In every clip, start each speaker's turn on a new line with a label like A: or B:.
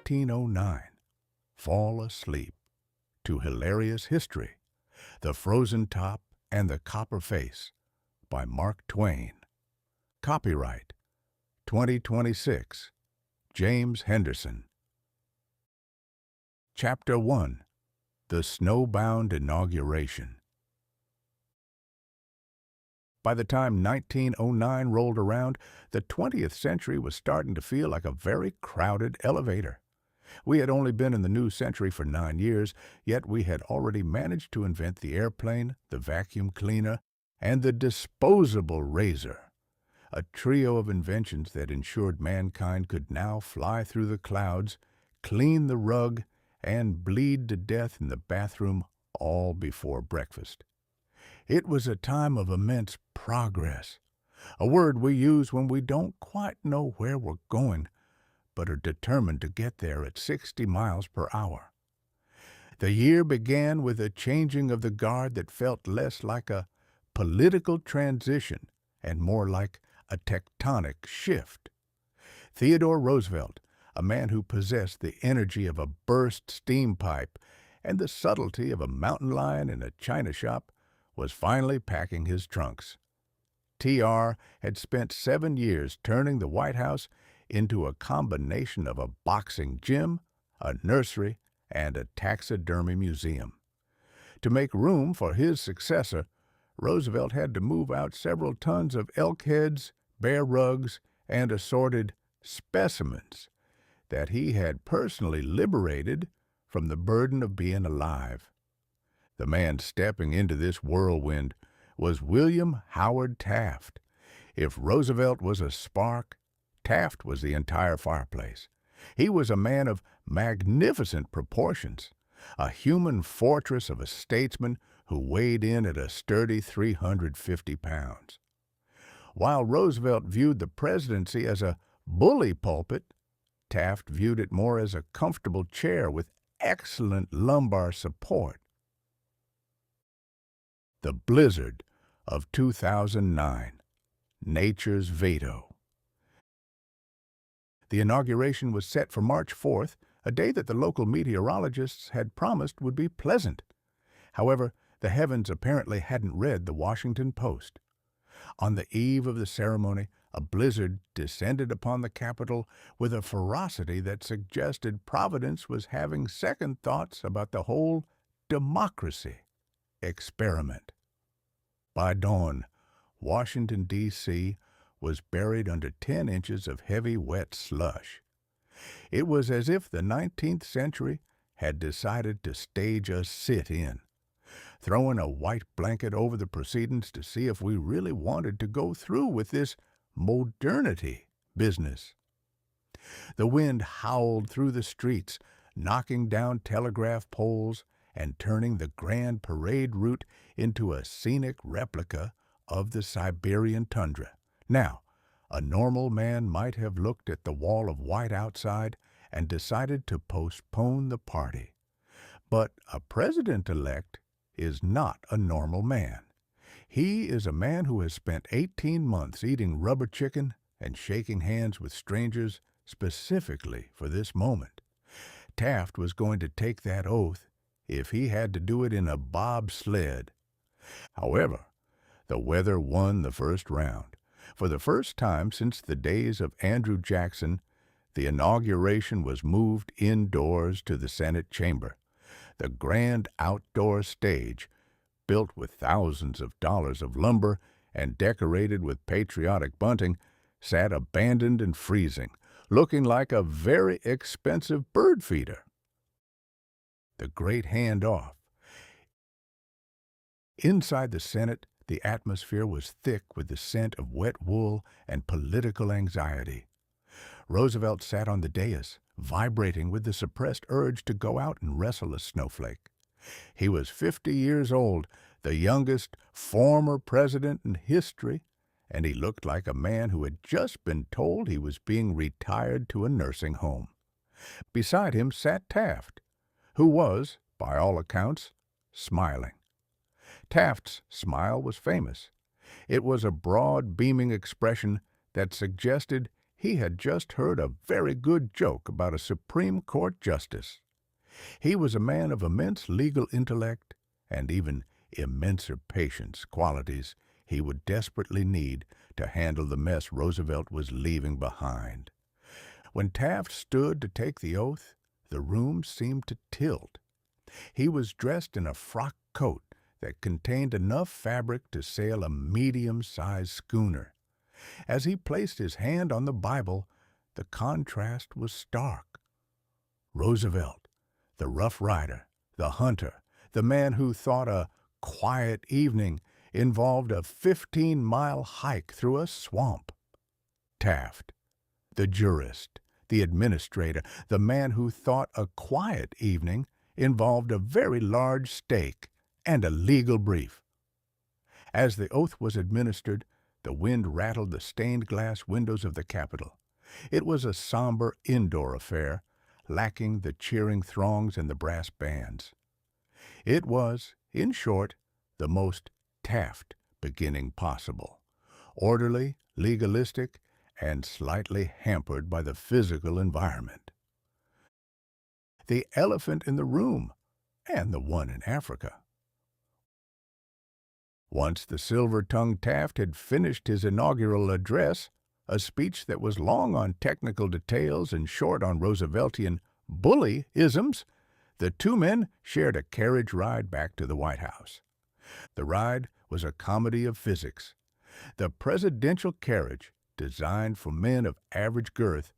A: 1909, Fall Asleep, to Hilarious History, The Frozen Top and the Copper Face, by Mark Twain. Copyright 2026, James Henderson. Chapter 1, The Snowbound Inauguration. By the time 1909 rolled around, the 20th century was starting to feel like a very crowded elevator. We had only been in the new century for 9 years, yet we had already managed to invent the airplane, the vacuum cleaner, and the disposable razor, a trio of inventions that ensured mankind could now fly through the clouds, clean the rug, and bleed to death in the bathroom all before breakfast. It was a time of immense progress, a word we use when we don't quite know where we're going, but are determined to get there at 60 miles per hour. The year began with a changing of the guard that felt less like a political transition and more like a tectonic shift. Theodore Roosevelt, a man who possessed the energy of a burst steam pipe and the subtlety of a mountain lion in a china shop, was finally packing his trunks. TR had spent 7 years turning the White House into a combination of a boxing gym, a nursery, and a taxidermy museum. To make room for his successor, Roosevelt had to move out several tons of elk heads, bear rugs, and assorted specimens that he had personally liberated from the burden of being alive. The man stepping into this whirlwind was William Howard Taft. If Roosevelt was a spark, Taft was the entire fireplace. He was a man of magnificent proportions, a human fortress of a statesman who weighed in at a sturdy 350 pounds. While Roosevelt viewed the presidency as a bully pulpit, Taft viewed it more as a comfortable chair with excellent lumbar support. The blizzard of 2009, nature's veto. The inauguration was set for March 4th, a day that the local meteorologists had promised would be pleasant. However, the heavens apparently hadn't read the Washington Post. On the eve of the ceremony, a blizzard descended upon the Capitol with a ferocity that suggested Providence was having second thoughts about the whole democracy experiment. By dawn, Washington, D.C. was buried under 10 inches of heavy, wet slush. It was as if the 19th century had decided to stage a sit-in, throwing a white blanket over the proceedings to see if we really wanted to go through with this modernity business. The wind howled through the streets, knocking down telegraph poles and turning the grand parade route into a scenic replica of the Siberian tundra. Now, a normal man might have looked at the wall of white outside and decided to postpone the party. But a president-elect is not a normal man. He is a man who has spent 18 months eating rubber chicken and shaking hands with strangers specifically for this moment. Taft was going to take that oath if he had to do it in a bobsled. However, the weather won the first round. For the first time since the days of Andrew Jackson, the inauguration was moved indoors to the Senate chamber. The grand outdoor stage, built with thousands of dollars of lumber and decorated with patriotic bunting, sat abandoned and freezing, looking like a very expensive bird feeder. The great handoff. Inside the Senate, the atmosphere was thick with the scent of wet wool and political anxiety. Roosevelt sat on the dais, vibrating with the suppressed urge to go out and wrestle a snowflake. He was 50 years old, the youngest former president in history, and he looked like a man who had just been told he was being retired to a nursing home. Beside him sat Taft, who was, by all accounts, smiling. Taft's smile was famous. It was a broad, beaming expression that suggested he had just heard a very good joke about a Supreme Court justice. He was a man of immense legal intellect and even immenser patience, qualities he would desperately need to handle the mess Roosevelt was leaving behind. When Taft stood to take the oath, the room seemed to tilt. He was dressed in a frock coat that contained enough fabric to sail a medium-sized schooner. As he placed his hand on the Bible, the contrast was stark. Roosevelt, the Rough Rider, the hunter, the man who thought a quiet evening involved a 15-mile hike through a swamp. Taft, the jurist, the administrator, the man who thought a quiet evening involved a very large stake and a legal brief. As the oath was administered, the wind rattled the stained-glass windows of the Capitol. It was a somber indoor affair, lacking the cheering throngs and the brass bands. It was, in short, the most Taft beginning possible, orderly, legalistic, and slightly hampered by the physical environment. The elephant in the room, and the one in Africa. Once the silver-tongued Taft had finished his inaugural address, a speech that was long on technical details and short on Rooseveltian bully-isms, the two men shared a carriage ride back to the White House. The ride was a comedy of physics. The presidential carriage, designed for men of average girth,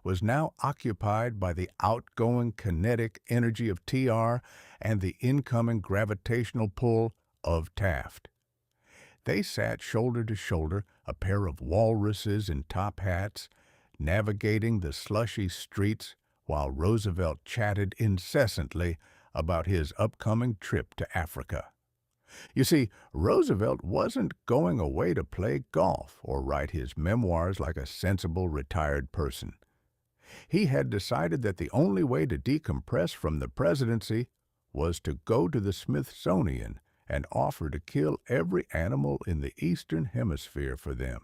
A: was now occupied by the outgoing kinetic energy of TR and the incoming gravitational pull of Taft. They sat shoulder to shoulder, a pair of walruses in top hats, navigating the slushy streets while Roosevelt chatted incessantly about his upcoming trip to Africa. You see, Roosevelt wasn't going away to play golf or write his memoirs like a sensible retired person. He had decided that the only way to decompress from the presidency was to go to the Smithsonian and offer to kill every animal in the Eastern Hemisphere for them.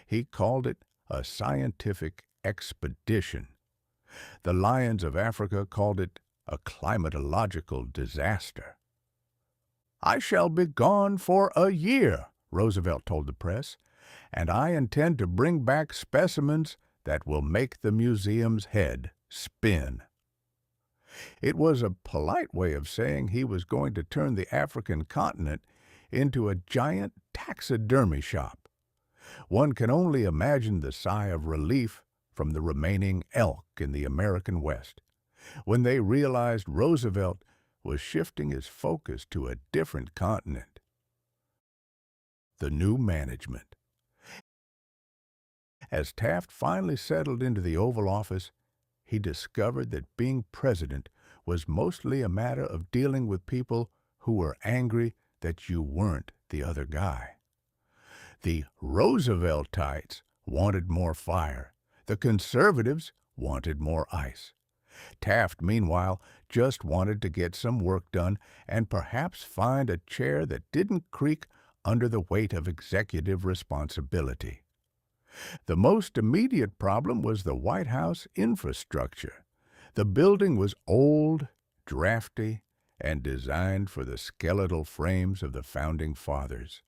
A: He called it a scientific expedition. The lions of Africa called it a climatological disaster. "I shall be gone for a year," Roosevelt told the press, "and I intend to bring back specimens that will make the museum's head spin." It was a polite way of saying he was going to turn the African continent into a giant taxidermy shop. One can only imagine the sigh of relief from the remaining elk in the American West when they realized Roosevelt was shifting his focus to a different continent. The new management. As Taft finally settled into the Oval Office, he discovered that being president was mostly a matter of dealing with people who were angry that you weren't the other guy. The Rooseveltites wanted more fire. The conservatives wanted more ice. Taft, meanwhile, just wanted to get some work done and perhaps find a chair that didn't creak under the weight of executive responsibility. The most immediate problem was the White House infrastructure. The building was old, drafty, and designed for the skeletal frames of the Founding Fathers.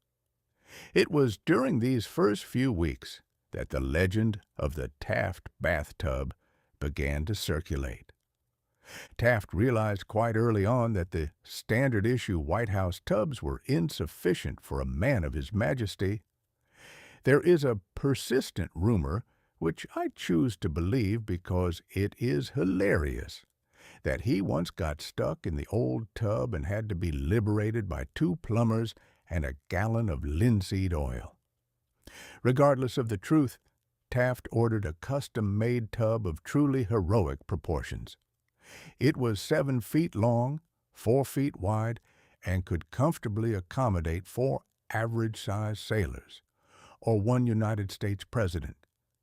A: It was during these first few weeks that the legend of the Taft bathtub began to circulate. Taft realized quite early on that the standard-issue White House tubs were insufficient for a man of His Majesty. There is a persistent rumor, which I choose to believe because it is hilarious, that he once got stuck in the old tub and had to be liberated by 2 plumbers and a gallon of linseed oil. Regardless of the truth, Taft ordered a custom-made tub of truly heroic proportions. It was 7 feet long, 4 feet wide, and could comfortably accommodate 4 average-sized sailors, or 1 United States president.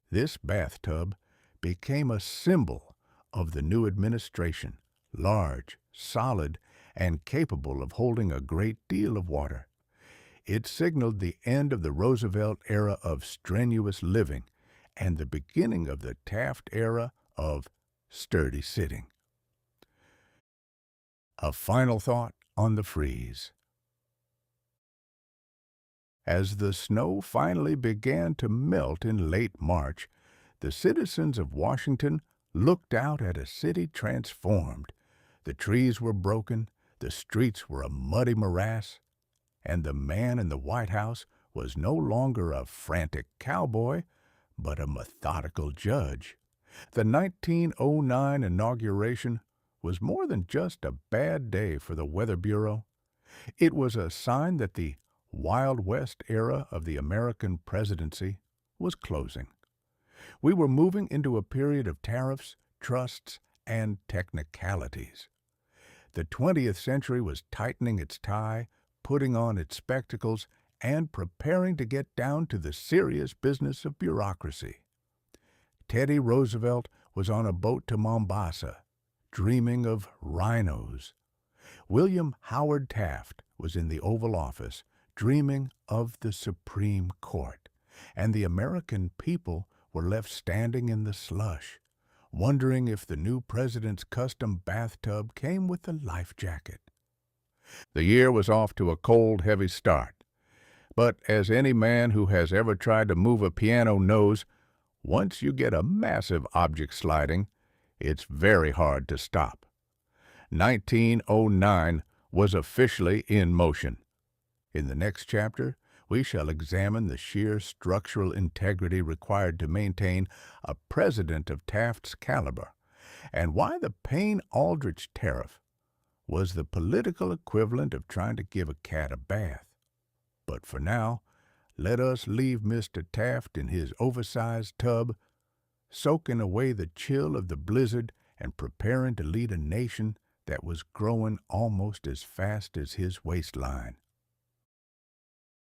A: This bathtub became a symbol of the new administration, large, solid, and capable of holding a great deal of water. It signaled the end of the Roosevelt era of strenuous living and the beginning of the Taft era of sturdy sitting. A final thought on the freeze. As the snow finally began to melt in late March, the citizens of Washington looked out at a city transformed. The trees were broken, the streets were a muddy morass, and the man in the White House was no longer a frantic cowboy, but a methodical judge. The 1909 inauguration was more than just a bad day for the Weather Bureau. It was a sign that the Wild West era of the American presidency was closing. We were moving into a period of tariffs, trusts, and technicalities. The 20th century was tightening its tie, putting on its spectacles, and preparing to get down to the serious business of bureaucracy. Teddy Roosevelt was on a boat to Mombasa, dreaming of rhinos. William Howard Taft was in the Oval Office, dreaming of the Supreme Court, and the American people were left standing in the slush, wondering if the new president's custom bathtub came with a life jacket. The year was off to a cold, heavy start, but as any man who has ever tried to move a piano knows, once you get a massive object sliding, it's very hard to stop. 1909 was officially in motion. In the next chapter, we shall examine the sheer structural integrity required to maintain a president of Taft's caliber, and why the Payne-Aldrich Tariff was the political equivalent of trying to give a cat a bath. But for now, let us leave Mr. Taft in his oversized tub, soaking away the chill of the blizzard and preparing to lead a nation that was growing almost as fast as his waistline.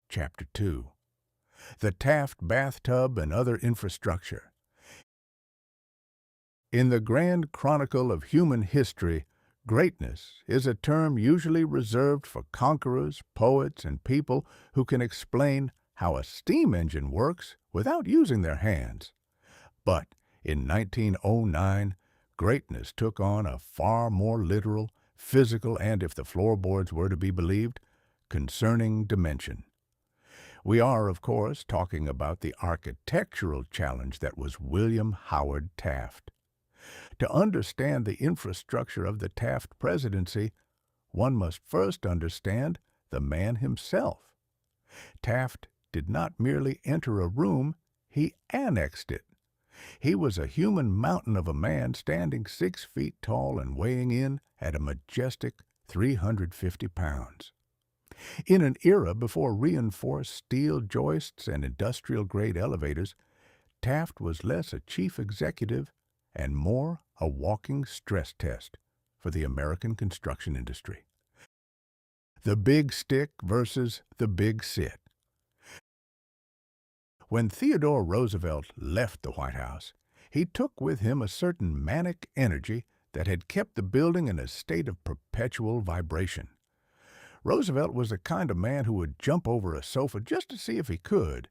A: Chapter 2. The Taft Bathtub and Other Infrastructure. In the grand chronicle of human history, greatness is a term usually reserved for conquerors, poets, and people who can explain how a steam engine works without using their hands. But in 1909, greatness took on a far more literal, physical, and, if the floorboards were to be believed, concerning dimension. We are, of course, talking about the architectural challenge that was William Howard Taft. To understand the infrastructure of the Taft presidency, one must first understand the man himself. Taft did not merely enter a room, he annexed it. He was a human mountain of a man standing 6 feet tall and weighing in at a majestic 350 pounds. In an era before reinforced steel joists and industrial-grade elevators, Taft was less a chief executive and more a walking stress test for the American construction industry. The big stick versus the big sit. When Theodore Roosevelt left the White House, he took with him a certain manic energy that had kept the building in a state of perpetual vibration. Roosevelt was the kind of man who would jump over a sofa just to see if he could.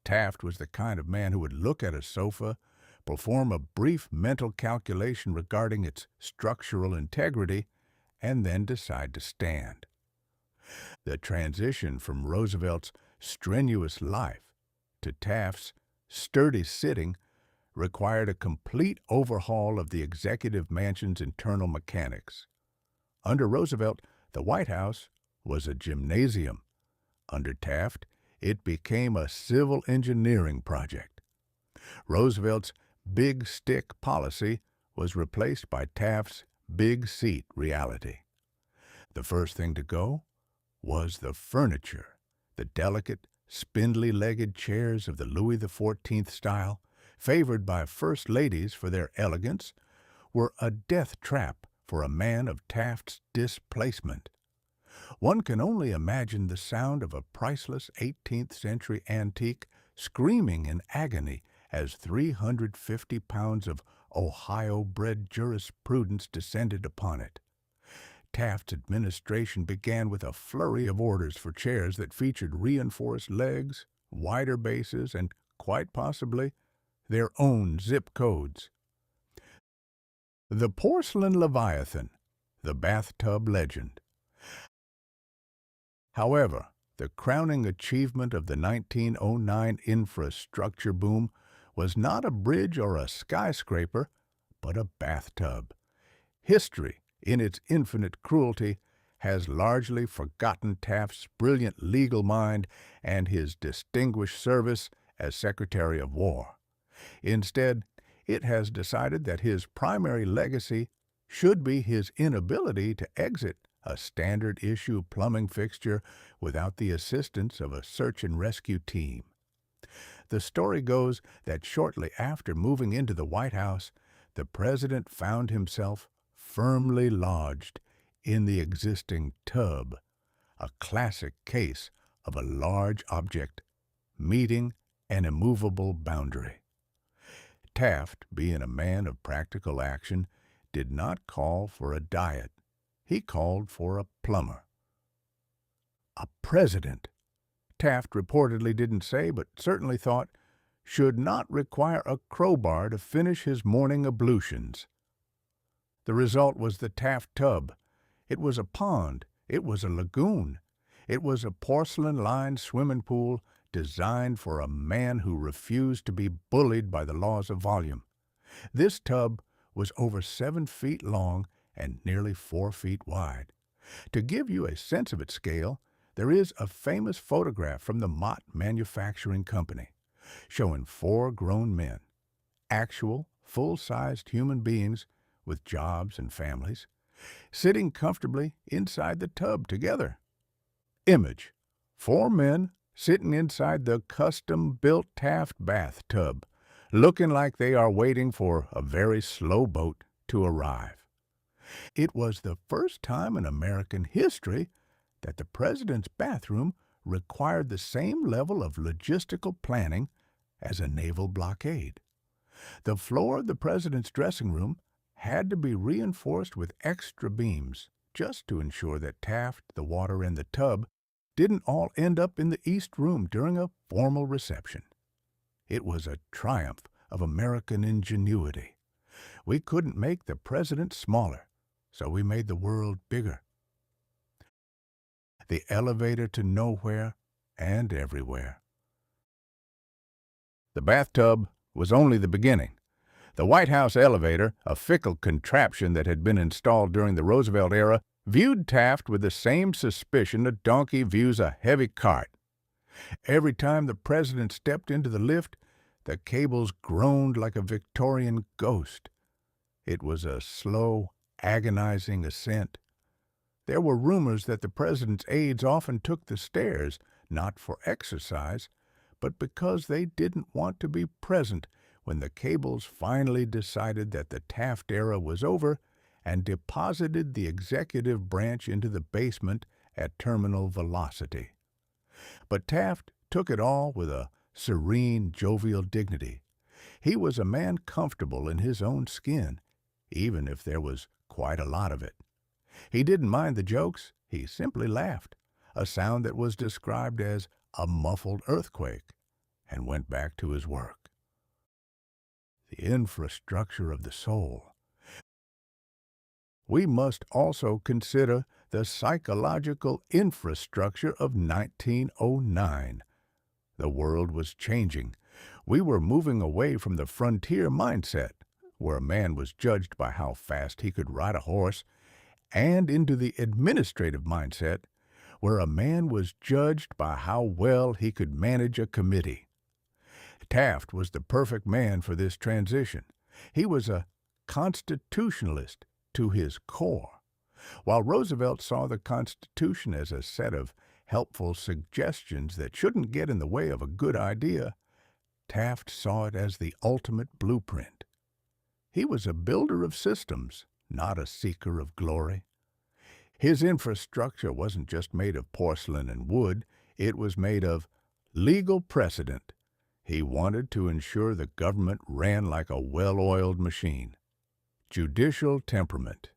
A: Taft was the kind of man who would look at a sofa, perform a brief mental calculation regarding its structural integrity, and then decide to stand. The transition from Roosevelt's strenuous life to Taft's sturdy sitting required a complete overhaul of the executive mansion's internal mechanics. Under Roosevelt, the White House was a gymnasium. Under Taft, it became a civil engineering project. Roosevelt's big stick policy was replaced by Taft's big seat reality. The first thing to go was the furniture. The delicate, spindly-legged chairs of the Louis XIV style, favored by first ladies for their elegance, were a death trap for a man of Taft's displacement. One can only imagine the sound of a priceless 18th-century antique screaming in agony as 350 pounds of Ohio-bred jurisprudence descended upon it. Taft's administration began with a flurry of orders for chairs that featured reinforced legs, wider bases, and, quite possibly, their own zip codes. The porcelain Leviathan, the bathtub legend. However, the crowning achievement of the 1909 infrastructure boom was not a bridge or a skyscraper, but a bathtub. History, in its infinite cruelty, has largely forgotten Taft's brilliant legal mind and his distinguished service as Secretary of War. Instead, it has decided that his primary legacy should be his inability to exit a standard-issue plumbing fixture without the assistance of a search and rescue team. The story goes that shortly after moving into the White House, the president found himself firmly lodged in the existing tub, a classic case of a large object meeting an immovable boundary. Taft, being a man of practical action, did not call for a diet. He called for a plumber. A president, Taft reportedly didn't say, but certainly thought, should not require a crowbar to finish his morning ablutions. The result was the Taft tub. It was a pond. It was a lagoon. It was a porcelain-lined swimming pool designed for a man who refused to be bullied by the laws of volume. This tub was over 7 feet long and nearly 4 feet wide. To give you a sense of its scale, there is a famous photograph from the Mott Manufacturing Company showing 4 grown men, actual, full-sized human beings with jobs and families, sitting comfortably inside the tub together. Image: 4 men sitting inside the custom-built Taft bathtub, looking like they are waiting for a very slow boat to arrive. It was the first time in American history that the president's bathroom required the same level of logistical planning as a naval blockade. The floor of the president's dressing room had to be reinforced with extra beams just to ensure that Taft, the water, and the tub didn't all end up in the East Room during a formal reception. It was a triumph of American ingenuity. We couldn't make the president smaller, so we made the world bigger. The elevator to nowhere and everywhere. The bathtub was only the beginning. The White House elevator, a fickle contraption that had been installed during the Roosevelt era, viewed Taft with the same suspicion a donkey views a heavy cart. Every time the president stepped into the lift, the cables groaned like a Victorian ghost. It was a slow, agonizing ascent. There were rumors that the president's aides often took the stairs, not for exercise, but because they didn't want to be present when the cables finally decided that the Taft era was over and deposited the executive branch into the basement at terminal velocity. But Taft took it all with a serene, jovial dignity. He was a man comfortable in his own skin, even if there was quite a lot of it. He didn't mind the jokes, he simply laughed, a sound that was described as a muffled earthquake, and went back to his work. The infrastructure of the soul. We must also consider the psychological infrastructure of 1909. The world was changing. We were moving away from the frontier mindset, where a man was judged by how fast he could ride a horse, and into the administrative mindset, where a man was judged by how well he could manage a committee. Taft was the perfect man for this transition. He was a constitutionalist to his core. While Roosevelt saw the Constitution as a set of helpful suggestions that shouldn't get in the way of a good idea, Taft saw it as the ultimate blueprint. He was a builder of systems, not a seeker of glory. His infrastructure wasn't just made of porcelain and wood, it was made of legal precedent. He wanted to ensure the government ran like a well-oiled machine. Judicial temperament.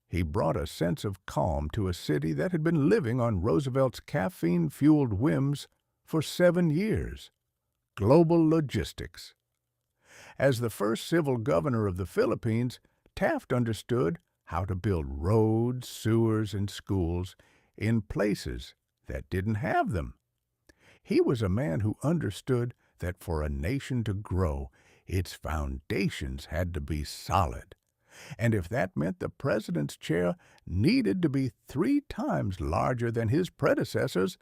A: He brought a sense of calm to a city that had been living on Roosevelt's caffeine-fueled whims for 7 years. Global logistics. As the first civil governor of the Philippines, Taft understood how to build roads, sewers, and schools in places that didn't have them. He was a man who understood that for a nation to grow, its foundations had to be solid. And if that meant the president's chair needed to be 3 times larger than his predecessors,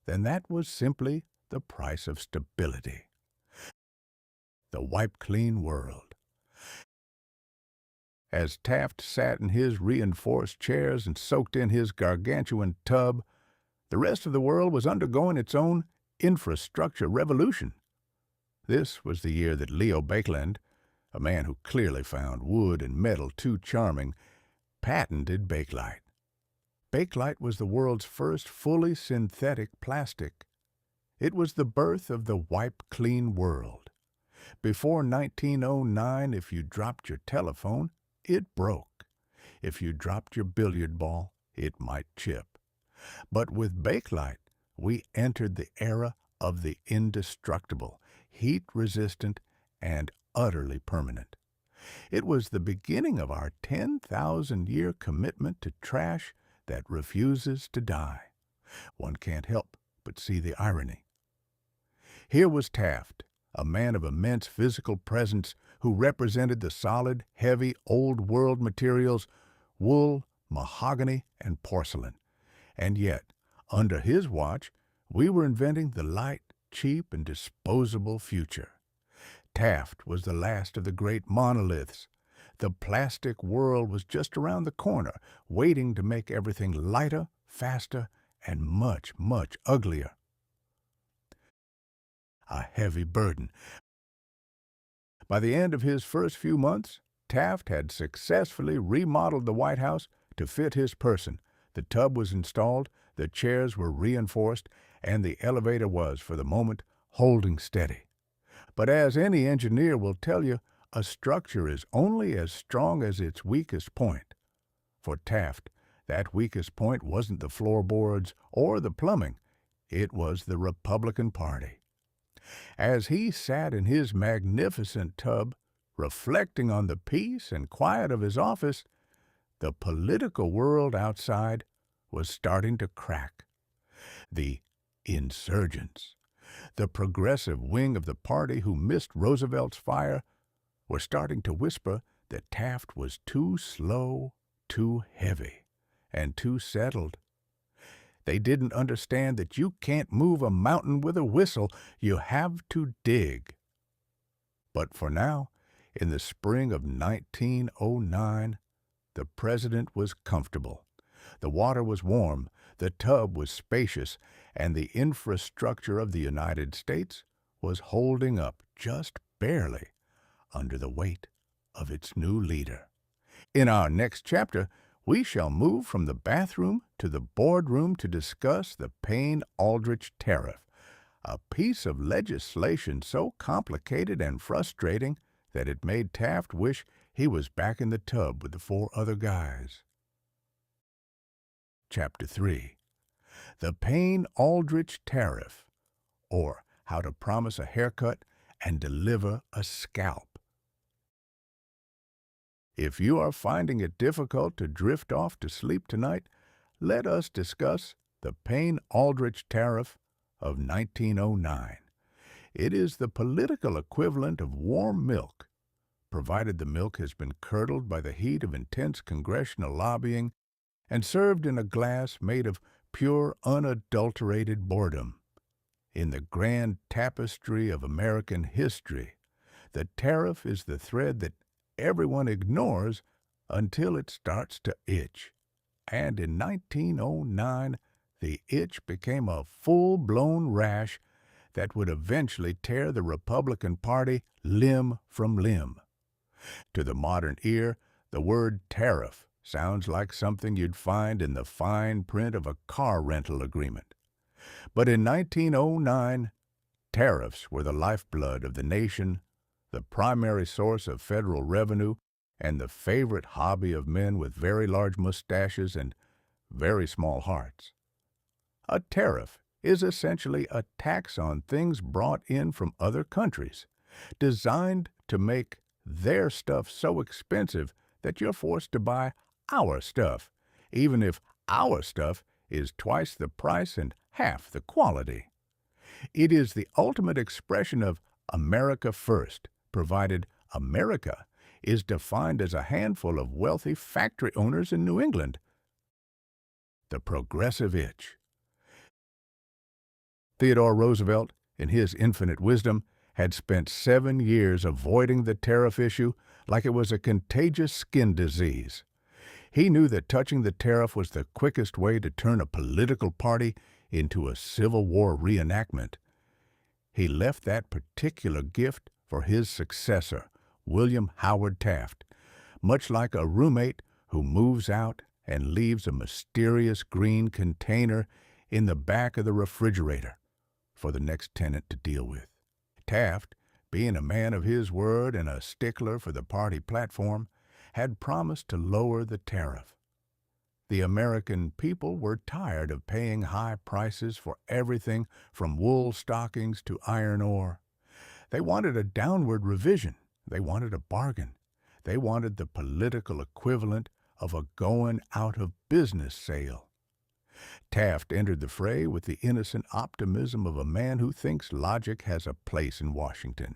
A: then that was simply the price of stability. The wipe-clean world. As Taft sat in his reinforced chairs and soaked in his gargantuan tub, the rest of the world was undergoing its own infrastructure revolution. This was the year that Leo Baekeland, a man who clearly found wood and metal too charming, patented Bakelite. Bakelite was the world's first fully synthetic plastic. It was the birth of the wipe-clean world. Before 1909, if you dropped your telephone, it broke. If you dropped your billiard ball, it might chip. But with Bakelite, we entered the era of the indestructible, heat-resistant, and utterly permanent. It was the beginning of our 10,000-year commitment to trash that refuses to die. One can't help but see the irony. Here was Taft, a man of immense physical presence who represented the solid, heavy, old-world materials, wool, mahogany, and porcelain. And yet, under his watch, we were inventing the light, cheap, and disposable future. Taft was the last of the great monoliths. The plastic world was just around the corner, waiting to make everything lighter, faster, and much, much uglier. A heavy burden. By the end of his first few months, Taft had successfully remodeled the White House to fit his person. The tub was installed, the chairs were reinforced, and the elevator was, for the moment, holding steady. But as any engineer will tell you, a structure is only as strong as its weakest point. For Taft, that weakest point wasn't the floorboards or the plumbing. It was the Republican Party. As he sat in his magnificent tub, reflecting on the peace and quiet of his office, the political world outside was starting to crack. The insurgents, the progressive wing of the party who missed Roosevelt's fire, were starting to whisper that Taft was too slow, too heavy, and too settled. They didn't understand that you can't move a mountain with a whistle. You have to dig. But for now, in the spring of 1909, the president was comfortable. The water was warm, the tub was spacious, and the infrastructure of the United States was holding up just barely under the weight of its new leader. In our next chapter, we shall move from the bathroom to the boardroom to discuss the Payne-Aldrich Tariff, a piece of legislation so complicated and frustrating that it made Taft wish he was back in the tub with the 4 other guys. Chapter 3. The Payne-Aldrich Tariff, or How to Promise a Haircut and Deliver a Scalp. If you are finding it difficult to drift off to sleep tonight, let us discuss the Payne-Aldrich Tariff of 1909. It is the political equivalent of warm milk, provided the milk has been curdled by the heat of intense congressional lobbying and served in a glass made of pure, unadulterated boredom. In the grand tapestry of American history, the tariff is the thread that everyone ignores until it starts to itch. And in 1909, the itch became a full-blown rash that would eventually tear the Republican Party limb from limb. To the modern ear, the word tariff sounds like something you'd find in the fine print of a car rental agreement. But in 1909, tariffs were the lifeblood of the nation, the primary source of federal revenue, and the favorite hobby of men with very large mustaches and very small hearts. A tariff is essentially a tax on things brought in from other countries, designed to make their stuff so expensive that you're forced to buy our stuff, even if our stuff is twice the price and half the quality. It is the ultimate expression of America first, provided America is defined as a handful of wealthy factory owners in New England. The progressive itch. Theodore Roosevelt, in his infinite wisdom, had spent 7 years avoiding the tariff issue like it was a contagious skin disease. He knew that touching the tariff was the quickest way to turn a political party into a Civil War reenactment. He left that particular gift for his successor, William Howard Taft, much like a roommate who moves out and leaves a mysterious green container in the back of the refrigerator for the next tenant to deal with. Taft, being a man of his word and a stickler for the party platform, had promised to lower the tariff. The American people were tired of paying high prices for everything from wool stockings to iron ore. They wanted a downward revision. They wanted a bargain. They wanted the political equivalent of a going-out-of-business sale. Taft entered the fray with the innocent optimism of a man who thinks logic has a place in Washington.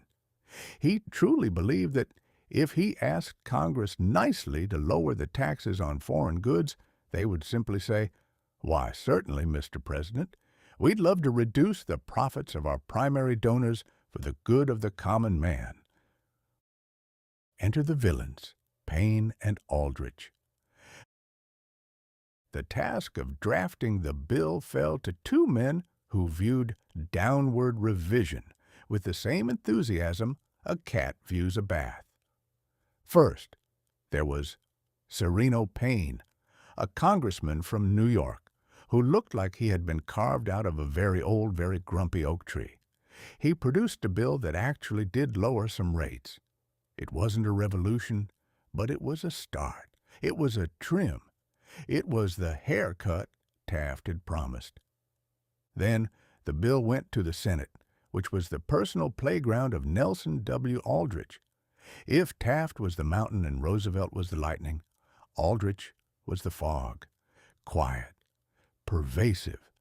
A: He truly believed that if he asked Congress nicely to lower the taxes on foreign goods, they would simply say, "Why, certainly, Mr. President. We'd love to reduce the profits of our primary donors for the good of the common man." Enter the villains, Payne and Aldrich. The task of drafting the bill fell to two men who viewed downward revision with the same enthusiasm a cat views a bath. First, there was Sereno Payne, a congressman from New York, who looked like he had been carved out of a very old, very grumpy oak tree. He produced a bill that actually did lower some rates. It wasn't a revolution, but it was a start. It was a trim. It was the haircut Taft had promised. Then the bill went to the Senate, which was the personal playground of Nelson W. Aldrich. If Taft was the mountain and Roosevelt was the lightning, Aldrich was the fog, quiet, pervasive,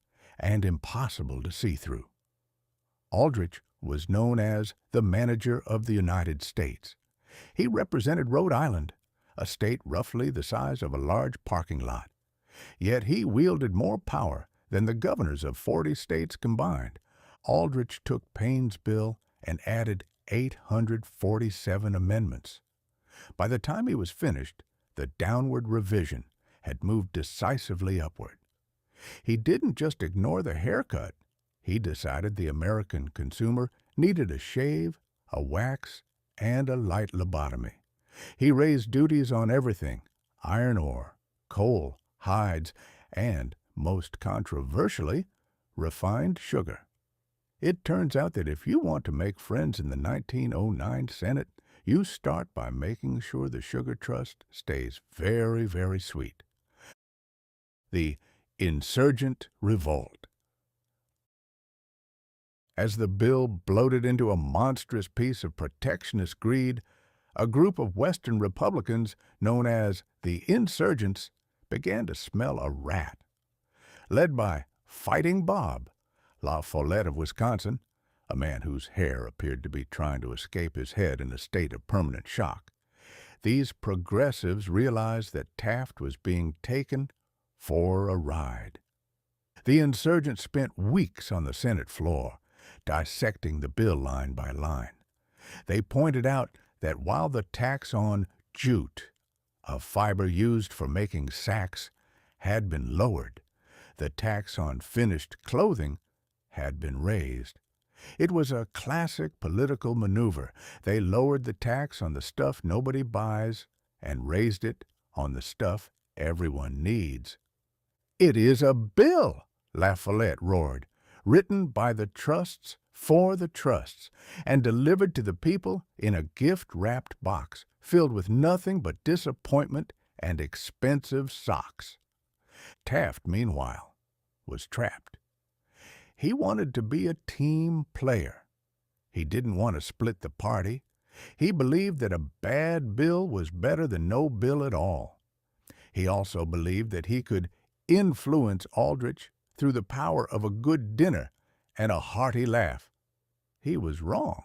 A: and impossible to see through. Aldrich was known as the manager of the United States. He represented Rhode Island, a state roughly the size of a large parking lot. Yet he wielded more power than the governors of 40 states combined. Aldrich took Payne's bill and added 847 amendments. By the time he was finished, the downward revision had moved decisively upward. He didn't just ignore the haircut. He decided the American consumer needed a shave, a wax, and a light lobotomy. He raised duties on everything: iron ore, coal, hides, and, most controversially, refined sugar. It turns out that if you want to make friends in the 1909 Senate, you start by making sure the Sugar Trust stays very, very sweet. The Insurgent Revolt. As the bill bloated into a monstrous piece of protectionist greed, a group of Western Republicans known as the Insurgents began to smell a rat. Led by Fighting Bob, La Follette of Wisconsin, a man whose hair appeared to be trying to escape his head in a state of permanent shock, these progressives realized that Taft was being taken for a ride. The insurgents spent weeks on the Senate floor, dissecting the bill line by line. They pointed out that while the tax on jute, a fiber used for making sacks, had been lowered, the tax on finished clothing had been raised. It was a classic political maneuver. They lowered the tax on the stuff nobody buys and raised it on the stuff everyone needs. "It is a bill," La Follette roared, "written by the trusts for the trusts and delivered to the people in a gift-wrapped box filled with nothing but disappointment and expensive socks." Taft, meanwhile, was trapped. He wanted to be a team player. He didn't want to split the party. He believed that a bad bill was better than no bill at all. He also believed that he could influence Aldrich through the power of a good dinner and a hearty laugh. He was wrong.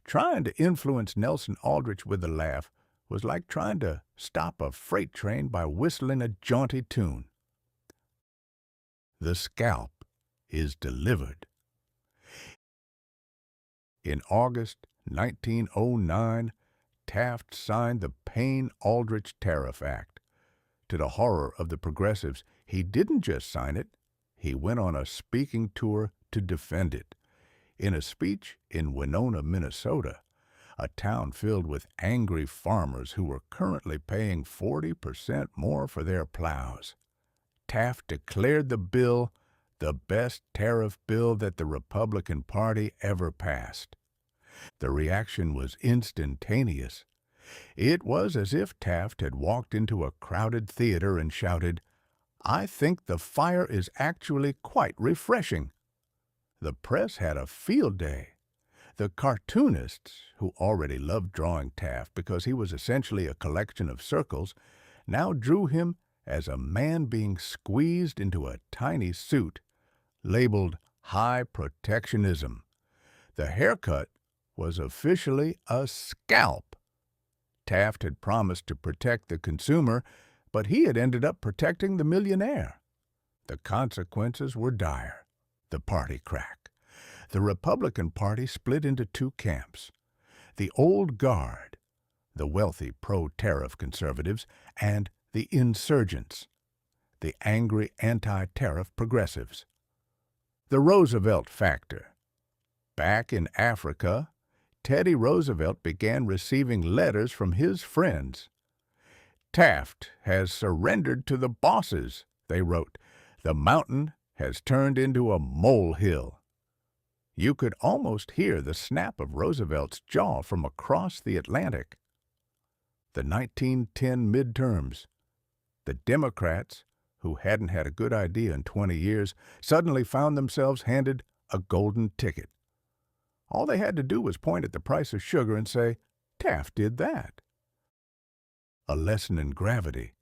A: Trying to influence Nelson Aldrich with a laugh was like trying to stop a freight train by whistling a jaunty tune. The scalp is delivered. In August 1909, Taft signed the Payne-Aldrich Tariff Act. To the horror of the progressives, he didn't just sign it, he went on a speaking tour to defend it. In a speech in Winona, Minnesota, a town filled with angry farmers who were currently paying 40% more for their plows, Taft declared the bill the best tariff bill that the Republican Party ever passed. The reaction was instantaneous. It was as if Taft had walked into a crowded theater and shouted, "I think the fire is actually quite refreshing." The press had a field day. The cartoonists, who already loved drawing Taft because he was essentially a collection of circles, now drew him as a man being squeezed into a tiny suit, labeled high protectionism. The haircut was officially a scalp. Taft had promised to protect the consumer, but he had ended up protecting the millionaire. The consequences were dire. The party cracked. The Republican Party split into two camps: the old guard, the wealthy pro-tariff conservatives, and the insurgents, the angry anti-tariff progressives. The Roosevelt factor. Back in Africa, Teddy Roosevelt began receiving letters from his friends. "Taft has surrendered to the bosses," they wrote. "The mountain has turned into a molehill." You could almost hear the snap of Roosevelt's jaw from across the Atlantic. The 1910 midterms. The Democrats, who hadn't had a good idea in 20 years, suddenly found themselves handed a golden ticket. All they had to do was point at the price of sugar and say, "Taft did that." A lesson in gravity.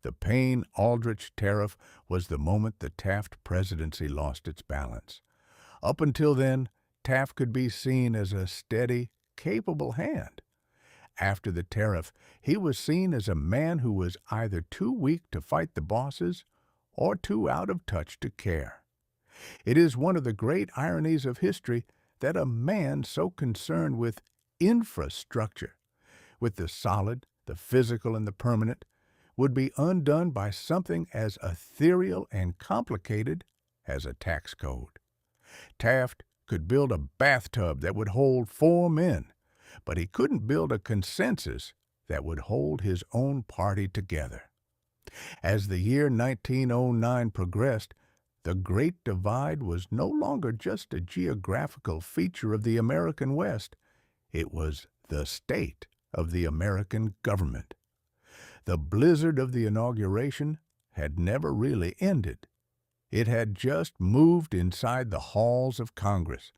A: The Payne-Aldrich tariff was the moment the Taft presidency lost its balance. Up until then, Taft could be seen as a steady, capable hand. After the tariff, he was seen as a man who was either too weak to fight the bosses or too out of touch to care. It is one of the great ironies of history that a man so concerned with infrastructure, with the solid, the physical, and the permanent, would be undone by something as ethereal and complicated as a tax code. Taft could build a bathtub that would hold 4 men, but he couldn't build a consensus that would hold his own party together. As the year 1909 progressed, the Great Divide was no longer just a geographical feature of the American West. It was the state of the American government. The blizzard of the Inauguration had never really ended. It had just moved inside the halls of Congress.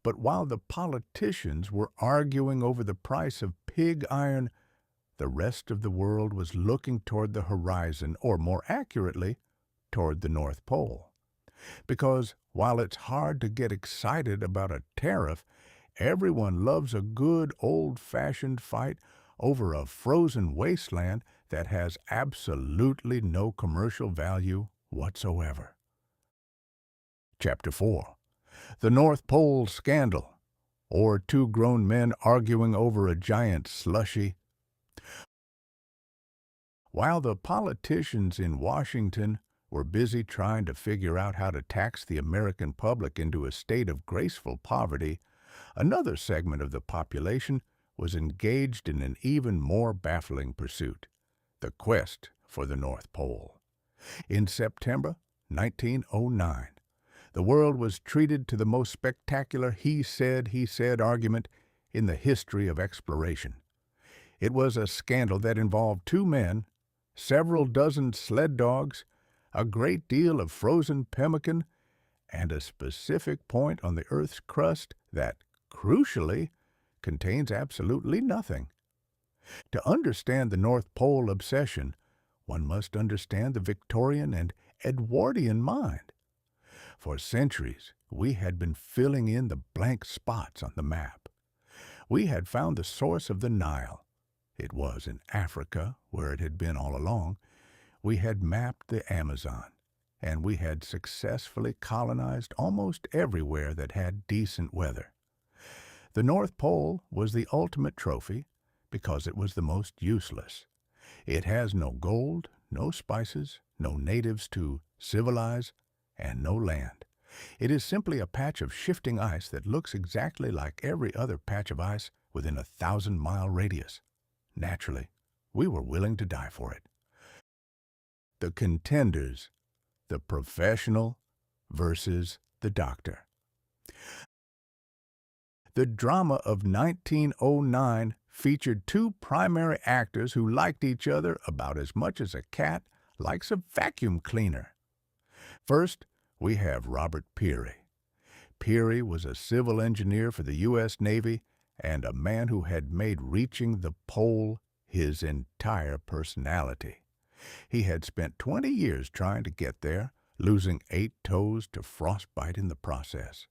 A: But while the politicians were arguing over the price of pig iron, the rest of the world was looking toward the horizon, or more accurately, toward the North Pole. Because while it's hard to get excited about a tariff, everyone loves a good old-fashioned fight over a frozen wasteland that has absolutely no commercial value whatsoever. Chapter 4. The North Pole Scandal, or 2 grown men arguing over a giant slushie. While the politicians in Washington were busy trying to figure out how to tax the American public into a state of graceful poverty, another segment of the population was engaged in an even more baffling pursuit: the quest for the North Pole. In September 1909, the world was treated to the most spectacular he said argument in the history of exploration. It was a scandal that involved 2 men, several dozen sled dogs, a great deal of frozen pemmican, and a specific point on the Earth's crust that, crucially, contains absolutely nothing. To understand the North Pole obsession, one must understand the Victorian and Edwardian mind. For centuries, we had been filling in the blank spots on the map. We had found the source of the Nile. It was in Africa, where it had been all along. We had mapped the Amazon, and we had successfully colonized almost everywhere that had decent weather. The North Pole was the ultimate trophy because it was the most useless. It has no gold, no spices, no natives to civilize, and no land. It is simply a patch of shifting ice that looks exactly like every other patch of ice within a 1,000-mile radius. Naturally, we were willing to die for it. The contenders, the professional versus the doctor. The drama of 1909 featured two primary actors who liked each other about as much as a cat likes a vacuum cleaner. First, we have Robert Peary. Peary was a civil engineer for the U.S. Navy and a man who had made reaching the pole his entire personality. He had spent 20 years trying to get there, losing 8 toes to frostbite in the process.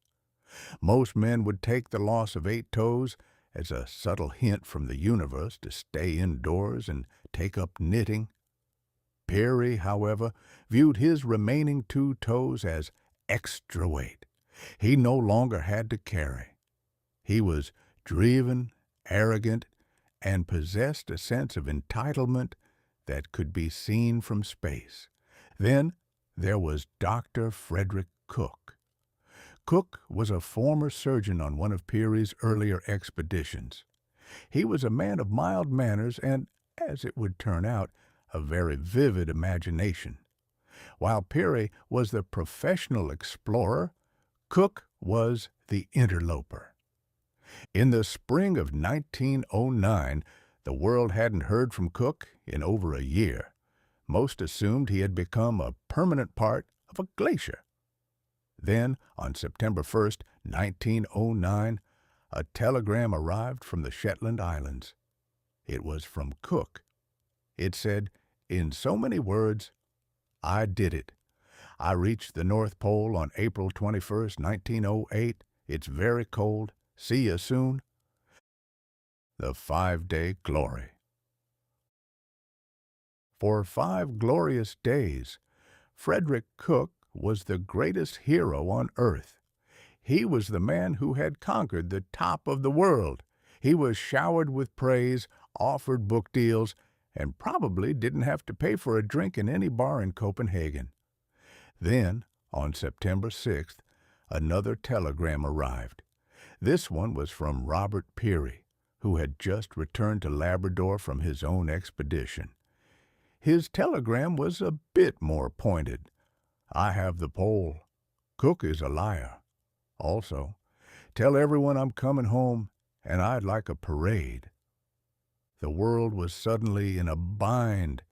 A: Most men would take the loss of 8 toes as a subtle hint from the universe to stay indoors and take up knitting. Peary, however, viewed his remaining 2 toes as extra weight. He no longer had to carry. He was driven, arrogant, and possessed a sense of entitlement that could be seen from space. Then there was Dr. Frederick Cook. Cook was a former surgeon on one of Peary's earlier expeditions. He was a man of mild manners and, as it would turn out, a very vivid imagination. While Peary was the professional explorer, Cook was the interloper. In the spring of 1909, the world hadn't heard from Cook in over a year. Most assumed he had become a permanent part of a glacier. Then, on September 1st, 1909, a telegram arrived from the Shetland Islands. It was from Cook. It said, in so many words, I did it. I reached the North Pole on April 21st, 1908. It's very cold. See you soon. The 5-day glory. For 5 glorious days, Frederick Cook was the greatest hero on earth. He was the man who had conquered the top of the world. He was showered with praise, offered book deals, and probably didn't have to pay for a drink in any bar in Copenhagen. Then, on September 6th, another telegram arrived. This one was from Robert Peary, who had just returned to Labrador from his own expedition. His telegram was a bit more pointed. I have the pole. Cook is a liar. Also, tell everyone I'm coming home and I'd like a parade. The world was suddenly in a bind.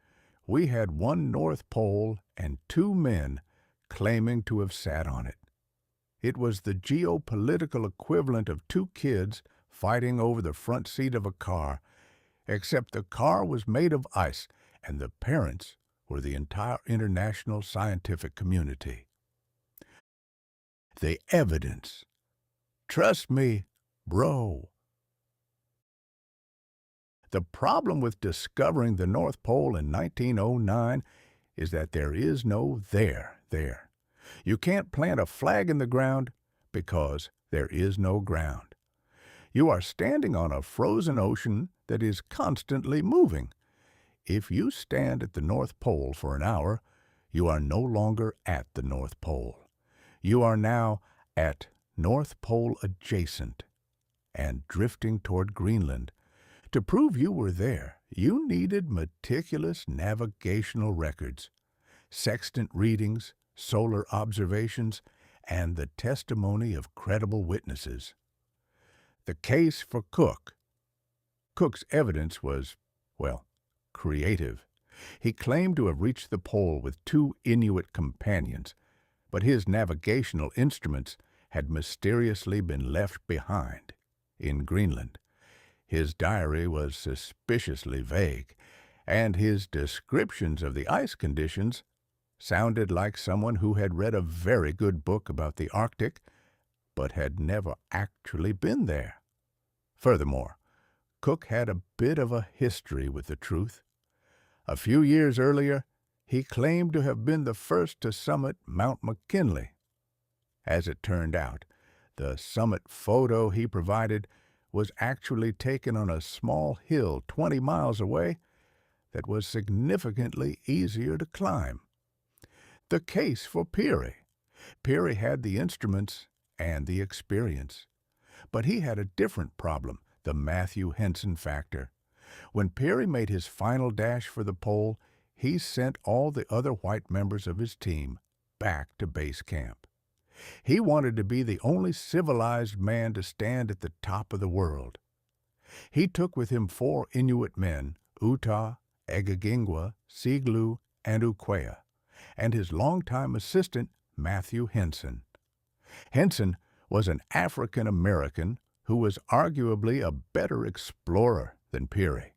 A: We had one North Pole and 2 men claiming to have sat on it. It was the geopolitical equivalent of 2 kids fighting over the front seat of a car, except the car was made of ice and the parents were the entire international scientific community. The evidence. Trust me, bro. The problem with discovering the North Pole in 1909 is that there is no there. You can't plant a flag in the ground because there is no ground. You are standing on a frozen ocean that is constantly moving. If you stand at the North Pole for an hour, you are no longer at the North Pole. You are now at North Pole adjacent and drifting toward Greenland. To prove you were there, you needed meticulous navigational records, sextant readings, solar observations, and the testimony of credible witnesses. The case for Cook. Cook's evidence was, well, creative. He claimed to have reached the pole with 2 Inuit companions, but his navigational instruments had mysteriously been left behind in Greenland. His diary was suspiciously vague, and his descriptions of the ice conditions sounded like someone who had read a very good book about the Arctic, but had never actually been there. Furthermore, Cook had a bit of a history with the truth. A few years earlier, he claimed to have been the first to summit Mount McKinley. As it turned out, the summit photo he provided was actually taken on a small hill 20 miles away that was significantly easier to climb. The case for Peary. Peary had the instruments and the experience. But he had a different problem, the Matthew Henson factor. When Peary made his final dash for the pole, he sent all the other white members of his team back to base camp. He wanted to be the only civilized man to stand at the top of the world. He took with him 4 Inuit men, Utah, Egagingwa, Siglu, and Ukwea, and his longtime assistant, Matthew Henson. Henson was an African-American who was arguably a better explorer than Peary.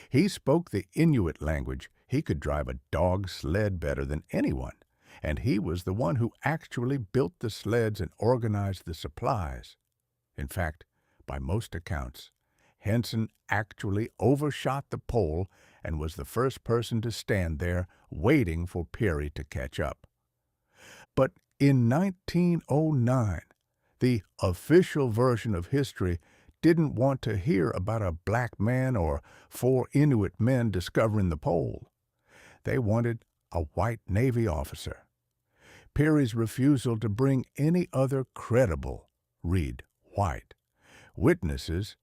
A: He spoke the Inuit language. He could drive a dog sled better than anyone, and he was the one who actually built the sleds and organized the supplies. In fact, by most accounts, Henson actually overshot the pole and was the first person to stand there waiting for Peary to catch up. But in 1909, the official version of history didn't want to hear about a black man or 4 Inuit men discovering the pole. They wanted a white Navy officer. Peary's refusal to bring any other credible, read white, witnesses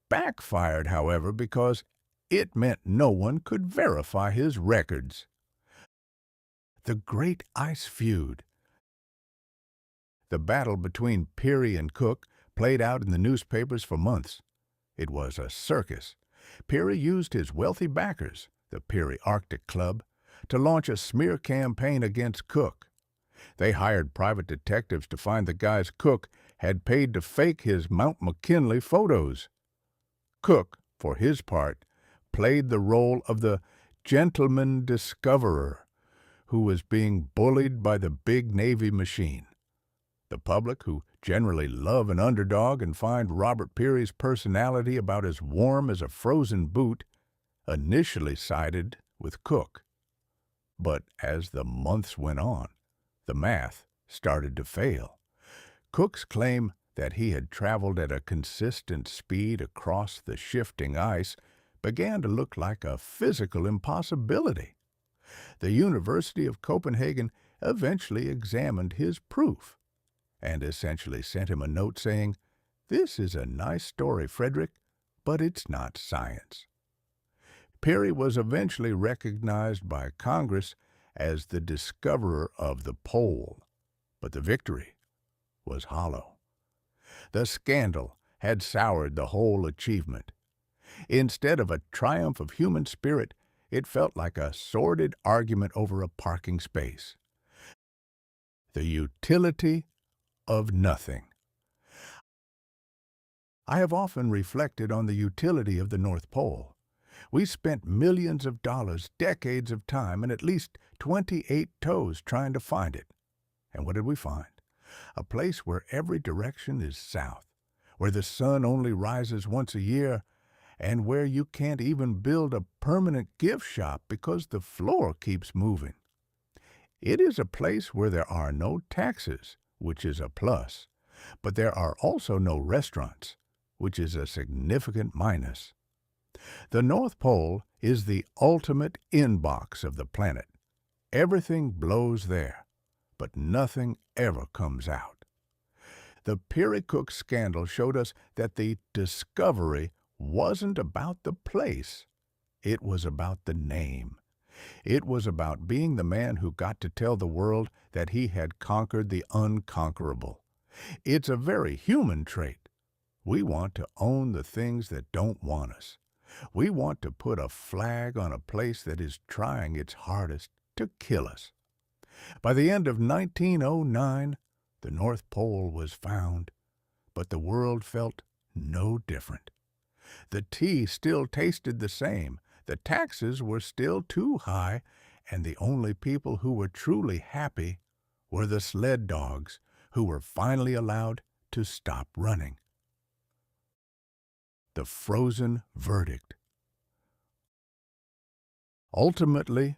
A: backfired, however, because it meant no one could verify his records. The Great Ice Feud. The battle between Peary and Cook played out in the newspapers for months. It was a circus. Peary used his wealthy backers, the Peary Arctic Club, to launch a smear campaign against Cook. They hired private detectives to find the guys Cook had paid to fake his Mount McKinley photos. Cook, for his part, played the role of the gentleman discoverer who was being bullied by the big Navy machine. The public, who generally love an underdog and find Robert Peary's personality about as warm as a frozen boot, initially sided with Cook. But as the months went on, the math started to fail. Cook's claim that he had traveled at a consistent speed across the shifting ice began to look like a physical impossibility. The University of Copenhagen eventually examined his proof and essentially sent him a note saying, "This is a nice story, Frederick, but it's not science." Peary was eventually recognized by Congress as the discoverer of the pole, but the victory was hollow. The scandal had soured the whole achievement. Instead of a triumph of human spirit, it felt like a sordid argument over a parking space. The utility of nothing. I have often reflected on the utility of the North Pole. We spent millions of dollars, decades of time, and at least 28 toes trying to find it. And what did we find? A place where every direction is south, where the sun only rises once a year, and where you can't even build a permanent gift shop because the floor keeps moving. It is a place where there are no taxes, which is a plus, but there are also no restaurants, which is a significant minus. The North Pole is the ultimate inbox of the planet. Everything blows there, but nothing ever comes out. The Peary-Cook scandal showed us that the discovery wasn't about the place. It was about the name. It was about being the man who got to tell the world that he had conquered the unconquerable. It's a very human trait. We want to own the things that don't want us. We want to put a flag on a place that is trying its hardest to kill us. By the end of 1909, the North Pole was found, but the world felt no different. The tea still tasted the same, the taxes were still too high, and the only people who were truly happy were the sled dogs, who were finally allowed to stop running. The frozen verdict. Ultimately,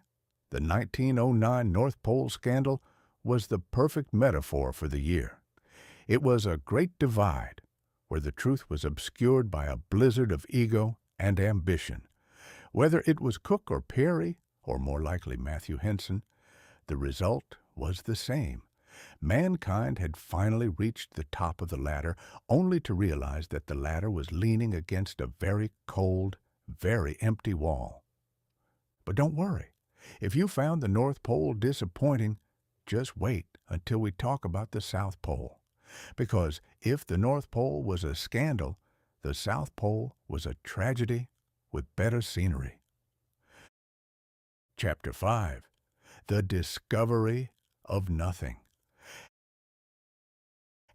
A: the 1909 North Pole scandal was the perfect metaphor for the year. It was a great divide, where the truth was obscured by a blizzard of ego and ambition. Whether it was Cook or Peary, or more likely Matthew Henson, the result was the same. Mankind had finally reached the top of the ladder, only to realize that the ladder was leaning against a very cold, very empty wall. But don't worry. If you found the North Pole disappointing, just wait until we talk about the South Pole. Because if the North Pole was a scandal, the South Pole was a tragedy with better scenery. Chapter 5. The Discovery of Nothing.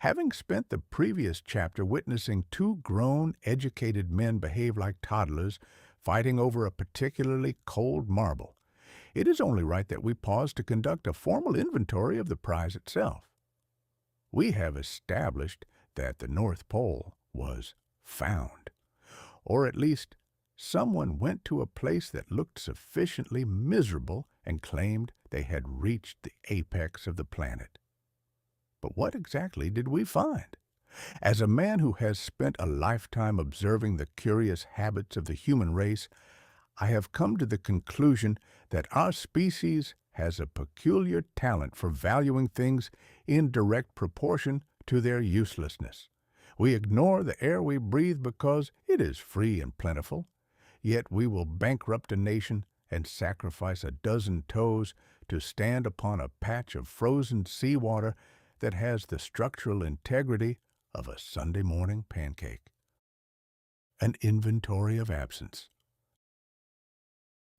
A: Having spent the previous chapter witnessing two grown, educated men behave like toddlers, fighting over a particularly cold marble, it is only right that we pause to conduct a formal inventory of the prize itself. We have established that the North Pole was found, or at least someone went to a place that looked sufficiently miserable and claimed they had reached the apex of the planet. But what exactly did we find? As a man who has spent a lifetime observing the curious habits of the human race, I have come to the conclusion that our species has a peculiar talent for valuing things in direct proportion to their uselessness. We ignore the air we breathe because it is free and plentiful, yet we will bankrupt a nation and sacrifice a dozen toes to stand upon a patch of frozen seawater that has the structural integrity of a Sunday morning pancake. An inventory of absence.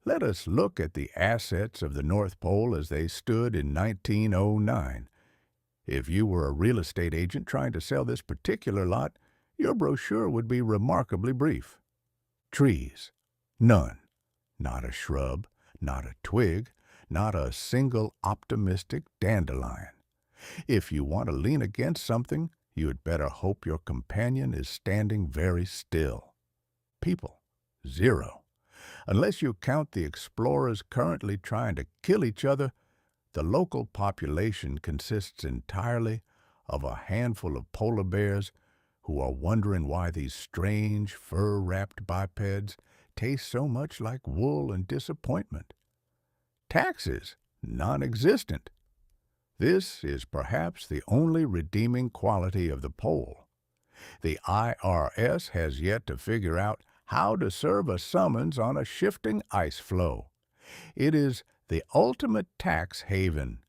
A: Let us look at the assets of the North Pole as they stood in 1909. If you were a real estate agent trying to sell this particular lot, your brochure would be remarkably brief. Trees. None. Not a shrub, not a twig, not a single optimistic dandelion. If you want to lean against something, you had better hope your companion is standing very still. People. Zero. Unless you count the explorers currently trying to kill each other, the local population consists entirely of a handful of polar bears who are wondering why these strange, fur-wrapped bipeds taste so much like wool and disappointment. Taxes, non-existent. This is perhaps the only redeeming quality of the pole. The IRS has yet to figure out how to serve a summons on a shifting ice floe. It is the ultimate tax haven,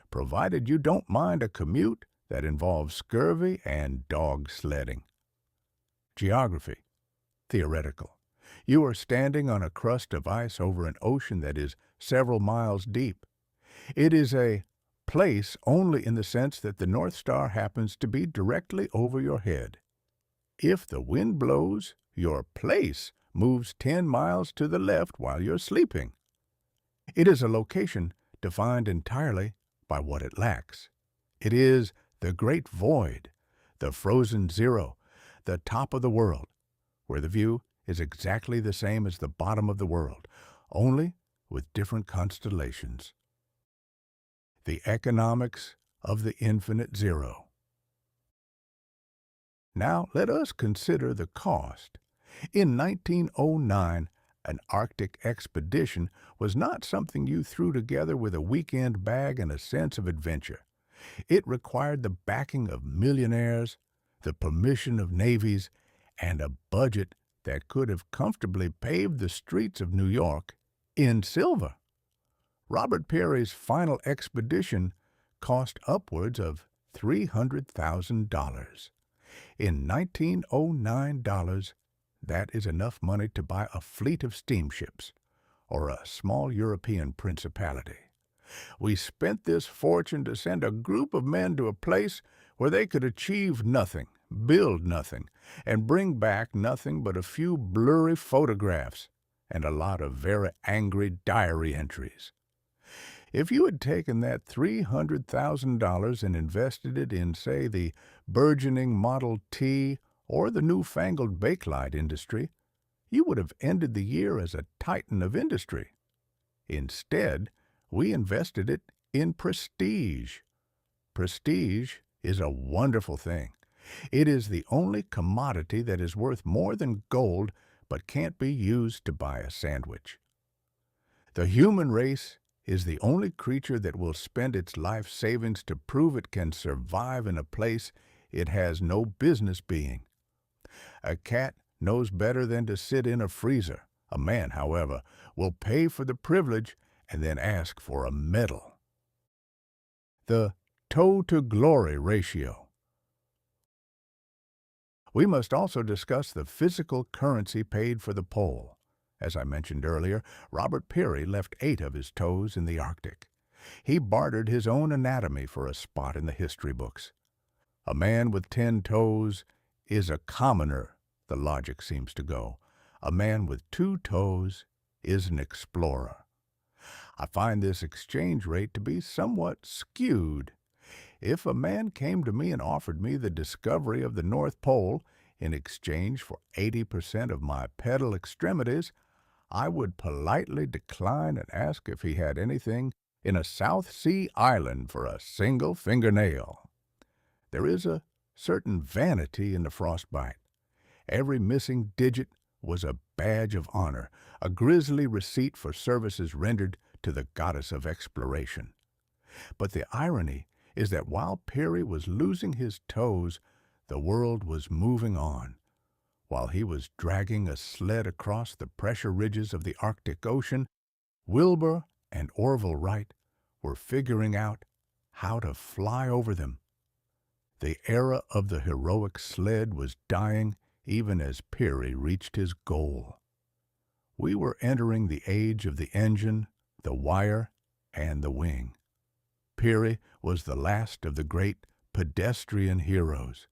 A: provided you don't mind a commute that involves scurvy and dog sledding. Geography. Theoretical. You are standing on a crust of ice over an ocean that is several miles deep. It is a place only in the sense that the North Star happens to be directly over your head. If the wind blows, your place moves 10 miles to the left while you're sleeping. It is a location defined entirely by what it lacks. It is the great void, the frozen zero, the top of the world, where the view is exactly the same as the bottom of the world, only with different constellations. The economics of the infinite zero. Now let us consider the cost. In 1909, an Arctic expedition was not something you threw together with a weekend bag and a sense of adventure. It required the backing of millionaires, the permission of navies, and a budget that could have comfortably paved the streets of New York in silver. Robert Peary's final expedition cost upwards of $300,000. In 1909 dollars, that is enough money to buy a fleet of steamships or a small European principality. We spent this fortune to send a group of men to a place where they could achieve nothing build nothing, and bring back nothing but a few blurry photographs and a lot of very angry diary entries. If you had taken that $300,000 and invested it in, say, the burgeoning Model T or the newfangled Bakelite industry, you would have ended the year as a titan of industry. Instead, we invested it in prestige. Prestige is a wonderful thing. It is the only commodity that is worth more than gold but can't be used to buy a sandwich. The human race is the only creature that will spend its life savings to prove it can survive in a place it has no business being. A cat knows better than to sit in a freezer. A man, however, will pay for the privilege and then ask for a medal. The toe-to-glory ratio. We must also discuss the physical currency paid for the pole. As I mentioned earlier, Robert Peary left 8 of his toes in the Arctic. He bartered his own anatomy for a spot in the history books. A man with 10 toes is a commoner, the logic seems to go. A man with 2 toes is an explorer. I find this exchange rate to be somewhat skewed. If a man came to me and offered me the discovery of the North Pole in exchange for 80% of my pedal extremities, I would politely decline and ask if he had anything in a South Sea island for a single fingernail. There is a certain vanity in the frostbite. Every missing digit was a badge of honor, a grisly receipt for services rendered to the goddess of exploration. But the irony is that while Peary was losing his toes, the world was moving on. While he was dragging a sled across the pressure ridges of the Arctic Ocean, Wilbur and Orville Wright were figuring out how to fly over them. The era of the heroic sled was dying even as Peary reached his goal. We were entering the age of the engine, the wire, and the wing. Peary was the last of the great pedestrian heroes,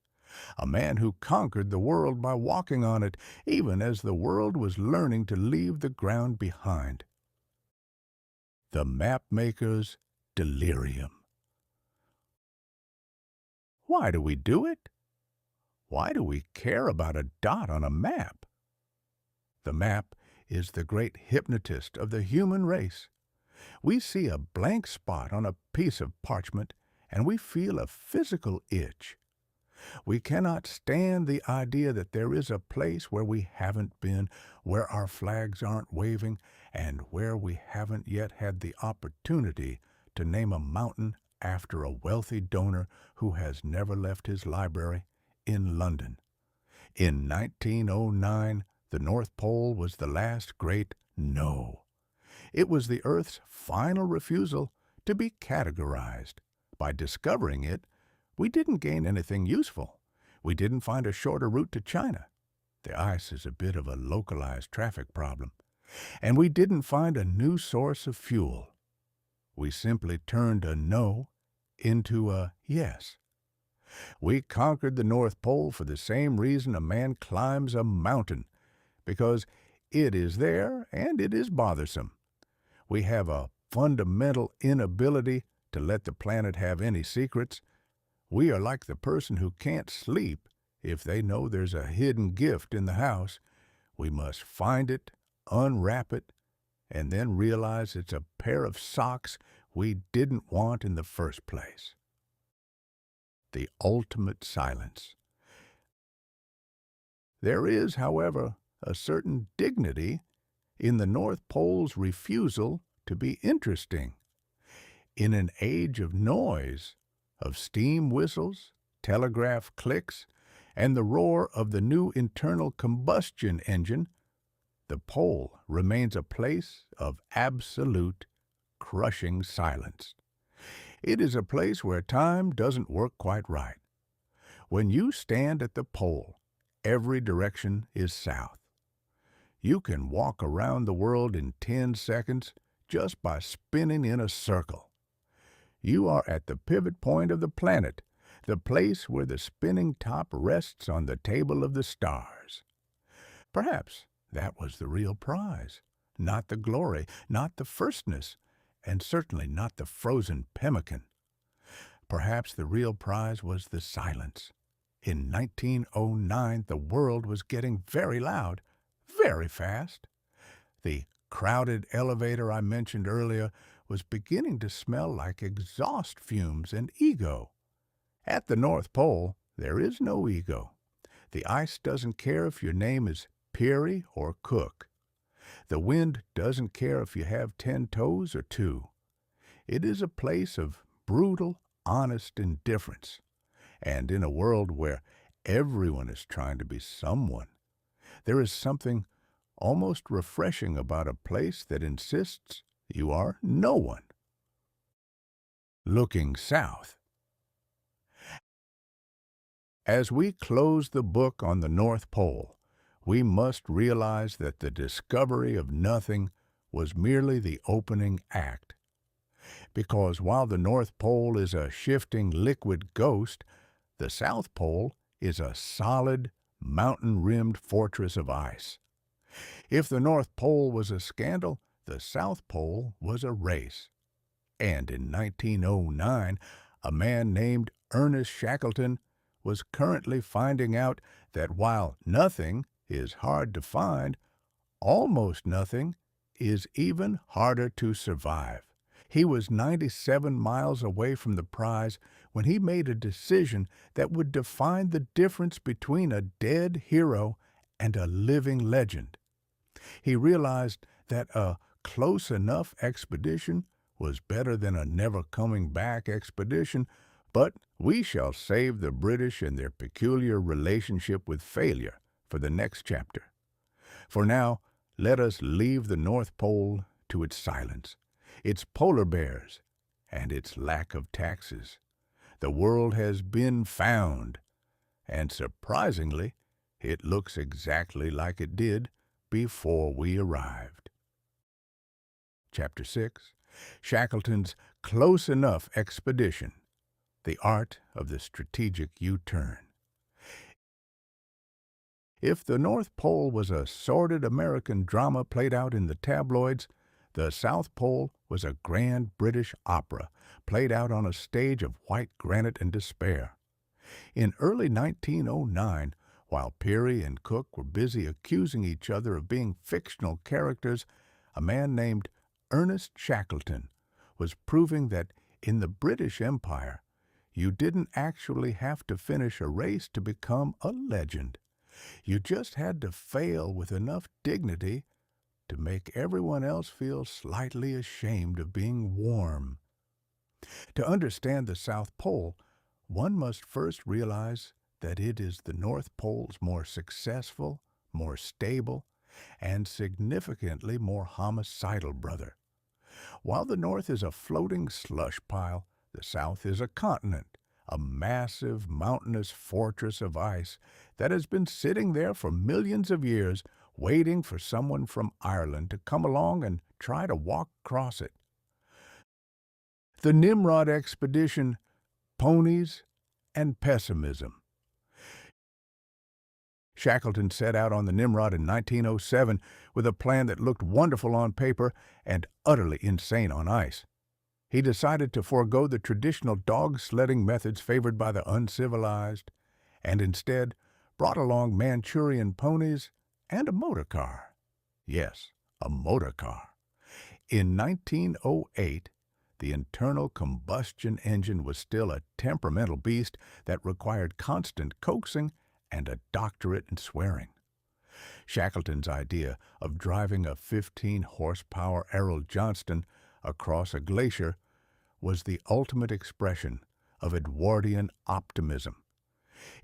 A: a man who conquered the world by walking on it, even as the world was learning to leave the ground behind. The mapmaker's delirium. Why do we do it? Why do we care about a dot on a map? The map is the great hypnotist of the human race. We see a blank spot on a piece of parchment, and we feel a physical itch. We cannot stand the idea that there is a place where we haven't been, where our flags aren't waving, and where we haven't yet had the opportunity to name a mountain after a wealthy donor who has never left his library in London. In 1909, the North Pole was the last great no. It was the Earth's final refusal to be categorized. By discovering it, we didn't gain anything useful. We didn't find a shorter route to China. The ice is a bit of a localized traffic problem. And we didn't find a new source of fuel. We simply turned a no into a yes. We conquered the North Pole for the same reason a man climbs a mountain, because it is there and it is bothersome. We have a fundamental inability to let the planet have any secrets. We are like the person who can't sleep if they know there's a hidden gift in the house. We must find it, unwrap it, and then realize it's a pair of socks we didn't want in the first place. The ultimate silence. There is, however, a certain dignity in the North Pole's refusal to be interesting. In an age of noise, of steam whistles, telegraph clicks, and the roar of the new internal combustion engine, the pole remains a place of absolute, crushing silence. It is a place where time doesn't work quite right. When you stand at the pole, every direction is south. You can walk around the world in 10 seconds just by spinning in a circle. You are at the pivot point of the planet, the place where the spinning top rests on the table of the stars. Perhaps that was the real prize. Not the glory, not the firstness, and certainly not the frozen pemmican. Perhaps the real prize was the silence. In 1909, the world was getting very loud, very fast. The crowded elevator I mentioned earlier was beginning to smell like exhaust fumes and ego. At the North Pole, there is no ego. The ice doesn't care if your name is Peary or Cook. The wind doesn't care if you have 10 toes or 2. It is a place of brutal, honest indifference. And in a world where everyone is trying to be someone, there is something almost refreshing about a place that insists you are no one. Looking south. As we close the book on the North Pole, we must realize that the discovery of nothing was merely the opening act. Because while the North Pole is a shifting liquid ghost, the South Pole is a solid, mountain-rimmed fortress of ice. If the North Pole was a scandal, the South Pole was a race. And in 1909, a man named Ernest Shackleton was currently finding out that while nothing is hard to find, almost nothing is even harder to survive. He was 97 miles away from the prize when he made a decision that would define the difference between a dead hero and a living legend. He realized that a close enough expedition was better than a never-coming-back expedition, but we shall save the British and their peculiar relationship with failure for the next chapter. For now, let us leave the North Pole to its silence, its polar bears, and its lack of taxes. The world has been found, and surprisingly, it looks exactly like it did before we arrived. Chapter 6. Shackleton's Close Enough Expedition. The Art of the Strategic U-Turn. If the North Pole was a sordid American drama played out in the tabloids, the South Pole was a grand British opera played out on a stage of white granite and despair. In early 1909, while Peary and Cook were busy accusing each other of being fictional characters, a man named Ernest Shackleton was proving that in the British Empire, you didn't actually have to finish a race to become a legend. You just had to fail with enough dignity to make everyone else feel slightly ashamed of being warm. To understand the South Pole, one must first realize that it is the North Pole's more successful, more stable, and significantly more homicidal brother. While the North is a floating slush pile, the South is a continent, a massive mountainous fortress of ice that has been sitting there for millions of years, waiting for someone from Ireland to come along and try to walk across it. The Nimrod expedition, ponies, and pessimism. Shackleton set out on the Nimrod in 1907 with a plan that looked wonderful on paper and utterly insane on ice. He decided to forego the traditional dog-sledding methods favored by the uncivilized, and instead brought along Manchurian ponies and a motor car. Yes, a motor car. In 1908, the internal combustion engine was still a temperamental beast that required constant coaxing and a doctorate in swearing. Shackleton's idea of driving a 15-horsepower Errol Johnston across a glacier was the ultimate expression of Edwardian optimism.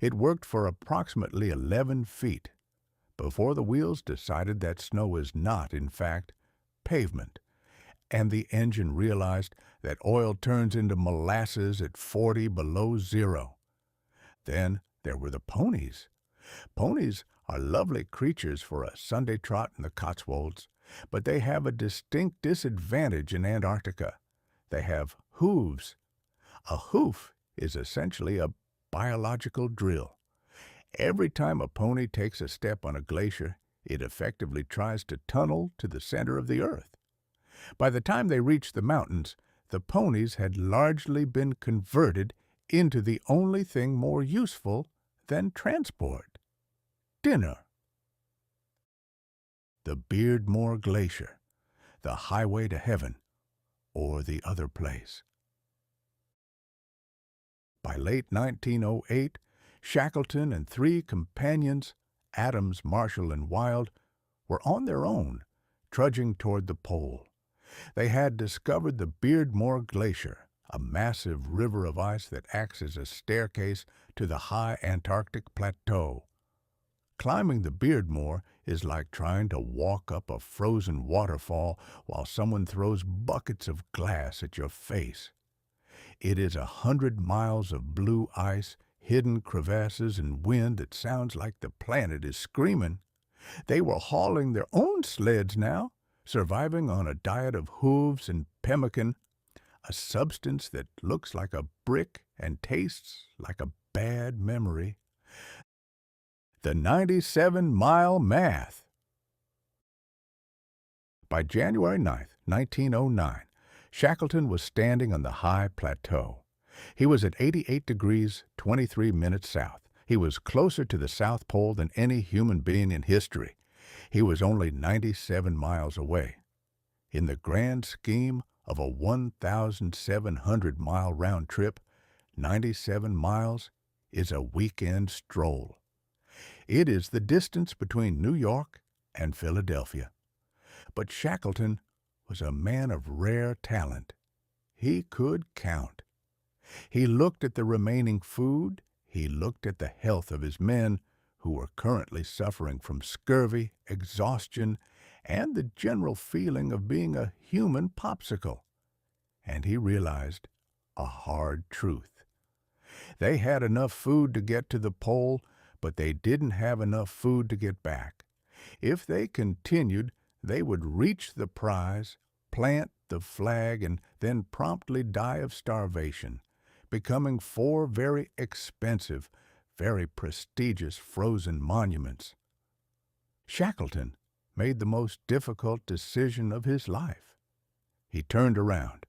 A: It worked for approximately 11 feet before the wheels decided that snow is not, in fact, pavement, and the engine realized that oil turns into molasses at 40 below zero. Then there were the ponies. Ponies are lovely creatures for a Sunday trot in the Cotswolds, but they have a distinct disadvantage in Antarctica. They have hooves. A hoof is essentially a biological drill. Every time a pony takes a step on a glacier, it effectively tries to tunnel to the center of the earth. By the time they reached the mountains, the ponies had largely been converted into the only thing more useful than transport: dinner. The Beardmore Glacier, the highway to heaven, or the other place. By late 1908, Shackleton and 3 companions, Adams, Marshall, and Wild, were on their own, trudging toward the pole. They had discovered the Beardmore Glacier, a massive river of ice that acts as a staircase to the high Antarctic plateau. Climbing the Beardmore is like trying to walk up a frozen waterfall while someone throws buckets of glass at your face. It is 100 miles of blue ice, hidden crevasses, and wind that sounds like the planet is screaming. They were hauling their own sleds now, surviving on a diet of hooves and pemmican, a substance that looks like a brick and tastes like a bad memory. The 97-mile math. By January 9th, 1909, Shackleton was standing on the high plateau. He was at 88 degrees, 23 minutes south. He was closer to the South Pole than any human being in history. He was only 97 miles away. In the grand scheme of a 1,700-mile round trip, 97 miles is a weekend stroll. It is the distance between New York and Philadelphia. But Shackleton was a man of rare talent. He could count. He looked at the remaining food. He looked at the health of his men, who were currently suffering from scurvy, exhaustion, and the general feeling of being a human popsicle. And he realized a hard truth. They had enough food to get to the pole, but they didn't have enough food to get back. If they continued, they would reach the prize, plant the flag, and then promptly die of starvation, becoming 4 very expensive, very prestigious frozen monuments. Shackleton made the most difficult decision of his life. He turned around.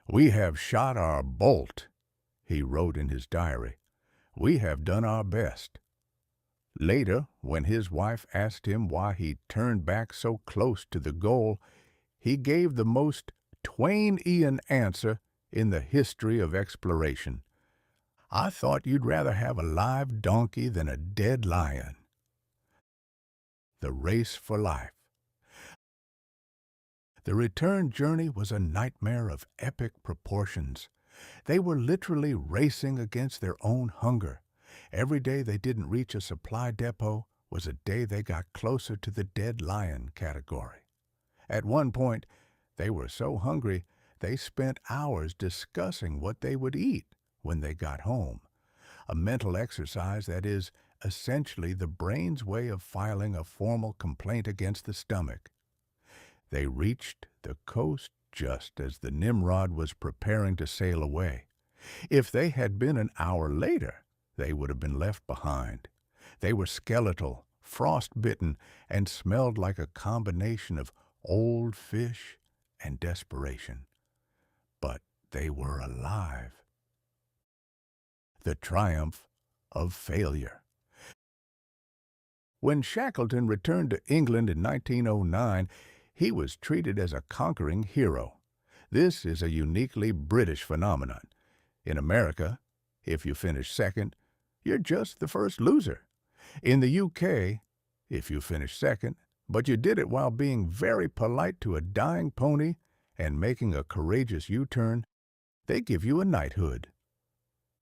A: "We have shot our bolt," he wrote in his diary. "We have done our best." Later, when his wife asked him why he turned back so close to the goal, he gave the most Twain-ian answer in the history of exploration. "I thought you'd rather have a live donkey than a dead lion." The race for life. The return journey was a nightmare of epic proportions. They were literally racing against their own hunger. Every day they didn't reach a supply depot was a day they got closer to the dead lion category. At one point, they were so hungry they spent hours discussing what they would eat when they got home, a mental exercise that is essentially the brain's way of filing a formal complaint against the stomach. They reached the coast just as the Nimrod was preparing to sail away. If they had been an hour later, they would have been left behind. They were skeletal, frost-bitten, and smelled like a combination of old fish and desperation. But they were alive. The triumph of failure. When Shackleton returned to England in 1909, he was treated as a conquering hero. This is a uniquely British phenomenon. In America, if you finish second, you're just the first loser. In the UK, if you finish second, but you did it while being very polite to a dying pony and making a courageous U-turn, they give you a knighthood.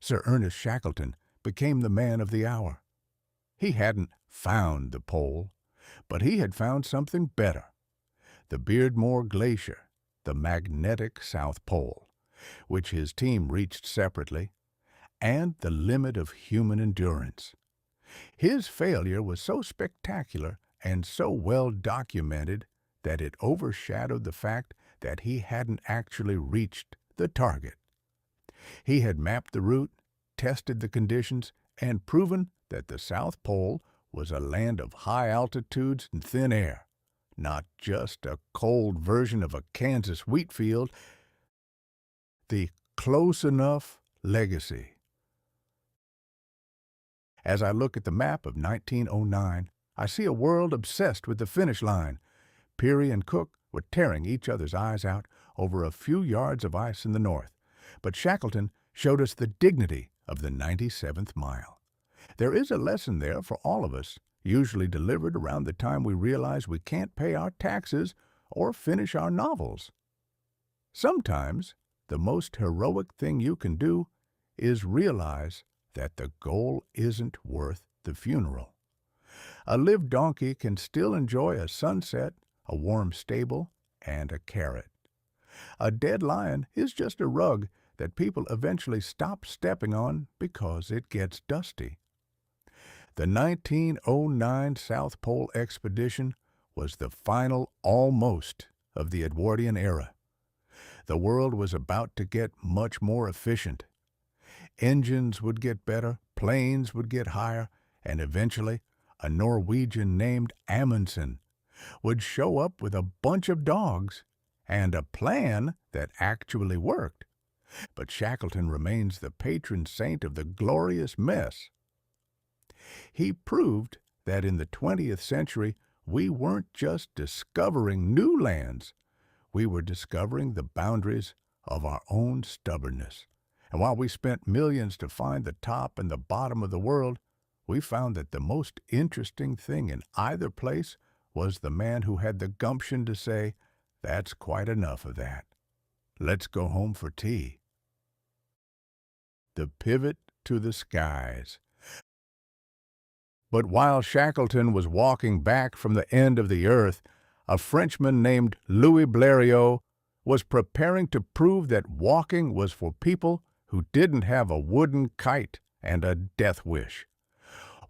A: Sir Ernest Shackleton became the man of the hour. He hadn't found the pole, but he had found something better: the Beardmore Glacier, the magnetic South Pole, which his team reached separately, and the limit of human endurance. His failure was so spectacular and so well documented that it overshadowed the fact that he hadn't actually reached the target. He had mapped the route, tested the conditions and proven that the South Pole was a land of high altitudes and thin air, not just a cold version of a Kansas wheat field. The close enough legacy. As I look at the map of 1909, I see a world obsessed with the finish line. Peary and Cook were tearing each other's eyes out over a few yards of ice in the north, but Shackleton showed us the dignity of the 97th mile. There is a lesson there for all of us, usually delivered around the time we realize we can't pay our taxes or finish our novels. Sometimes the most heroic thing you can do is realize that the goal isn't worth the funeral. A live donkey can still enjoy a sunset, a warm stable, and a carrot. A dead lion is just a rug that people eventually stop stepping on because it gets dusty. The 1909 South Pole expedition was the final almost of the Edwardian era. The world was about to get much more efficient. Engines would get better, planes would get higher, and eventually a Norwegian named Amundsen would show up with a bunch of dogs and a plan that actually worked. But Shackleton remains the patron saint of the glorious mess. He proved that in the 20th century we weren't just discovering new lands, we were discovering the boundaries of our own stubbornness. And while we spent millions to find the top and the bottom of the world, we found that the most interesting thing in either place was the man who had the gumption to say, "That's quite enough of that. Let's go home for tea." The pivot to the skies. But while Shackleton was walking back from the end of the earth, a Frenchman named Louis Blériot was preparing to prove that walking was for people who didn't have a wooden kite and a death wish.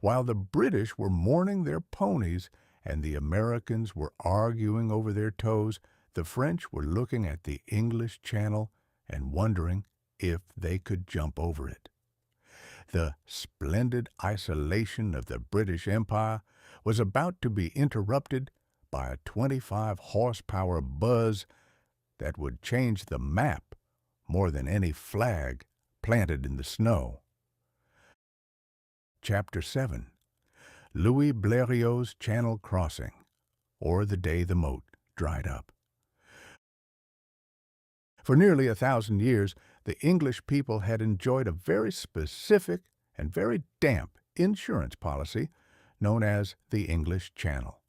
A: While the British were mourning their ponies and the Americans were arguing over their toes, the French were looking at the English Channel and wondering if they could jump over it. The splendid isolation of the British Empire was about to be interrupted by a 25-horsepower buzz that would change the map more than any flag planted in the snow. Chapter 7. Louis Blériot's Channel Crossing, or the Day the Moat Dried Up. For nearly 1,000 years, the English people had enjoyed a very specific and very damp insurance policy known as the English Channel.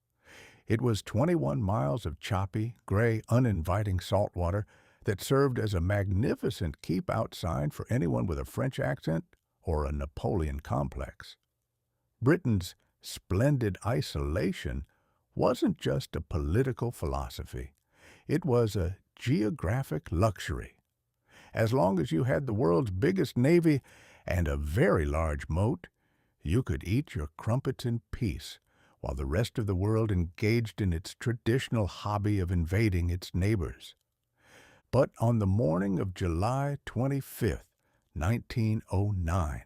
A: It was 21 miles of choppy, gray, uninviting salt water that served as a magnificent keep-out sign for anyone with a French accent or a Napoleon complex. Britain's splendid isolation wasn't just a political philosophy. It was a geographic luxury. As long as you had the world's biggest navy and a very large moat, you could eat your crumpets in peace while the rest of the world engaged in its traditional hobby of invading its neighbors. But on the morning of July 25th, 1909,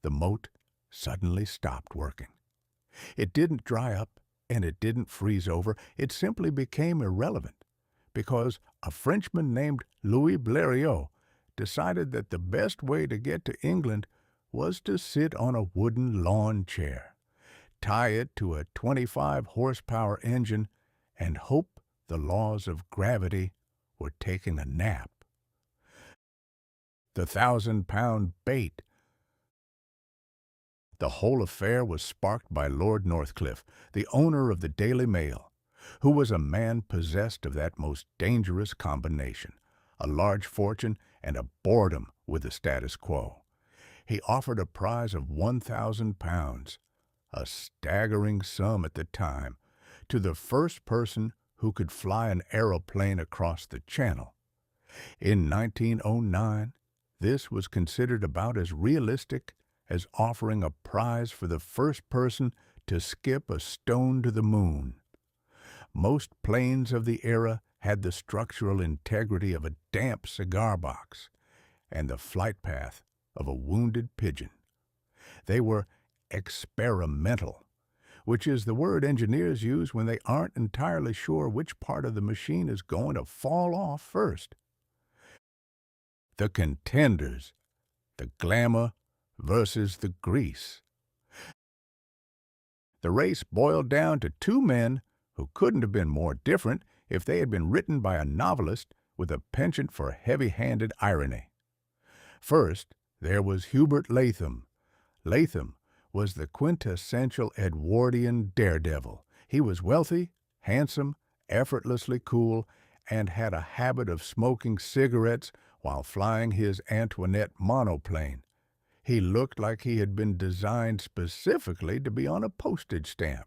A: the moat suddenly stopped working. It didn't dry up and it didn't freeze over. It simply became irrelevant because a Frenchman named Louis Blériot decided that the best way to get to England was to sit on a wooden lawn chair, tie it to a 25-horsepower engine, and hope the laws of gravity were taking a nap. The 1,000-pound bait. The whole affair was sparked by Lord Northcliffe, the owner of the Daily Mail, who was a man possessed of that most dangerous combination, a large fortune and a boredom with the status quo. He offered a prize of £1,000, a staggering sum at the time, to the first person who could fly an aeroplane across the Channel. In 1909, this was considered about as realistic as offering a prize for the first person to skip a stone to the moon. Most planes of the era had the structural integrity of a damp cigar box, and the flight path of a wounded pigeon. They were experimental, which is the word engineers use when they aren't entirely sure which part of the machine is going to fall off first. The contenders, the glamour versus the grease. The race boiled down to two men who couldn't have been more different if they had been written by a novelist with a penchant for heavy-handed irony. First, there was Hubert Latham. Latham was the quintessential Edwardian daredevil. He was wealthy, handsome, effortlessly cool, and had a habit of smoking cigarettes while flying his Antoinette monoplane. He looked like he had been designed specifically to be on a postage stamp.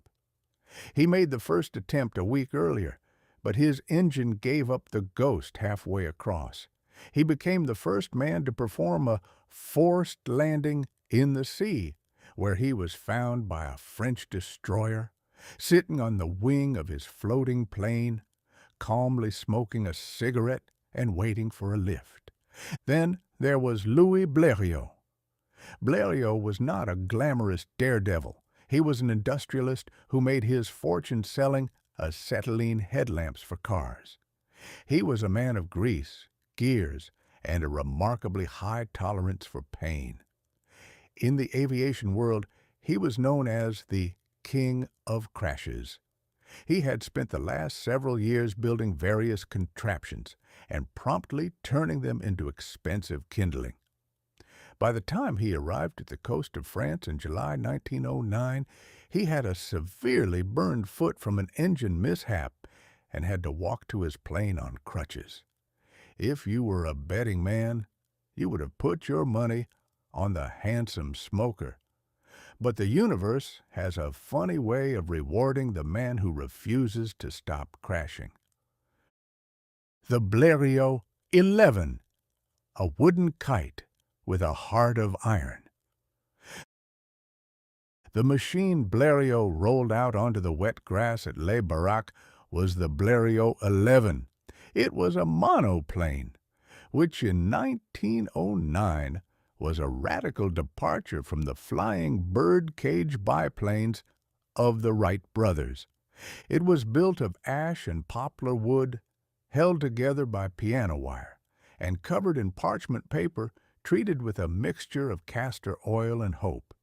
A: He made the first attempt a week earlier, but his engine gave up the ghost halfway across. He became the first man to perform a forced landing in the sea, where he was found by a French destroyer, sitting on the wing of his floating plane, calmly smoking a cigarette and waiting for a lift. Then there was Louis Blériot. Blériot was not a glamorous daredevil. He was an industrialist who made his fortune selling acetylene headlamps for cars. He was a man of grease, gears, and a remarkably high tolerance for pain. In the aviation world, he was known as the King of Crashes. He had spent the last several years building various contraptions and promptly turning them into expensive kindling. By the time he arrived at the coast of France in July 1909, he had a severely burned foot from an engine mishap and had to walk to his plane on crutches. If you were a betting man, you would have put your money on the handsome smoker. But the universe has a funny way of rewarding the man who refuses to stop crashing. The Blériot 11, a wooden kite with a heart of iron. The machine Blériot rolled out onto the wet grass at Les Baraques was the Blériot 11. It was a monoplane, which in 1909 was a radical departure from the flying birdcage biplanes of the Wright brothers. It was built of ash and poplar wood, held together by piano wire, and covered in parchment paper treated with a mixture of castor oil and hope.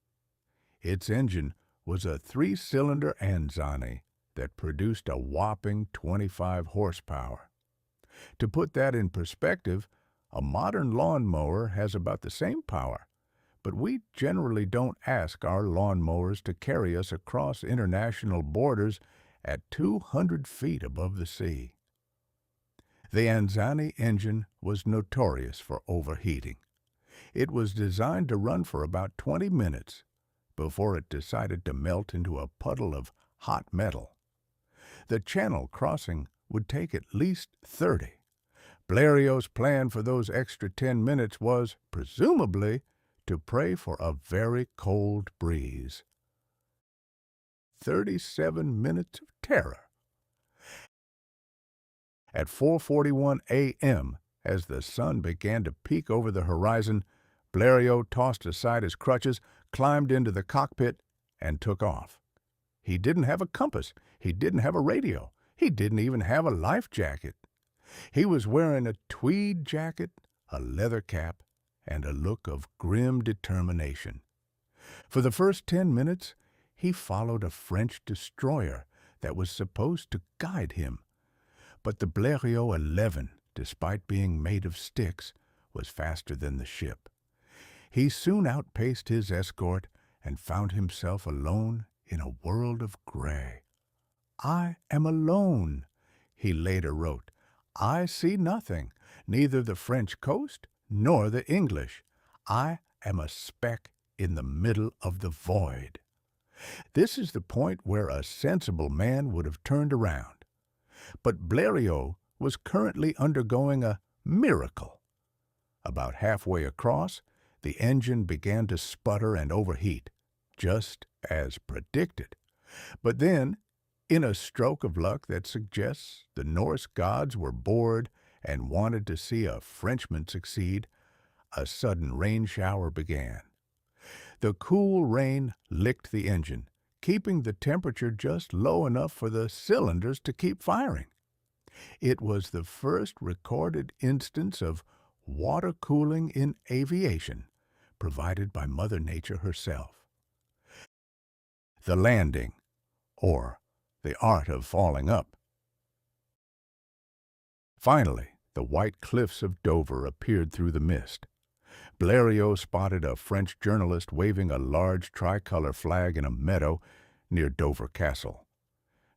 A: Its engine was a 3-cylinder Anzani that produced a whopping 25 horsepower. To put that in perspective, a modern lawnmower has about the same power, but we generally don't ask our lawnmowers to carry us across international borders at 200 feet above the sea. The Anzani engine was notorious for overheating. It was designed to run for about 20 minutes before it decided to melt into a puddle of hot metal. The channel crossing would take at least 30. Blériot's plan for those extra 10 minutes was, presumably, to pray for a very cold breeze. 37 minutes of terror. At 4:41 a.m., as the sun began to peek over the horizon, Blériot tossed aside his crutches, climbed into the cockpit, and took off. He didn't have a compass. He didn't have a radio. He didn't even have a life jacket. He was wearing a tweed jacket, a leather cap, and a look of grim determination. For the first 10 minutes, he followed a French destroyer that was supposed to guide him. But the Blériot 11, despite being made of sticks, was faster than the ship. He soon outpaced his escort and found himself alone in a world of gray. "I am alone," he later wrote. "I see nothing, neither the French coast nor the English. I am a speck in the middle of the void." This is the point where a sensible man would have turned around. But Blériot was currently undergoing a miracle. About halfway across, the engine began to sputter and overheat, just as predicted. But then, in a stroke of luck that suggests the Norse gods were bored and wanted to see a Frenchman succeed, A sudden rain shower began. The cool rain licked the engine, keeping the temperature just low enough for the cylinders to keep firing. It was the first recorded instance of water cooling in aviation, provided by Mother Nature herself. The landing, or the art of falling up. Finally, the white cliffs of Dover appeared through the mist. Blériot spotted a French journalist waving a large tricolor flag in a meadow near Dover Castle.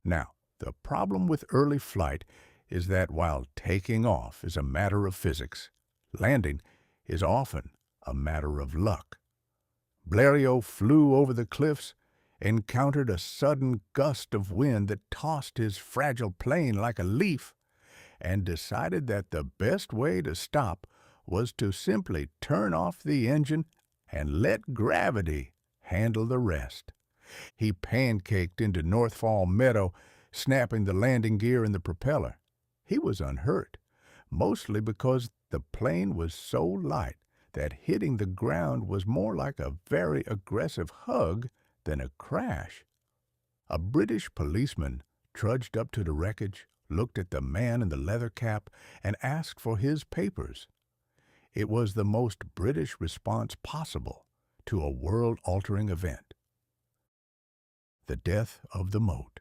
A: Now, the problem with early flight is that while taking off is a matter of physics, landing is often a matter of luck. Blériot flew over the cliffs, encountered a sudden gust of wind that tossed his fragile plane like a leaf, and decided that the best way to stop was to simply turn off the engine and let gravity handle the rest. He pancaked into North Fall Meadow, snapping the landing gear in the propeller. He was unhurt, mostly because the plane was so light that hitting the ground was more like a very aggressive hug than a crash. A British policeman trudged up to the wreckage, looked at the man in the leather cap, and asked for his papers. It was the most British response possible to a world-altering event. The death of the moat.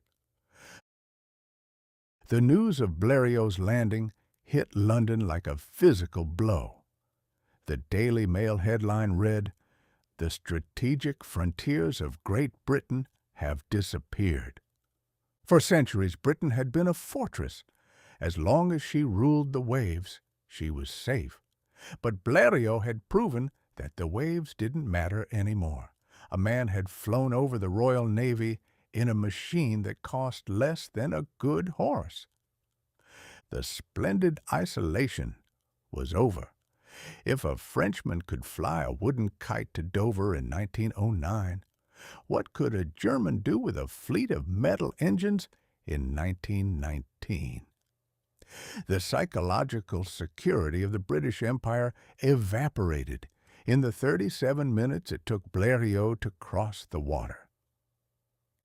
A: The news of Blériot's landing hit London like a physical blow. The Daily Mail headline read, "The strategic frontiers of Great Britain have disappeared." For centuries, Britain had been a fortress. As long as she ruled the waves, she was safe. But Blériot had proven that the waves didn't matter anymore. A man had flown over the Royal Navy in a machine that cost less than a good horse. The splendid isolation was over. If a Frenchman could fly a wooden kite to Dover in 1909, what could a German do with a fleet of metal engines in 1919? The psychological security of the British Empire evaporated in the 37 minutes it took Blériot to cross the water.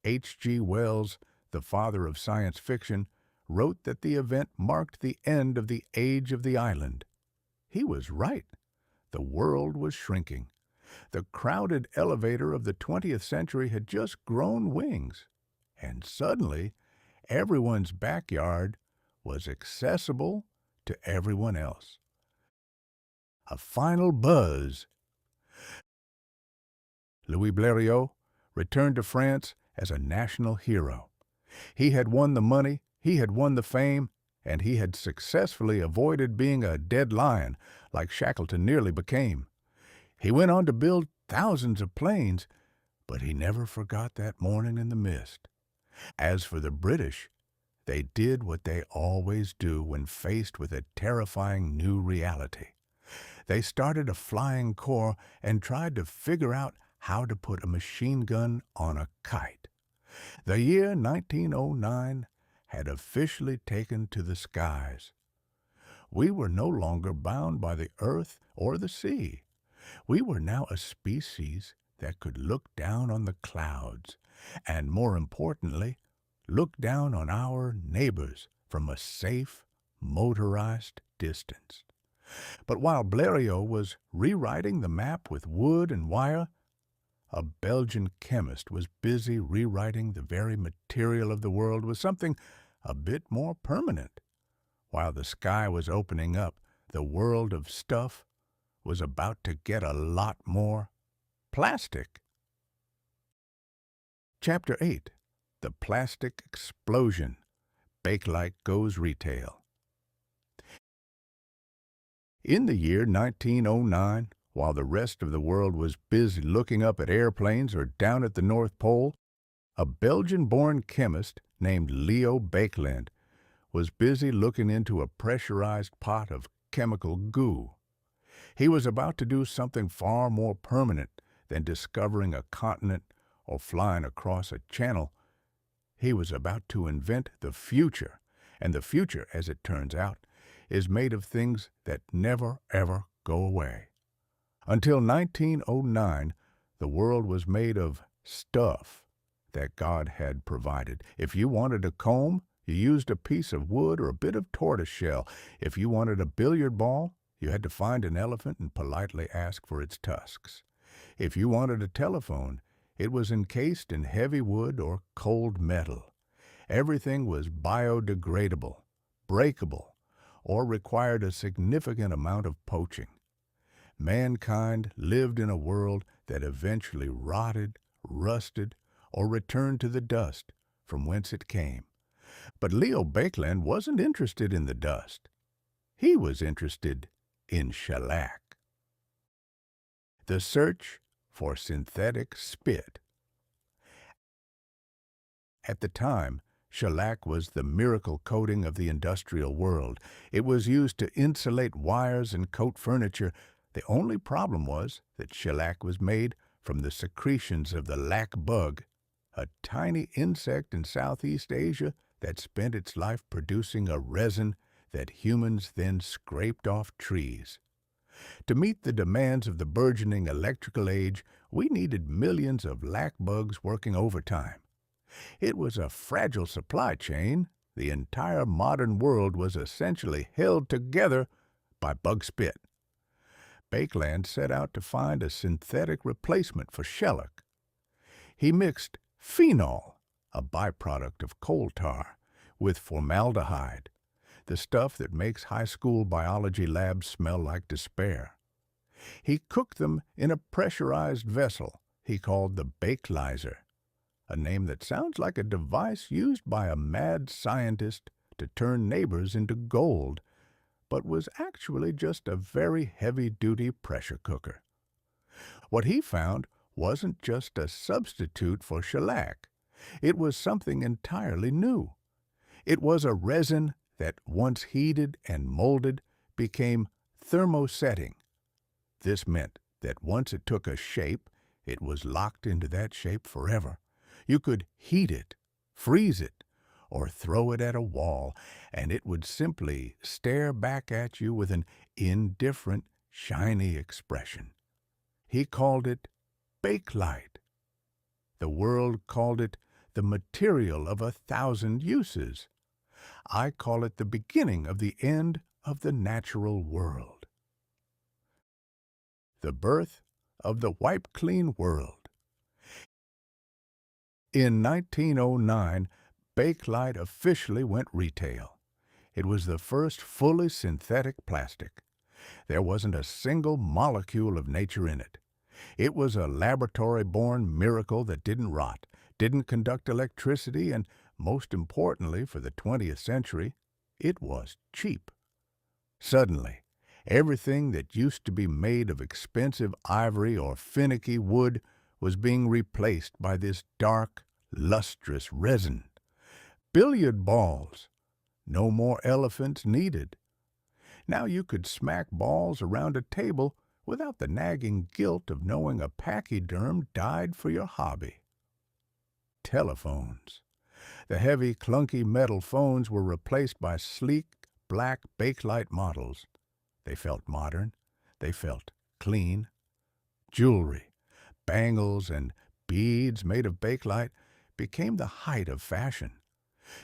A: H.G. Wells, the father of science fiction, wrote that the event marked the end of the age of the island. He was right. The world was shrinking. The crowded elevator of the 20th century had just grown wings, and suddenly everyone's backyard was accessible to everyone else. A final buzz. Louis Blériot returned to France as a national hero. He had won the money, he had won the fame, and he had successfully avoided being a dead lion like Shackleton nearly became. He went on to build thousands of planes, but he never forgot that morning in the mist. As for the British, they did what they always do when faced with a terrifying new reality. They started a flying corps and tried to figure out how to put a machine gun on a kite. The year 1909 had officially taken to the skies. We were no longer bound by the earth or the sea. We were now a species that could look down on the clouds, and more importantly, look down on our neighbors from a safe, motorized distance. But while Blériot was rewriting the map with wood and wire, a Belgian chemist was busy rewriting the very material of the world with something a bit more permanent. While the sky was opening up, the world of stuff was about to get a lot more plastic. Chapter 8. The Plastic Explosion. Bakelite Goes Retail. In the year 1909, while the rest of the world was busy looking up at airplanes or down at the North Pole, a Belgian-born chemist named Leo Baekeland was busy looking into a pressurized pot of chemical goo. He was about to do something far more permanent than discovering a continent or flying across a channel. He was about to invent the future, and the future, as it turns out, is made of things that never, ever go away. Until 1909, the world was made of stuff that God had provided. If you wanted a comb, you used a piece of wood or a bit of tortoise shell. If you wanted a billiard ball, you had to find an elephant and politely ask for its tusks. If you wanted a telephone, it was encased in heavy wood or cold metal. Everything was biodegradable, breakable, or required a significant amount of poaching. Mankind lived in a world that eventually rotted, rusted, or returned to the dust from whence it came. But Leo Baekeland wasn't interested in the dust. He was interested in shellac. The search for synthetic spit. At the time, shellac was the miracle coating of the industrial world. It was used to insulate wires and coat furniture. The only problem was that shellac was made from the secretions of the lac bug, a tiny insect in Southeast Asia that spent its life producing a resin that humans then scraped off trees. To meet the demands of the burgeoning electrical age, we needed millions of lac bugs working overtime. It was a fragile supply chain. The entire modern world was essentially held together by bug spit. Baekeland set out to find a synthetic replacement for shellac. He mixed phenol, a byproduct of coal tar, with formaldehyde, the stuff that makes high school biology labs smell like despair. He cooked them in a pressurized vessel he called the bakelizer, a name that sounds like a device used by a mad scientist to turn neighbors into gold, but was actually just a very heavy-duty pressure cooker. What he found wasn't just a substitute for shellac. It was something entirely new. It was a resin that, once heated and molded, became thermosetting. This meant that once it took a shape, it was locked into that shape forever. You could heat it, freeze it, or throw it at a wall, and it would simply stare back at you with an indifferent, shiny expression. He called it bakelite. The world called it the material of 1,000 uses. I call it the beginning of the end of the natural world. The birth of the wipe-clean world. In 1909, Bakelite officially went retail. It was the first fully synthetic plastic. There wasn't a single molecule of nature in it. It was a laboratory-born miracle that didn't rot, didn't conduct electricity, and, most importantly for the 20th century, it was cheap. Suddenly, everything that used to be made of expensive ivory or finicky wood was being replaced by this dark, lustrous resin. Billiard balls. No more elephants needed. Now you could smack balls around a table without the nagging guilt of knowing a pachyderm died for your hobby. Telephones. The heavy, clunky metal phones were replaced by sleek, black bakelite models. They felt modern. They felt clean. Jewelry, bangles, and beads made of bakelite became the height of fashion.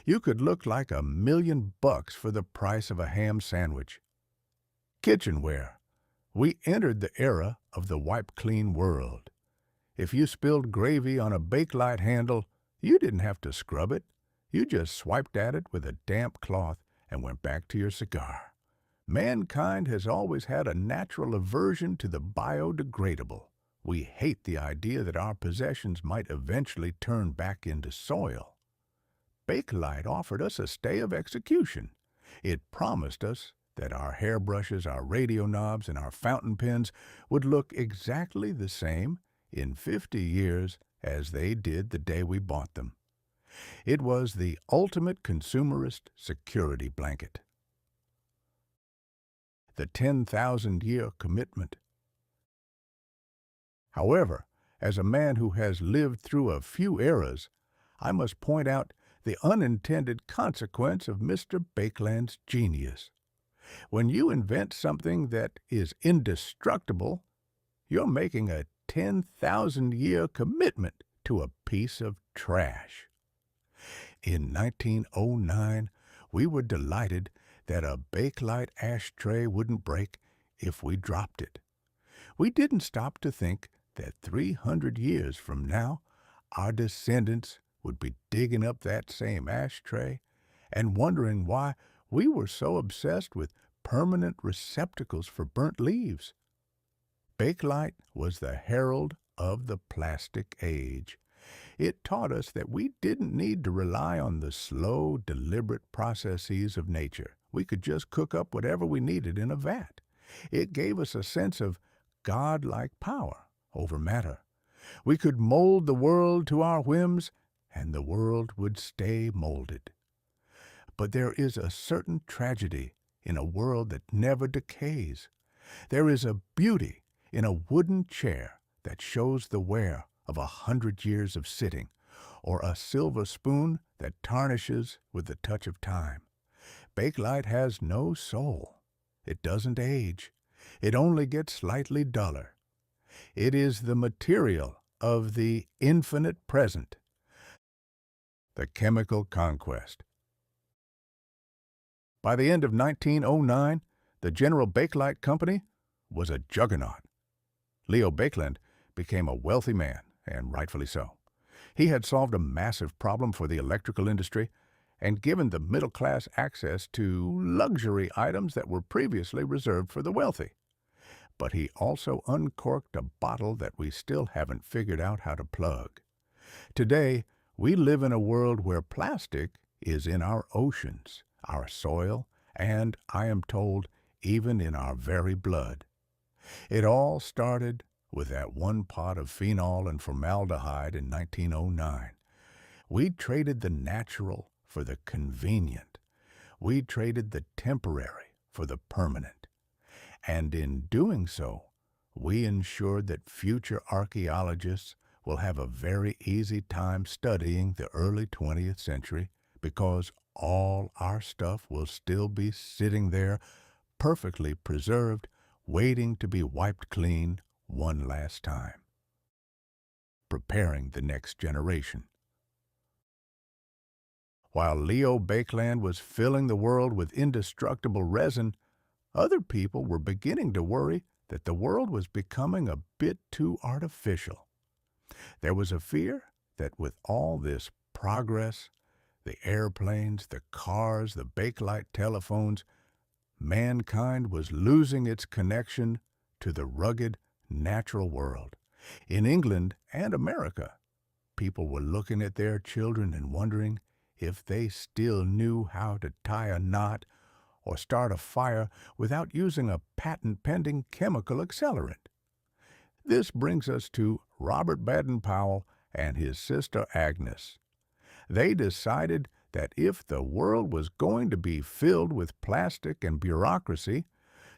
A: You could look like $1 million for the price of a ham sandwich. Kitchenware. We entered the era of the wipe-clean world. If you spilled gravy on a bakelite handle, you didn't have to scrub it. You just swiped at it with a damp cloth and went back to your cigar. Mankind has always had a natural aversion to the biodegradable. We hate the idea that our possessions might eventually turn back into soil. Bakelite offered us a stay of execution. It promised us that our hairbrushes, our radio knobs, and our fountain pens would look exactly the same in 50 years as they did the day we bought them. It was the ultimate consumerist security blanket. The 10,000-year commitment. However, as a man who has lived through a few eras, I must point out the unintended consequence of Mr. Bakeland's genius. When you invent something that is indestructible, You're making a 10,000-year commitment to a piece of trash. In 1909, we were delighted that a Bakelite ashtray wouldn't break if we dropped it. We didn't stop to think that 300 years from now, our descendants would be digging up that same ashtray and wondering why we were so obsessed with permanent receptacles for burnt leaves. Bakelite was the herald of the plastic age. It taught us that we didn't need to rely on the slow, deliberate processes of nature. We could just cook up whatever we needed in a vat. It gave us a sense of God-like power over matter. We could mold the world to our whims, and the world would stay molded. But there is a certain tragedy in a world that never decays. There is a beauty in a wooden chair that shows the wear of 100 years of sitting, or a silver spoon that tarnishes with the touch of time. Bakelite has no soul. It doesn't age. It only gets slightly duller. It is the material of the infinite present. The chemical conquest. By the end of 1909, the General Bakelite Company was a juggernaut. Leo Baekeland became a wealthy man, and rightfully so. He had solved a massive problem for the electrical industry and given the middle class access to luxury items that were previously reserved for the wealthy. But he also uncorked a bottle that we still haven't figured out how to plug. Today, we live in a world where plastic is in our oceans, our soil, and, I am told, even in our very blood. It all started with that one pot of phenol and formaldehyde in 1909. We traded the natural for the convenient. We traded the temporary for the permanent. And in doing so, we ensured that future archaeologists will have a very easy time studying the early 20th century because all our stuff will still be sitting there, perfectly preserved, waiting to be wiped clean one last time. Preparing the next generation. While Leo Baekeland was filling the world with indestructible resin, other people were beginning to worry that the world was becoming a bit too artificial. There was a fear that with all this progress, the airplanes, the cars, the Bakelite telephones, mankind was losing its connection to the rugged, natural world. In England and America, people were looking at their children and wondering if they still knew how to tie a knot or start a fire without using a patent-pending chemical accelerant. This brings us to Robert Baden-Powell and his sister Agnes. They decided that if the world was going to be filled with plastic and bureaucracy,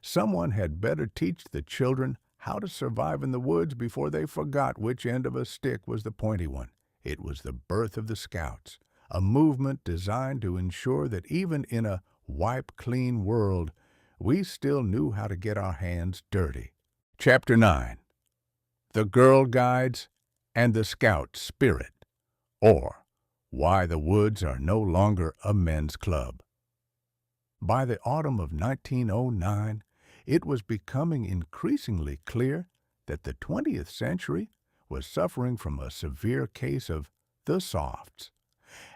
A: someone had better teach the children how to survive in the woods before they forgot which end of a stick was the pointy one. It was the birth of the Scouts, a movement designed to ensure that even in a wipe-clean world, we still knew how to get our hands dirty. Chapter 9. The Girl Guides and the Scout Spirit, or Why the Woods Are No Longer a Men's Club. By the autumn of 1909, it was becoming increasingly clear that the 20th century was suffering from a severe case of the softs.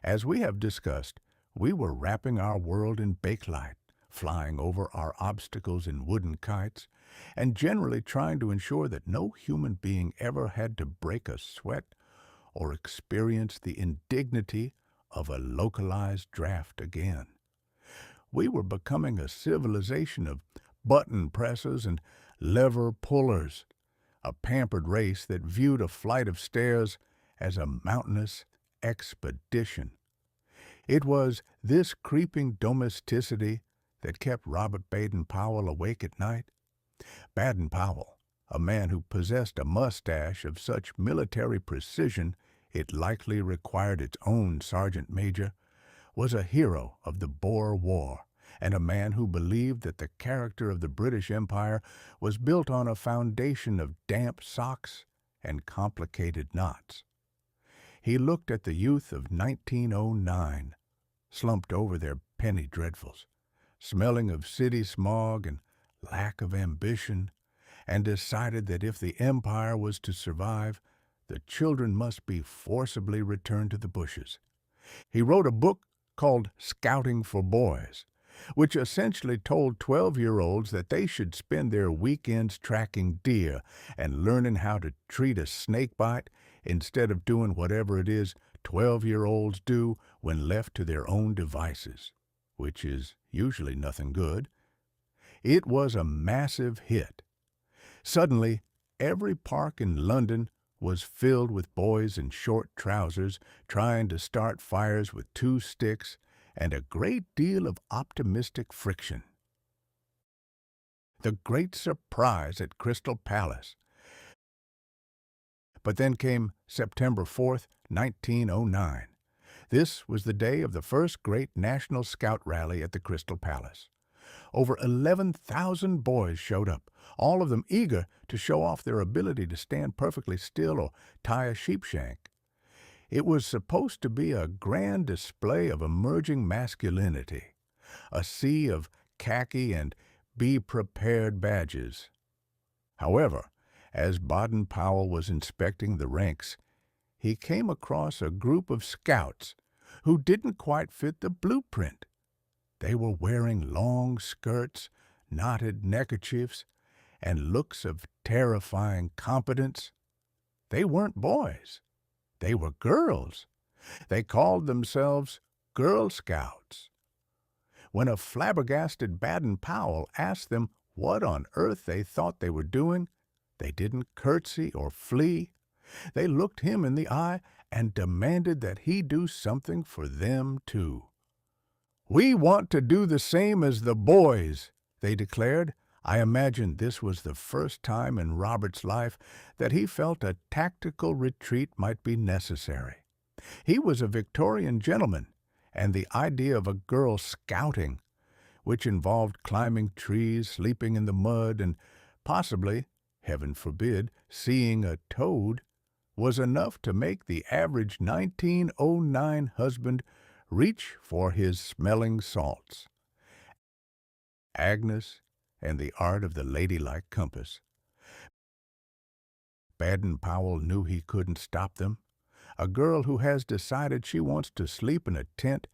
A: As we have discussed, we were wrapping our world in bakelite, flying over our obstacles in wooden kites, and generally trying to ensure that no human being ever had to break a sweat or experience the indignity of a localized draft again. We were becoming a civilization of button presses and lever pullers, a pampered race that viewed a flight of stairs as a mountainous expedition. It was this creeping domesticity that kept Robert Baden-Powell awake at night. Baden-Powell, a man who possessed a mustache of such military precision it likely required its own sergeant major, was a hero of the Boer War and a man who believed that the character of the British Empire was built on a foundation of damp socks and complicated knots. He looked at the youth of 1909, slumped over their penny dreadfuls, smelling of city smog and lack of ambition, and decided that if the empire was to survive, the children must be forcibly returned to the bushes. He wrote a book called Scouting for Boys, which essentially told 12-year-olds that they should spend their weekends tracking deer and learning how to treat a snake bite instead of doing whatever it is 12-year-olds do when left to their own devices, which is usually nothing good. It was a massive hit. Suddenly, every park in London was filled with boys in short trousers trying to start fires with 2 sticks and a great deal of optimistic friction. The great surprise at Crystal Palace. But then came September 4th, 1909. This was the day of the first great National Scout rally at the Crystal Palace. Over 11,000 boys showed up, all of them eager to show off their ability to stand perfectly still or tie a sheepshank. It was supposed to be a grand display of emerging masculinity, a sea of khaki and be prepared badges. However, as Baden-Powell was inspecting the ranks, he came across a group of scouts who didn't quite fit the blueprint. They were wearing long skirts, knotted neckerchiefs, and looks of terrifying competence. They weren't boys. They were girls. They called themselves Girl Scouts. When a flabbergasted Baden-Powell asked them what on earth they thought they were doing, they didn't curtsy or flee. They looked him in the eye and demanded that he do something for them too. "We want to do the same as the boys," they declared. I imagine this was the first time in Robert's life that he felt a tactical retreat might be necessary. He was a Victorian gentleman, and the idea of a girl scouting, which involved climbing trees, sleeping in the mud, and possibly, heaven forbid, seeing a toad, was enough to make the average 1909 husband reach for his smelling salts. Agnes and the art of the ladylike compass. Baden-Powell knew he couldn't stop them. A girl who has decided she wants to sleep in a tent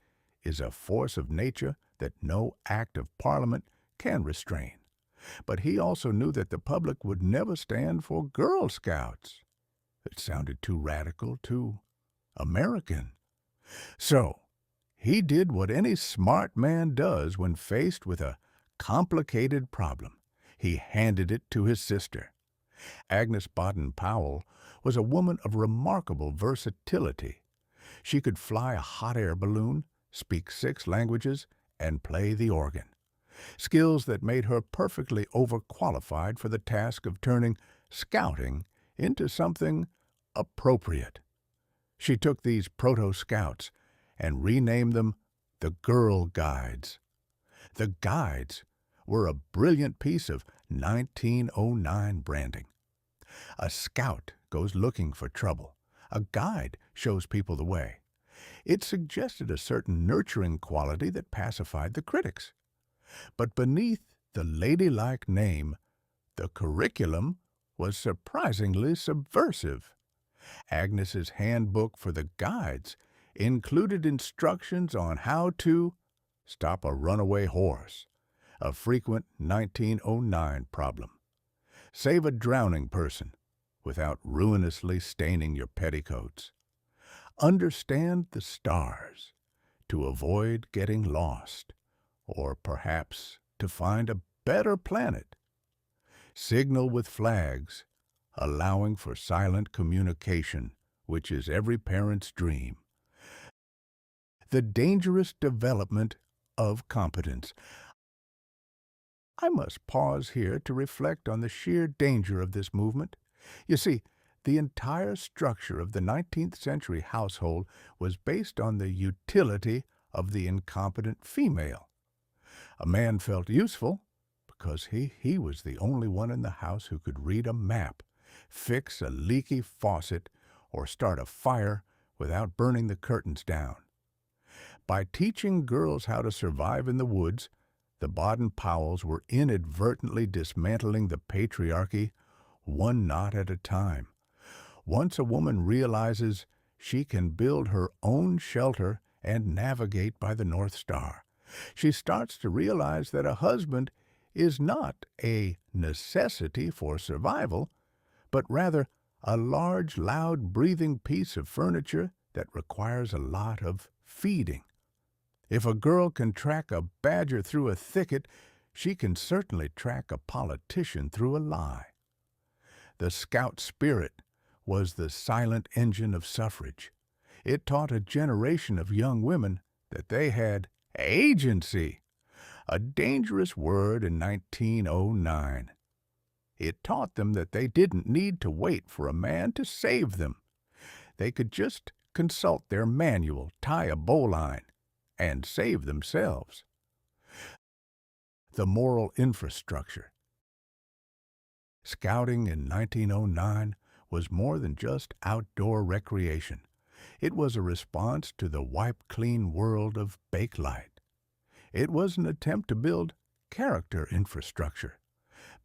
A: is a force of nature that no act of Parliament can restrain. But he also knew that the public would never stand for Girl Scouts. It sounded too radical, too American. So, he did what any smart man does when faced with a complicated problem. He handed it to his sister. Agnes Baden-Powell was a woman of remarkable versatility. She could fly a hot air balloon, speak 6 languages, and play the organ. Skills that made her perfectly overqualified for the task of turning scouting into something appropriate. She took these proto-scouts and renamed them the Girl Guides. The Guides were a brilliant piece of 1909 branding. A scout goes looking for trouble. A guide shows people the way. It suggested a certain nurturing quality that pacified the critics. But beneath the ladylike name, the curriculum was surprisingly subversive. Agnes's handbook for the guides included instructions on how to stop a runaway horse, a frequent 1909 problem, save a drowning person without ruinously staining your petticoats, understand the stars to avoid getting lost, or perhaps to find a better planet, signal with flags, allowing for silent communication, which is every parent's dream. The dangerous development of competence. I must pause here to reflect on the sheer danger of this movement. You see, the entire structure of the 19th century household was based on the utility of the incompetent female. A man felt useful because he was the only one in the house who could read a map, fix a leaky faucet, or start a fire without burning the curtains down. By teaching girls how to survive in the woods, the Baden-Powells were inadvertently dismantling the patriarchy one knot at a time. Once a woman realizes she can build her own shelter and navigate by the North Star, she starts to realize that a husband is not a necessity for survival, but rather a large, loud, breathing piece of furniture that requires a lot of feeding. If a girl can track a badger through a thicket, she can certainly track a politician through a lie. The Scout spirit was the silent engine of suffrage. It taught a generation of young women that they had agency, a dangerous word in 1909. It taught them that they didn't need to wait for a man to save them. They could just consult their manual, tie a bowline, and save themselves. The moral infrastructure. Scouting in 1909 was more than just outdoor recreation. It was a response to the wipe-clean world of Bakelite. It was an attempt to build character infrastructure.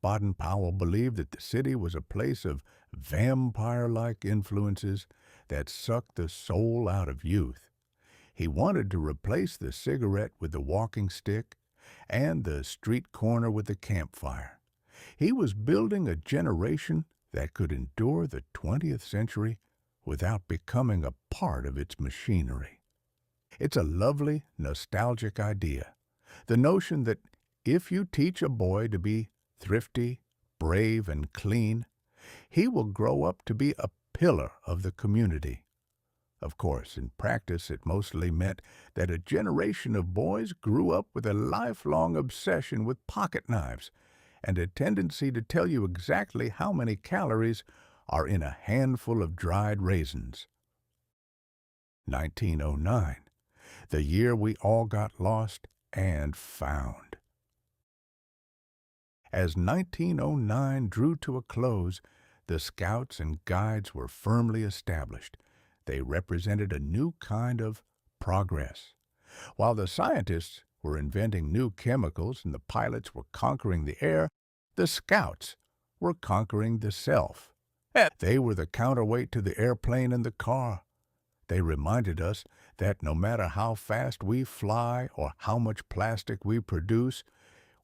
A: Baden-Powell believed that the city was a place of vampire-like influences that sucked the soul out of youth. He wanted to replace the cigarette with the walking stick and the street corner with the campfire. He was building a generation that could endure the 20th century without becoming a part of its machinery. It's a lovely, nostalgic idea. The notion that if you teach a boy to be thrifty, brave, and clean, he will grow up to be a pillar of the community. Of course, in practice, it mostly meant that a generation of boys grew up with a lifelong obsession with pocket knives and a tendency to tell you exactly how many calories are in a handful of dried raisins. 1909, the year we all got lost and found. As 1909 drew to a close, the Scouts and Guides were firmly established. They represented a new kind of progress. While the scientists were inventing new chemicals and the pilots were conquering the air, the Scouts were conquering the self. They were the counterweight to the airplane and the car. They reminded us that no matter how fast we fly or how much plastic we produce,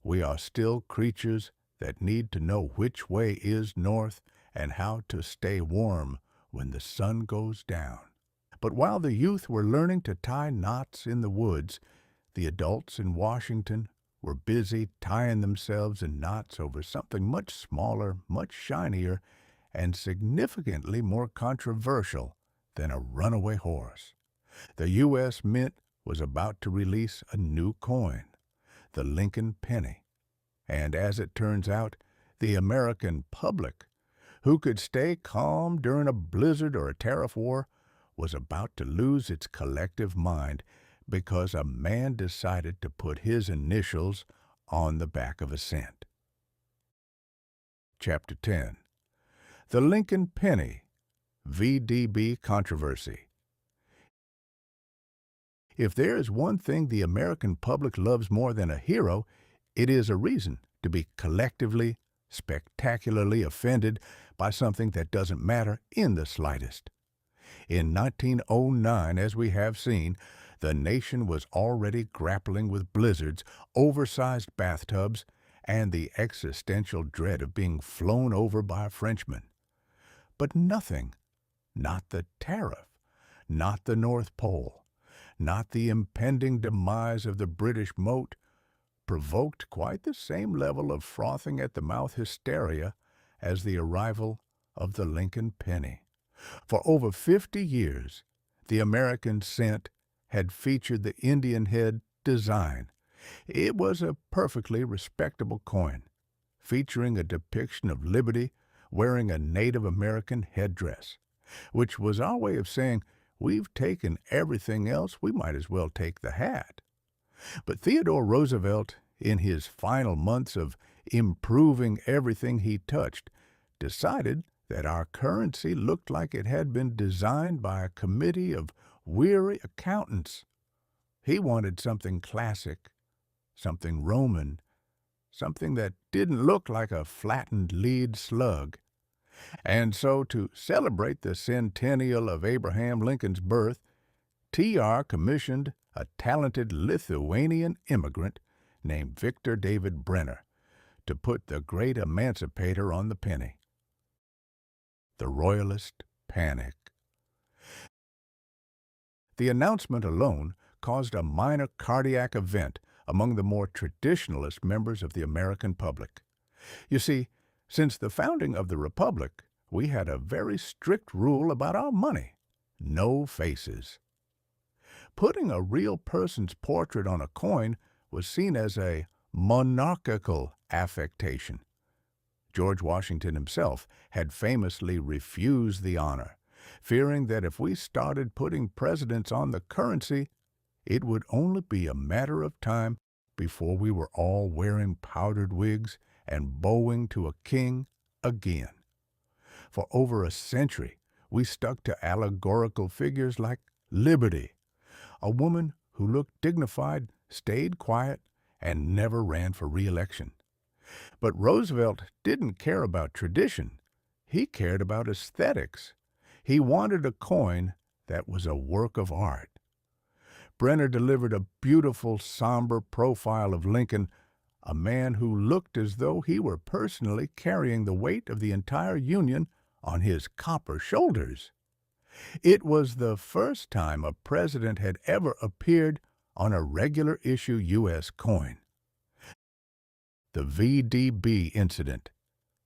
A: we are still creatures that need to know which way is north and how to stay warm when the sun goes down. But while the youth were learning to tie knots in the woods, the adults in Washington were busy tying themselves in knots over something much smaller, much shinier, and significantly more controversial than a runaway horse. The U.S. Mint was about to release a new coin, the Lincoln penny. And as it turns out, the American public, who could stay calm during a blizzard or a tariff war, was about to lose its collective mind because a man decided to put his initials on the back of a cent. Chapter 10. The Lincoln Penny, VDB Controversy. If there is one thing the American public loves more than a hero, it is a reason to be collectively, spectacularly offended by something that doesn't matter in the slightest. In 1909, as we have seen, the nation was already grappling with blizzards, oversized bathtubs, and the existential dread of being flown over by a Frenchman. But nothing, not the tariff, not the North Pole, not the impending demise of the British moat, provoked quite the same level of frothing at the mouth hysteria as the arrival of the Lincoln penny. For over 50 years, the American cent had featured the Indian head design. It was a perfectly respectable coin, featuring a depiction of liberty wearing a Native American headdress, which was our way of saying, we've taken everything else, we might as well take the hat. But Theodore Roosevelt in his final months of improving everything he touched, decided that our currency looked like it had been designed by a committee of weary accountants. He wanted something classic, something Roman, something that didn't look like a flattened lead slug. And so, to celebrate the centennial of Abraham Lincoln's birth, TR commissioned a talented Lithuanian immigrant named Victor David Brenner to put the great emancipator on the penny. The Royalist Panic. The announcement alone caused a minor cardiac event among the more traditionalist members of the American public. You see, since the founding of the Republic, we had a very strict rule about our money: no faces. Putting a real person's portrait on a coin was seen as a monarchical affectation. George Washington himself had famously refused the honor, fearing that if we started putting presidents on the currency, it would only be a matter of time before we were all wearing powdered wigs and bowing to a king again. For over a century, we stuck to allegorical figures like Liberty, a woman who looked dignified, stayed quiet, and never ran for re-election. But Roosevelt didn't care about tradition. He cared about aesthetics. He wanted a coin that was a work of art. Brenner delivered a beautiful, somber profile of Lincoln, a man who looked as though he were personally carrying the weight of the entire Union on his copper shoulders. It was the first time a president had ever appeared on a regular issue U.S. coin. The VDB incident,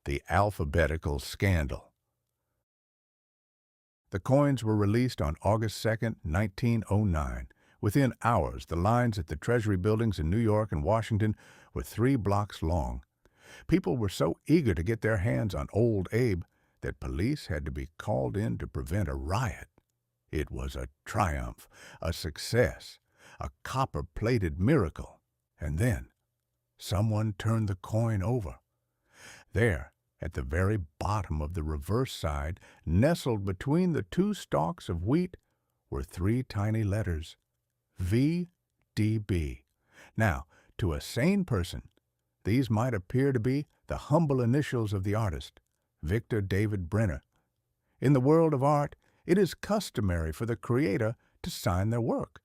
A: the alphabetical scandal. The coins were released on August 2, 1909. Within hours, the lines at the Treasury buildings in New York and Washington were 3 blocks long. People were so eager to get their hands on Old Abe that police had to be called in to prevent a riot. It was a triumph, a success, a copper-plated miracle. And then someone turned the coin over. There, at the very bottom of the reverse side, nestled between the 2 stalks of wheat, were 3 tiny letters: VDB. Now, to a sane person, these might appear to be the humble initials of the artist, Victor David Brenner. In the world of art, it is customary for the creator to sign their work.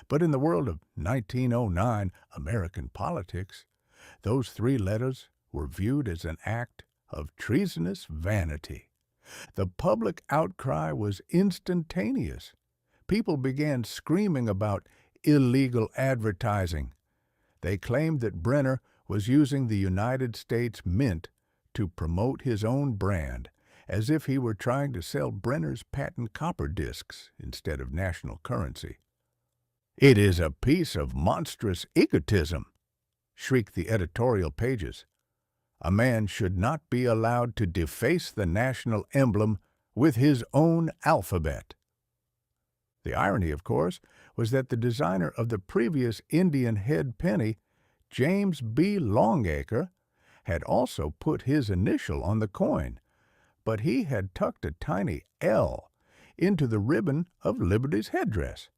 A: But in the world of 1909 American politics, those 3 letters were viewed as an act of treasonous vanity. The public outcry was instantaneous. People began screaming about illegal advertising. They claimed that Brenner was using the United States Mint to promote his own brand, as if he were trying to sell Brenner's patent copper discs instead of national currency. "It is a piece of monstrous egotism," shrieked the editorial pages. "A man should not be allowed to deface the national emblem with his own alphabet." The irony, of course, was that the designer of the previous Indian head penny, James B. Longacre, had also put his initial on the coin, but he had tucked a tiny L into the ribbon of Liberty's headdress,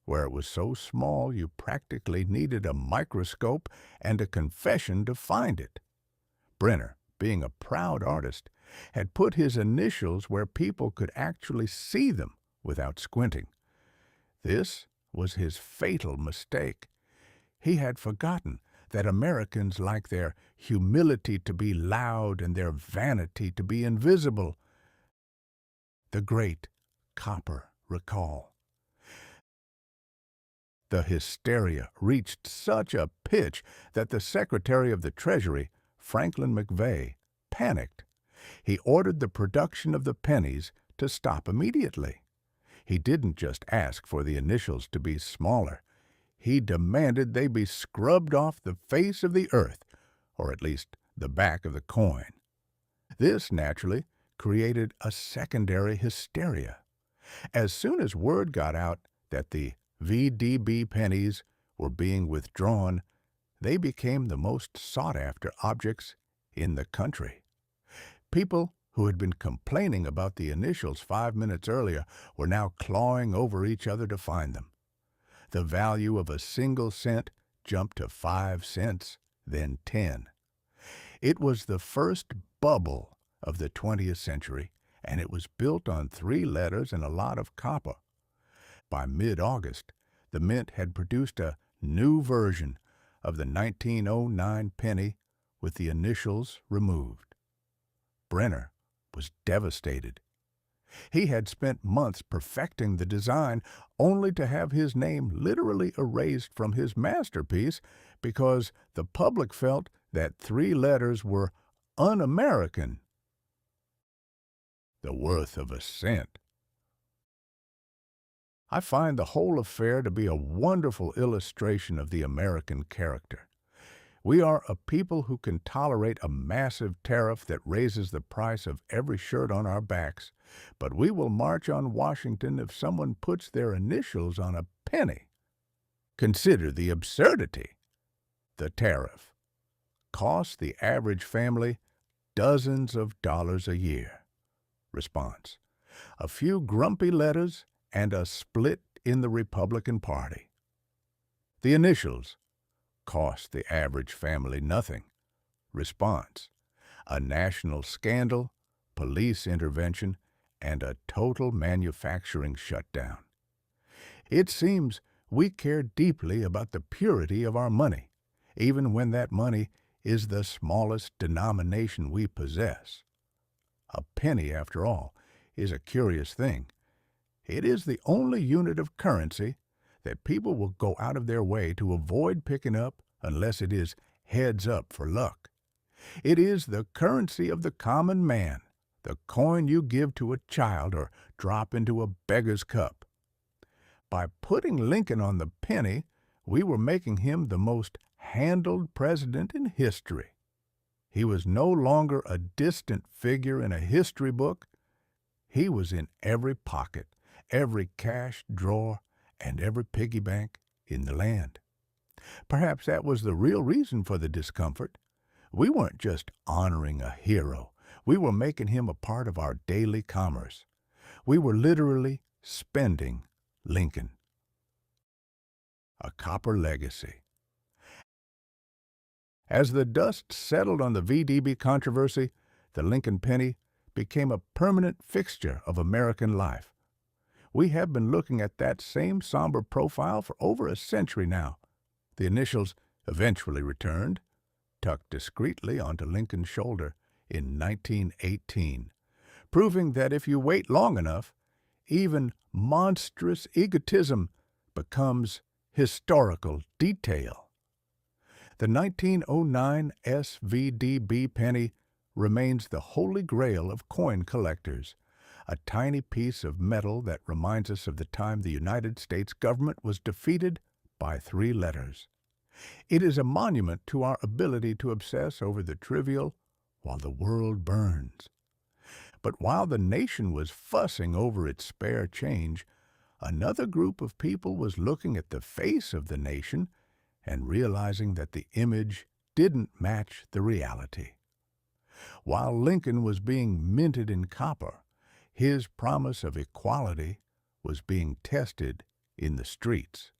A: where it was so small you practically needed a microscope and a confession to find it. Brenner, being a proud artist, had put his initials where people could actually see them without squinting. This was his fatal mistake. He had forgotten that Americans like their humility to be loud and their vanity to be invisible. The great copper recall. The hysteria reached such a pitch that the Secretary of the Treasury, Franklin McVeigh, panicked. He ordered the production of the pennies to stop immediately. He didn't just ask for the initials to be smaller. He demanded they be scrubbed off the face of the earth, or at least the back of the coin. This, naturally, created a secondary hysteria. As soon as word got out that the VDB pennies were being withdrawn, they became the most sought-after objects in the country. People who had been complaining about the initials 5 minutes earlier were now clawing over each other to find them. The value of a single cent jumped to 5 cents, then 10. It was the first bubble of the 20th century, and it was built on 3 letters and a lot of copper. By mid-August, the mint had produced a new version of the 1909 penny with the initials removed. Brenner was devastated. He had spent months perfecting the design, only to have his name literally erased from his masterpiece because the public felt that 3 letters were un-American. The worth of a cent. I find the whole affair to be a wonderful illustration of the American character. We are a people who can tolerate a massive tariff that raises the price of every shirt on our backs, but we will march on Washington if someone puts their initials on a penny. Consider the absurdity. The tariff costs the average family dozens of dollars a year. Response: a few grumpy letters and a split in the Republican Party. The initials cost the average family nothing. Response: a national scandal, police intervention, and a total manufacturing shutdown. It seems we care deeply about the purity of our money, even when that money is the smallest denomination we possess. A penny, after all, is a curious thing. It is the only unit of currency that people will go out of their way to avoid picking up unless it is heads up for luck. It is the currency of the common man, the coin you give to a child or drop into a beggar's cup. By putting Lincoln on the penny, we were making him the most handled president in history. He was no longer a distant figure in a history book. He was in every pocket, every cash drawer, and every piggy bank in the land. Perhaps that was the real reason for the discomfort. We weren't just honoring a hero. We were making him a part of our daily commerce. We were literally spending Lincoln. A copper legacy. As the dust settled on the VDB controversy, the Lincoln penny became a permanent fixture of American life. We have been looking at that same somber profile for over a century now. The initials eventually returned, tucked discreetly onto Lincoln's shoulder in 1918, proving that if you wait long enough, even monstrous egotism becomes historical detail. The 1909 SVDB penny remains the holy grail of coin collectors, a tiny piece of metal that reminds us of the time the United States government was defeated by 3 letters. It is a monument to our ability to obsess over the trivial while the world burns. But while the nation was fussing over its spare change, another group of people was looking at the face of the nation and realizing that the image didn't match the reality. While Lincoln was being minted in copper, his promise of equality was being tested in the streets.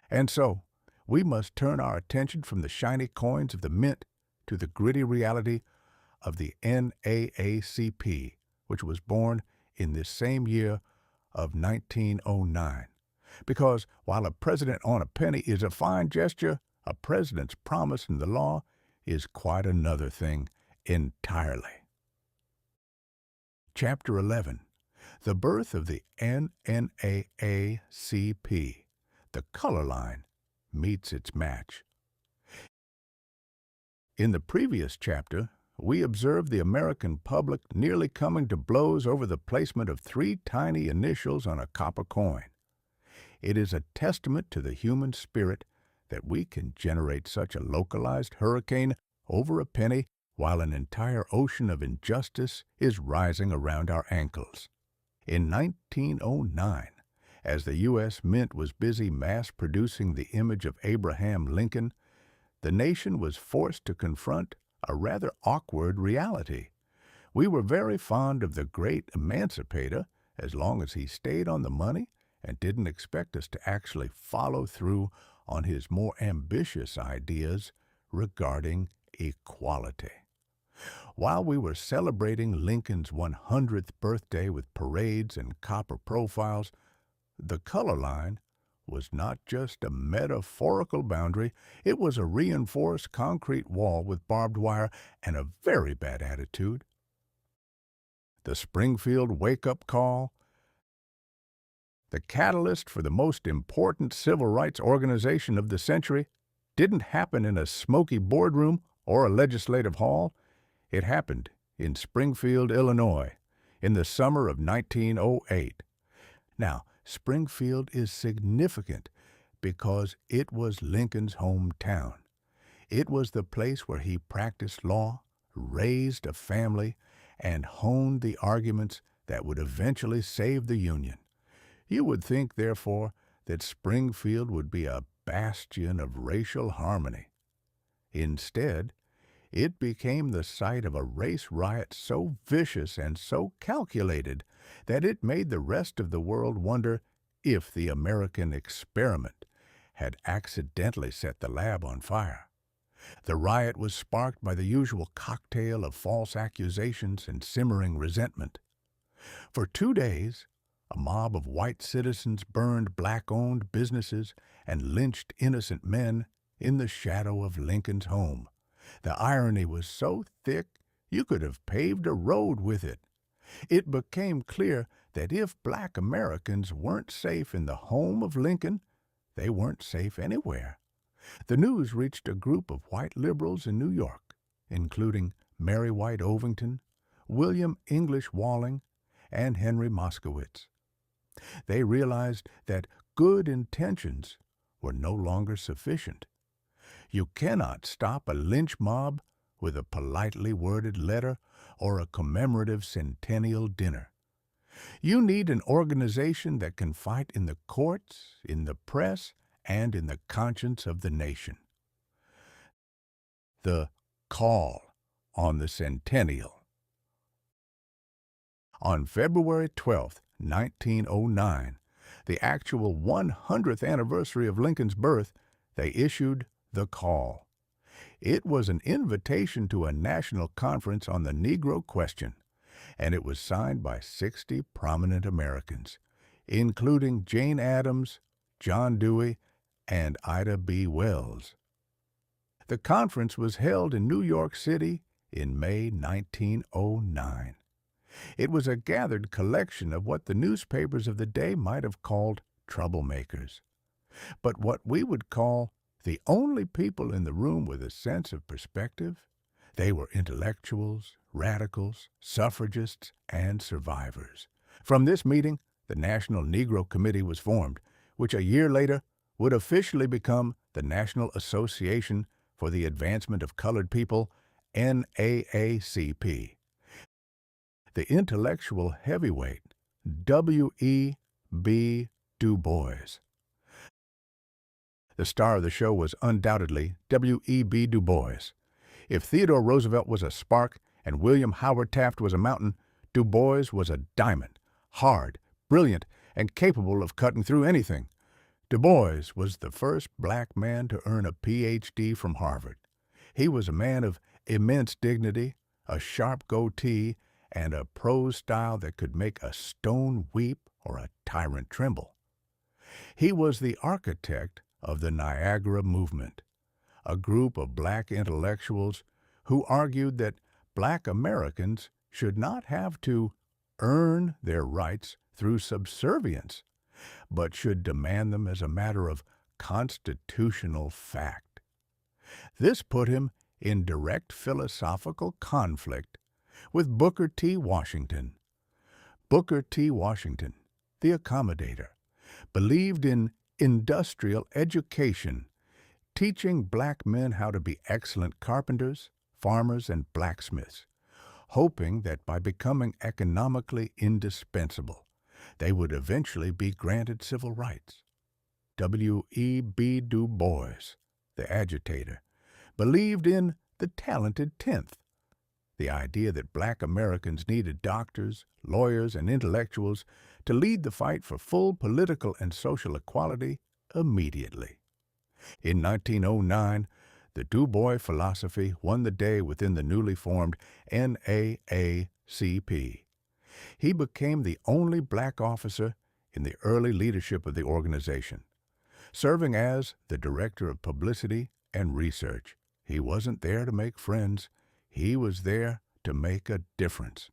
A: And so, we must turn our attention from the shiny coins of the mint to the gritty reality of the NAACP, which was born in this same year of 1909. Because while a president on a penny is a fine gesture, a president's promise in the law is quite another thing entirely. Chapter 11. The Birth of the NNAACP. The color line meets its match. In the previous chapter, we observed the American public nearly coming to blows over the placement of 3 tiny initials on a copper coin. It is a testament to the human spirit that we can generate such a localized hurricane over a penny while an entire ocean of injustice is rising around our ankles. In 1909, as the U.S. Mint was busy mass-producing the image of Abraham Lincoln, the nation was forced to confront a rather awkward reality. We were very fond of the great emancipator as long as he stayed on the money and didn't expect us to actually follow through on his more ambitious ideas regarding equality. While we were celebrating Lincoln's 100th birthday with parades and copper profiles, the color line was not just a metaphorical boundary, it was a reinforced concrete wall with barbed wire and a very bad attitude. The Springfield wake-up call, the catalyst for the most important civil rights organization of the century, didn't happen in a smoky boardroom or a legislative hall. It happened in Springfield, Illinois, in the summer of 1908. Now, Springfield is significant because it was Lincoln's hometown. It was the place where he practiced law, raised a family, and honed the arguments that would eventually save the Union. You would think, therefore, that Springfield would be a bastion of racial harmony. Instead, it became the site of a race riot so vicious and so calculated that it made the rest of the world wonder if the American experiment had accidentally set the lab on fire. The riot was sparked by the usual cocktail of false accusations and simmering resentment. For 2 days, a mob of white citizens burned black-owned businesses and lynched innocent men in the shadow of Lincoln's home. The irony was so thick you could have paved a road with it. It became clear that if black Americans weren't safe in the home of Lincoln, they weren't safe anywhere. The news reached a group of white liberals in New York, including Mary White Ovington, William English Walling, and Henry Moskowitz. They realized that good intentions were no longer sufficient. You cannot stop a lynch mob with a politely worded letter or a commemorative centennial dinner. You need an organization that can fight in the courts, in the press, and in the conscience of the nation. The call on the centennial. On February 12, 1909, the actual 100th anniversary of Lincoln's birth, they issued the call. It was an invitation to a national conference on the Negro question, and it was signed by 60 prominent Americans, including Jane Addams, John Dewey, and Ida B. Wells. The conference was held in New York City in May 1909. It was a gathered collection of what the newspapers of the day might have called troublemakers, but what we would call the only people in the room with a sense of perspective. They were intellectuals, radicals, suffragists, and survivors. From this meeting, the National Negro Committee was formed, which a year later would officially become the National Association for the Advancement of Colored People, NAACP. The intellectual heavyweight, W.E.B. Du Bois. The star of the show was undoubtedly W.E.B. Du Bois. If Theodore Roosevelt was a spark and William Howard Taft was a mountain, Du Bois was a diamond, hard, brilliant, and capable of cutting through anything. Du Bois was the first black man to earn a Ph.D. from Harvard. He was a man of immense dignity, a sharp goatee, and a prose style that could make a stone weep or a tyrant tremble. He was the architect of the Niagara Movement, a group of black intellectuals who argued that black Americans should not have to earn their rights through subservience, but should demand them as a matter of constitutional fact. This put him in direct philosophical conflict with Booker T. Washington. Booker T. Washington, the accommodator, believed in industrial education, teaching black men how to be excellent carpenters, farmers, and blacksmiths, hoping that by becoming economically indispensable, they would eventually be granted civil rights. W.E.B. Du Bois, the agitator, believed in the talented tenth, the idea that black Americans needed doctors, lawyers, and intellectuals to lead the fight for full political and social equality immediately. In 1909, the Du Bois philosophy won the day within the newly formed NAACP. He became the only black officer in the early leadership of the organization, serving as the director of publicity and research. He wasn't there to make friends. He was there to make a difference.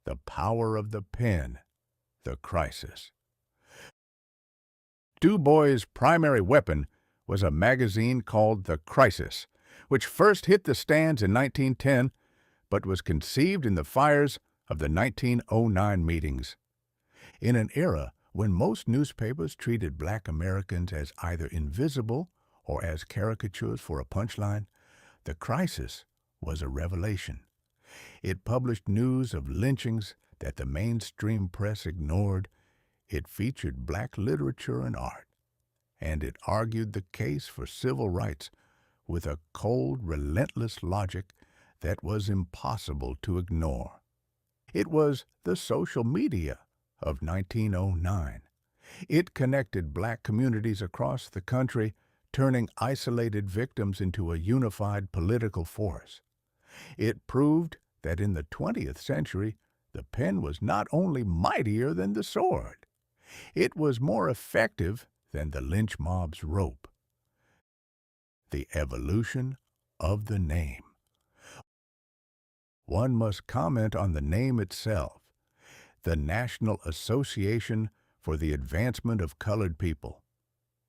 A: The power of the pen, the crisis. Du Bois' primary weapon was a magazine called The Crisis, which first hit the stands in 1910, but was conceived in the fires of the 1909 meetings. In an era when most newspapers treated black Americans as either invisible or as caricatures for a punchline, The Crisis was a revelation. It published news of lynchings that the mainstream press ignored. It featured black literature and art, and it argued the case for civil rights with a cold, relentless logic that was impossible to ignore. It was the social media of 1909. It connected black communities across the country, turning isolated victims into a unified political force. It proved that in the 20th century, the pen was not only mightier than the sword, it was more effective than the lynch mob's rope. The evolution of the name. One must comment on the name itself, the National Association for the Advancement of Colored People.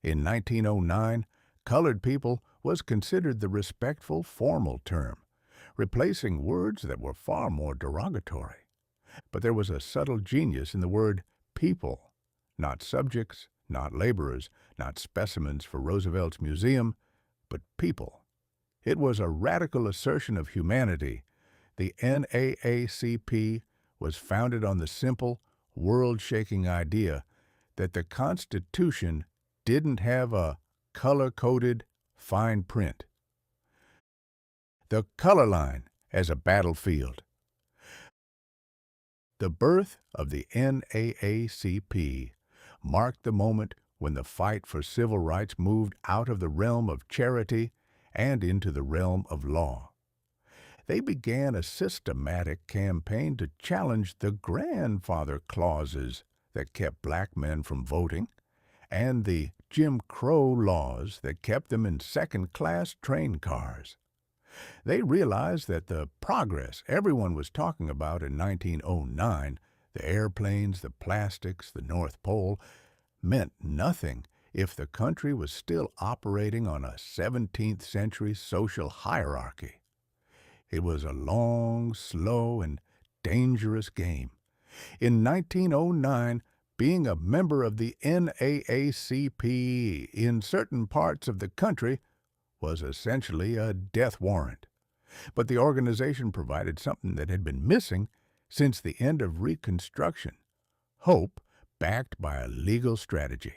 A: In 1909, colored people was considered the respectful, formal term, replacing words that were far more derogatory. But there was a subtle genius in the word people, not subjects, not laborers, not specimens for Roosevelt's museum, but people. It was a radical assertion of humanity. The NAACP was founded on the simple, world-shaking idea that the Constitution didn't have a color-coded fine print. The color line as a battlefield. The birth of the NAACP marked the moment when the fight for civil rights moved out of the realm of charity and into the realm of law. They began a systematic campaign to challenge the grandfather clauses that kept black men from voting and the Jim Crow laws that kept them in second-class train cars. They realized that the progress everyone was talking about in 1909, the airplanes, the plastics, the North Pole, meant nothing if the country was still operating on a 17th century social hierarchy. It was a long, slow, and dangerous game. In 1909, being a member of the NAACP in certain parts of the country was essentially a death warrant. But the organization provided something that had been missing since the end of Reconstruction: hope backed by a legal strategy.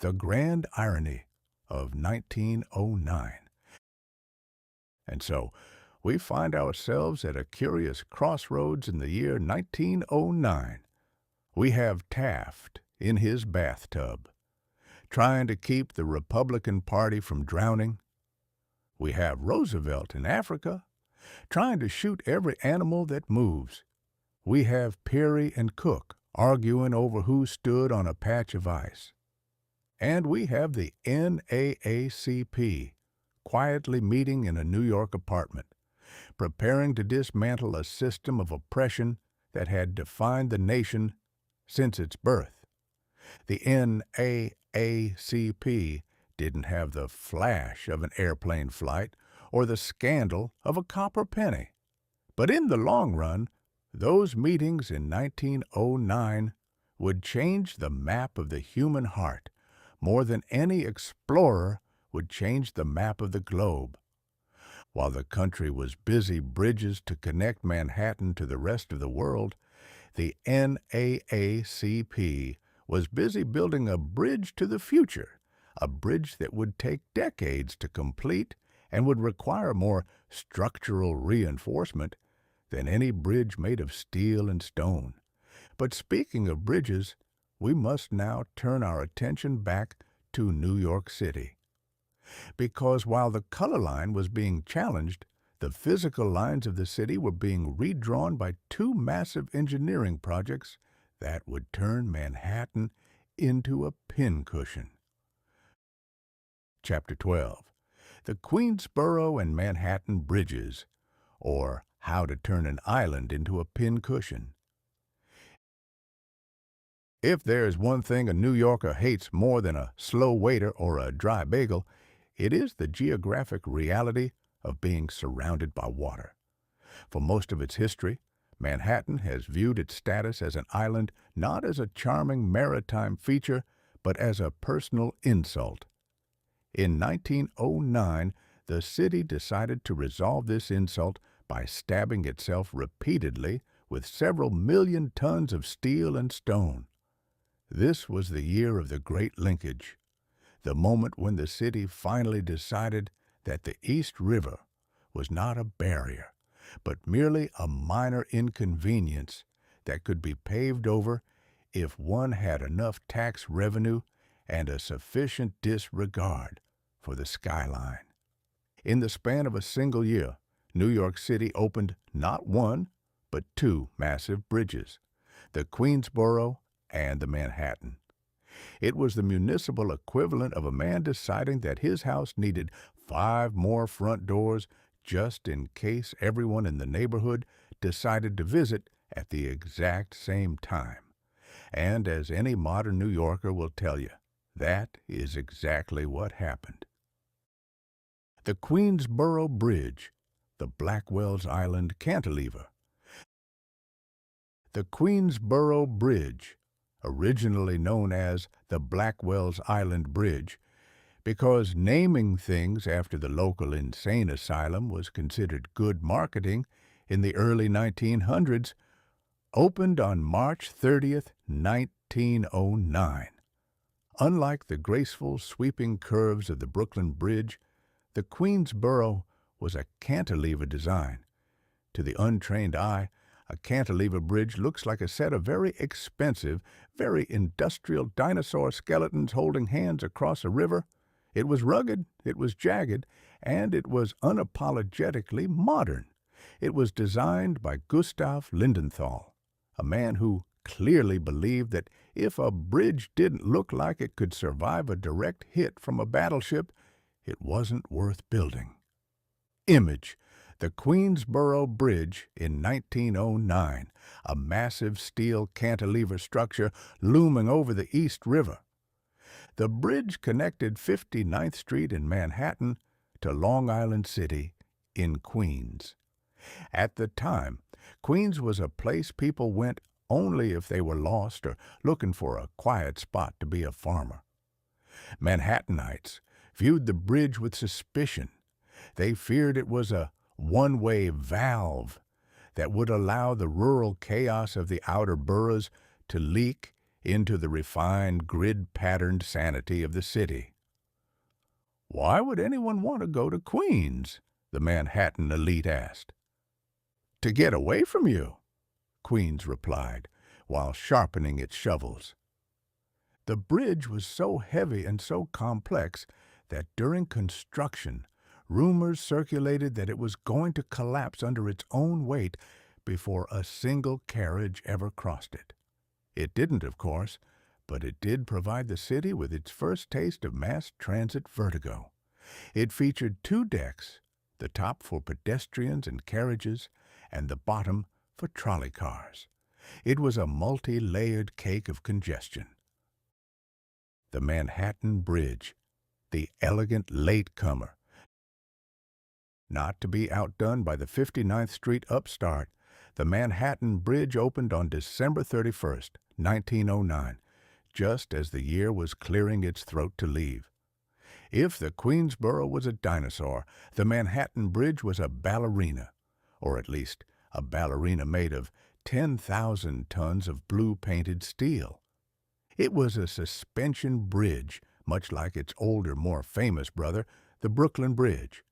A: The grand irony of 1909. And so, we find ourselves at a curious crossroads in the year 1909. We have Taft in his bathtub, trying to keep the Republican Party from drowning. We have Roosevelt in Africa, trying to shoot every animal that moves. We have Peary and Cook arguing over who stood on a patch of ice. And we have the NAACP quietly meeting in a New York apartment, preparing to dismantle a system of oppression that had defined the nation since its birth. The NAACP didn't have the flash of an airplane flight or the scandal of a copper penny. But in the long run, those meetings in 1909 would change the map of the human heart more than any explorer would change the map of the globe. While the country was busy bridges to connect Manhattan to the rest of the world, the NAACP was busy building a bridge to the future, a bridge that would take decades to complete and would require more structural reinforcement than any bridge made of steel and stone. But speaking of bridges, we must now turn our attention back to New York City. Because while the color line was being challenged, the physical lines of the city were being redrawn by two massive engineering projects that would turn Manhattan into a pincushion. Chapter 12. The Queensboro and Manhattan Bridges, or How to Turn an Island into a Pincushion. If there's one thing a New Yorker hates more than a slow waiter or a dry bagel, it is the geographic reality of being surrounded by water. For most of its history, Manhattan has viewed its status as an island not as a charming maritime feature, but as a personal insult. In 1909, the city decided to resolve this insult by stabbing itself repeatedly with several million tons of steel and stone. This was the year of the Great Linkage, the moment when the city finally decided that the East River was not a barrier, but merely a minor inconvenience that could be paved over if one had enough tax revenue and a sufficient disregard for the skyline. In the span of a single year, New York City opened not one, but two massive bridges, the Queensboro and the Manhattan. It was the municipal equivalent of a man deciding that his house needed 5 more front doors just in case everyone in the neighborhood decided to visit at the exact same time. And as any modern New Yorker will tell you, that is exactly what happened. The Queensboro Bridge, the Blackwell's Island Cantilever. The Queensboro Bridge, originally known as the Blackwell's Island Bridge, because naming things after the local insane asylum was considered good marketing in the early 1900s, opened on March 30th, 1909. Unlike the graceful, sweeping curves of the Brooklyn Bridge, the Queensboro was a cantilever design. To the untrained eye, a cantilever bridge looks like a set of very expensive, very industrial dinosaur skeletons holding hands across a river. It was rugged, it was jagged, and it was unapologetically modern. It was designed by Gustav Lindenthal, a man who clearly believed that if a bridge didn't look like it could survive a direct hit from a battleship, it wasn't worth building. Image: the Queensboro Bridge in 1909, a massive steel cantilever structure looming over the East River. The bridge connected 59th Street in Manhattan to Long Island City in Queens. At the time, Queens was a place people went only if they were lost or looking for a quiet spot to be a farmer. Manhattanites viewed the bridge with suspicion. They feared it was a one-way valve that would allow the rural chaos of the outer boroughs to leak into the refined, grid-patterned sanity of the city. "Why would anyone want to go to Queens?" the Manhattan elite asked. "To get away from you," Queens replied, while sharpening its shovels. The bridge was so heavy and so complex that during construction, rumors circulated that it was going to collapse under its own weight before a single carriage ever crossed it. It didn't, of course, but it did provide the city with its first taste of mass transit vertigo. It featured 2 decks, the top for pedestrians and carriages, and the bottom for trolley cars. It was a multi-layered cake of congestion. The Manhattan Bridge, the elegant latecomer, not to be outdone by the 59th Street upstart, the Manhattan Bridge opened on December 31st, 1909, just as the year was clearing its throat to leave. If the Queensboro was a dinosaur, the Manhattan Bridge was a ballerina, or at least a ballerina made of 10,000 tons of blue-painted steel. It was a suspension bridge much like its older, more famous brother, the Brooklyn Bridge.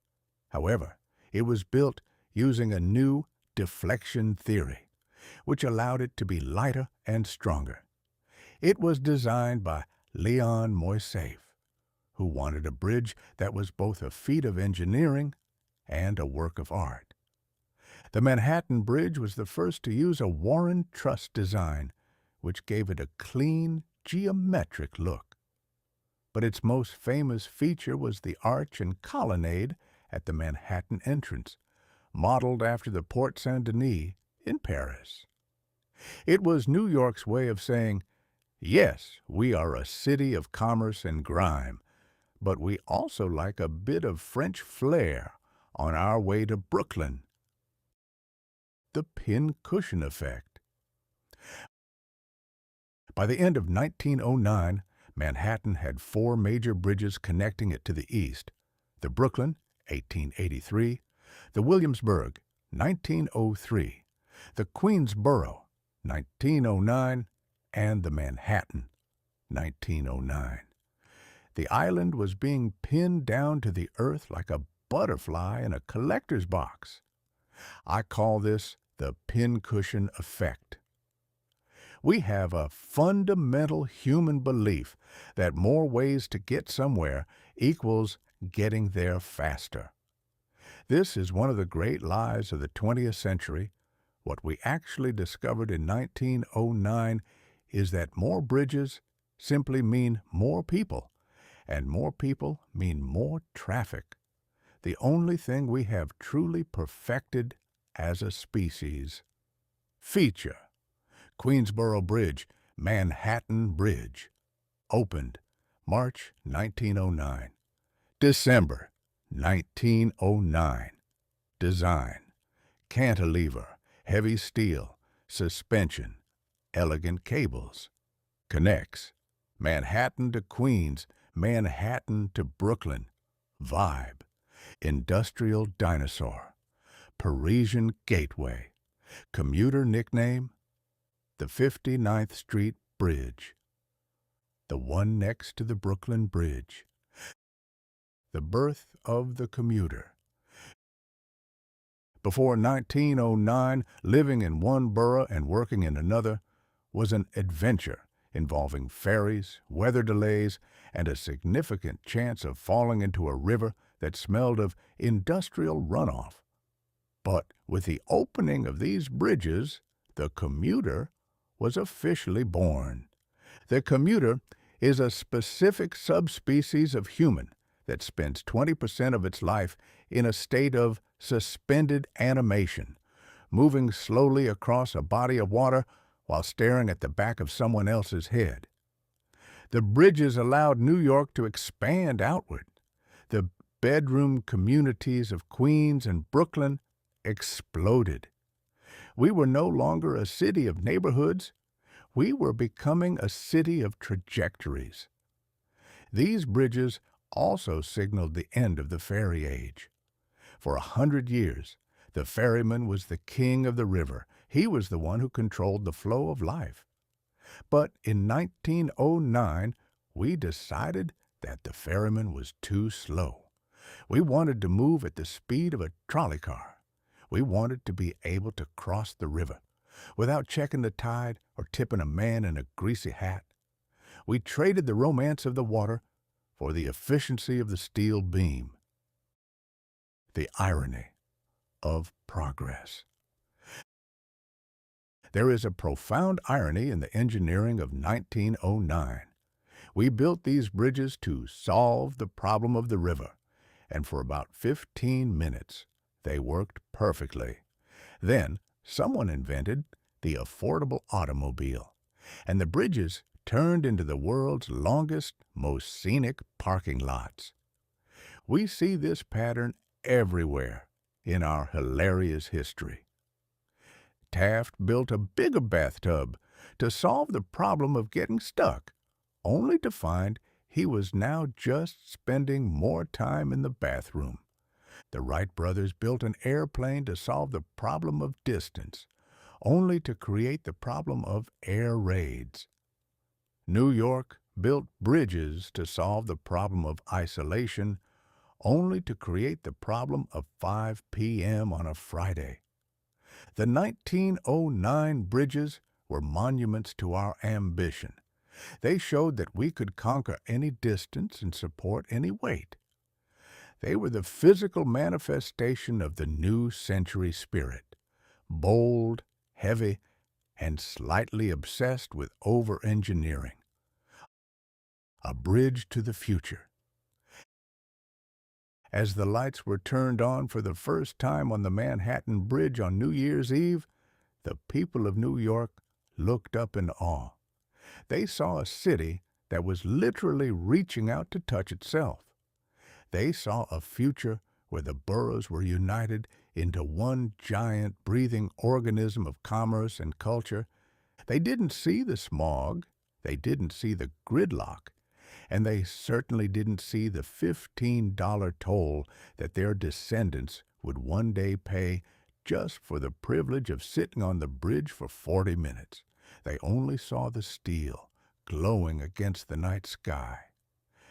A: However, it was built using a new deflection theory, which allowed it to be lighter and stronger. It was designed by Leon Moisseff, who wanted a bridge that was both a feat of engineering and a work of art. The Manhattan Bridge was the first to use a Warren Truss design, which gave it a clean, geometric look. But its most famous feature was the arch and colonnade at the Manhattan entrance, modeled after the Porte Saint-Denis in Paris. It was New York's way of saying, yes, we are a city of commerce and grime, but we also like a bit of French flair on our way to Brooklyn. The pincushion effect. By the end of 1909, Manhattan had 4 major bridges connecting it to the east: the Brooklyn, 1883, the Williamsburg, 1903, the Queensboro, 1909, and the Manhattan, 1909. The island was being pinned down to the earth like a butterfly in a collector's box. I call this the pincushion effect. We have a fundamental human belief that more ways to get somewhere equals getting there faster. This is one of the great lies of the 20th century. What we actually discovered in 1909 is that more bridges simply mean more people, and more people mean more traffic. The only thing we have truly perfected as a species. Feature: Queensboro Bridge, Manhattan Bridge. Opened March 1909. December 1909. Design: cantilever, heavy steel, suspension, elegant cables. Connects: Manhattan to Queens, Manhattan to Brooklyn. Vibe: industrial dinosaur, Parisian gateway. Commuter nickname: the 59th Street Bridge, the one next to the Brooklyn Bridge. The birth of the commuter. Before 1909, living in one borough and working in another was an adventure involving ferries, weather delays, and a significant chance of falling into a river that smelled of industrial runoff. But with the opening of these bridges, the commuter was officially born. The commuter is a specific subspecies of human that spends 20% of its life in a state of suspended animation, moving slowly across a body of water while staring at the back of someone else's head. The bridges allowed New York to expand outward. The bedroom communities of Queens and Brooklyn exploded. We were no longer a city of neighborhoods. We were becoming a city of trajectories. These bridges also signaled the end of the ferry age. For 100 years, the ferryman was the king of the river. He was the one who controlled the flow of life. But in 1909, we decided that the ferryman was too slow. We wanted to move at the speed of a trolley car. We wanted to be able to cross the river without checking the tide or tipping a man in a greasy hat. We traded the romance of the water for the efficiency of the steel beam. The irony of progress. There is a profound irony in the engineering of 1909. We built these bridges to solve the problem of the river, and for about 15 minutes, they worked perfectly. Then someone invented the affordable automobile, and the bridges turned into the world's longest, most scenic parking lots. We see this pattern everywhere in our hilarious history. Taft built a bigger bathtub to solve the problem of getting stuck, only to find he was now just spending more time in the bathroom. The Wright brothers built an airplane to solve the problem of distance, only to create the problem of air raids. New York built bridges to solve the problem of isolation, only to create the problem of 5 p.m. on a Friday. The 1909 bridges were monuments to our ambition. They showed that we could conquer any distance and support any weight. They were the physical manifestation of the new century spirit, bold, heavy, and slightly obsessed with over-engineering. A bridge to the future. As the lights were turned on for the first time on the Manhattan Bridge on New Year's Eve, the people of New York looked up in awe. They saw a city that was literally reaching out to touch itself. They saw a future where the boroughs were united into one giant breathing organism of commerce and culture. They didn't see the smog, they didn't see the gridlock, and they certainly didn't see the $15 toll that their descendants would one day pay just for the privilege of sitting on the bridge for 40 minutes. They only saw the steel glowing against the night sky.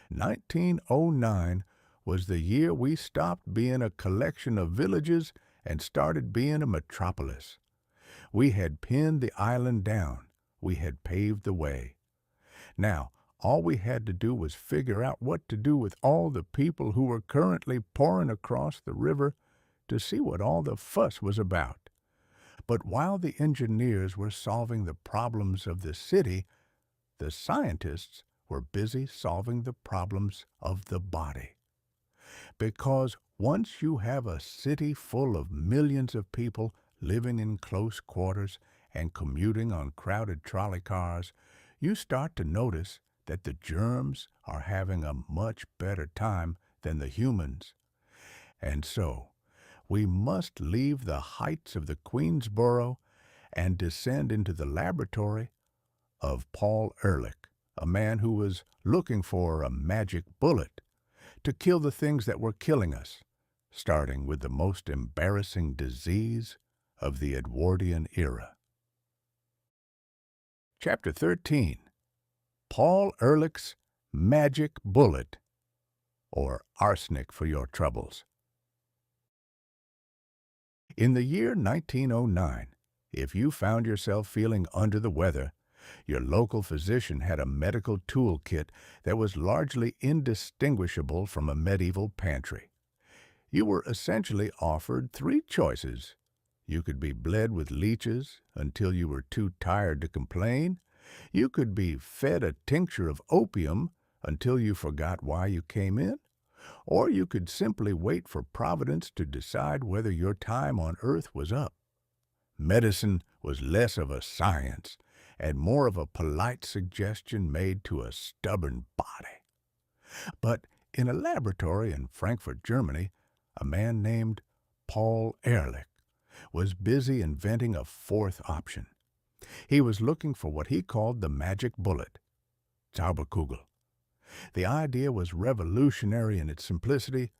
A: 1909 was the year we stopped being a collection of villages and started being a metropolis. We had pinned the island down. We had paved the way. Now, all we had to do was figure out what to do with all the people who were currently pouring across the river to see what all the fuss was about. But while the engineers were solving the problems of the city, the scientists were busy solving the problems of the body. Because once you have a city full of millions of people living in close quarters and commuting on crowded trolley cars, you start to notice that the germs are having a much better time than the humans. And so, we must leave the heights of the Queensboro and descend into the laboratory of Paul Ehrlich, a man who was looking for a magic bullet to kill the things that were killing us, starting with the most embarrassing disease of the Edwardian era. Chapter 13. Paul Ehrlich's Magic Bullet, or Arsenic for Your Troubles. In the year 1909, if you found yourself feeling under the weather, your local physician had a medical toolkit that was largely indistinguishable from a medieval pantry. You were essentially offered three choices. You could be bled with leeches until you were too tired to complain. You could be fed a tincture of opium until you forgot why you came in. Or you could simply wait for Providence to decide whether your time on earth was up. Medicine was less of a science and more of a polite suggestion made to a stubborn body. But in a laboratory in Frankfurt, Germany, a man named Paul Ehrlich was busy inventing a fourth option. He was looking for what he called the magic bullet, Zauberkugel. The idea was revolutionary in its simplicity.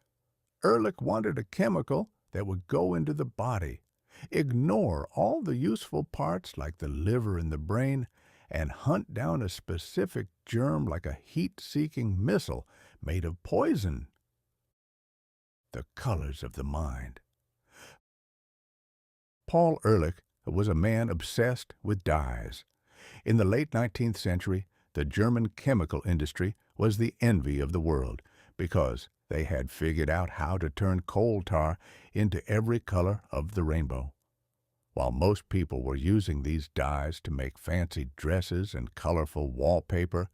A: Ehrlich wanted a chemical that would go into the body, ignore all the useful parts like the liver and the brain, and hunt down a specific germ like a heat-seeking missile made of poison. The colors of the mind. Paul Ehrlich was a man obsessed with dyes. In the late 19th century, the German chemical industry was the envy of the world because they had figured out how to turn coal tar into every color of the rainbow. While most people were using these dyes to make fancy dresses and colorful wallpaper,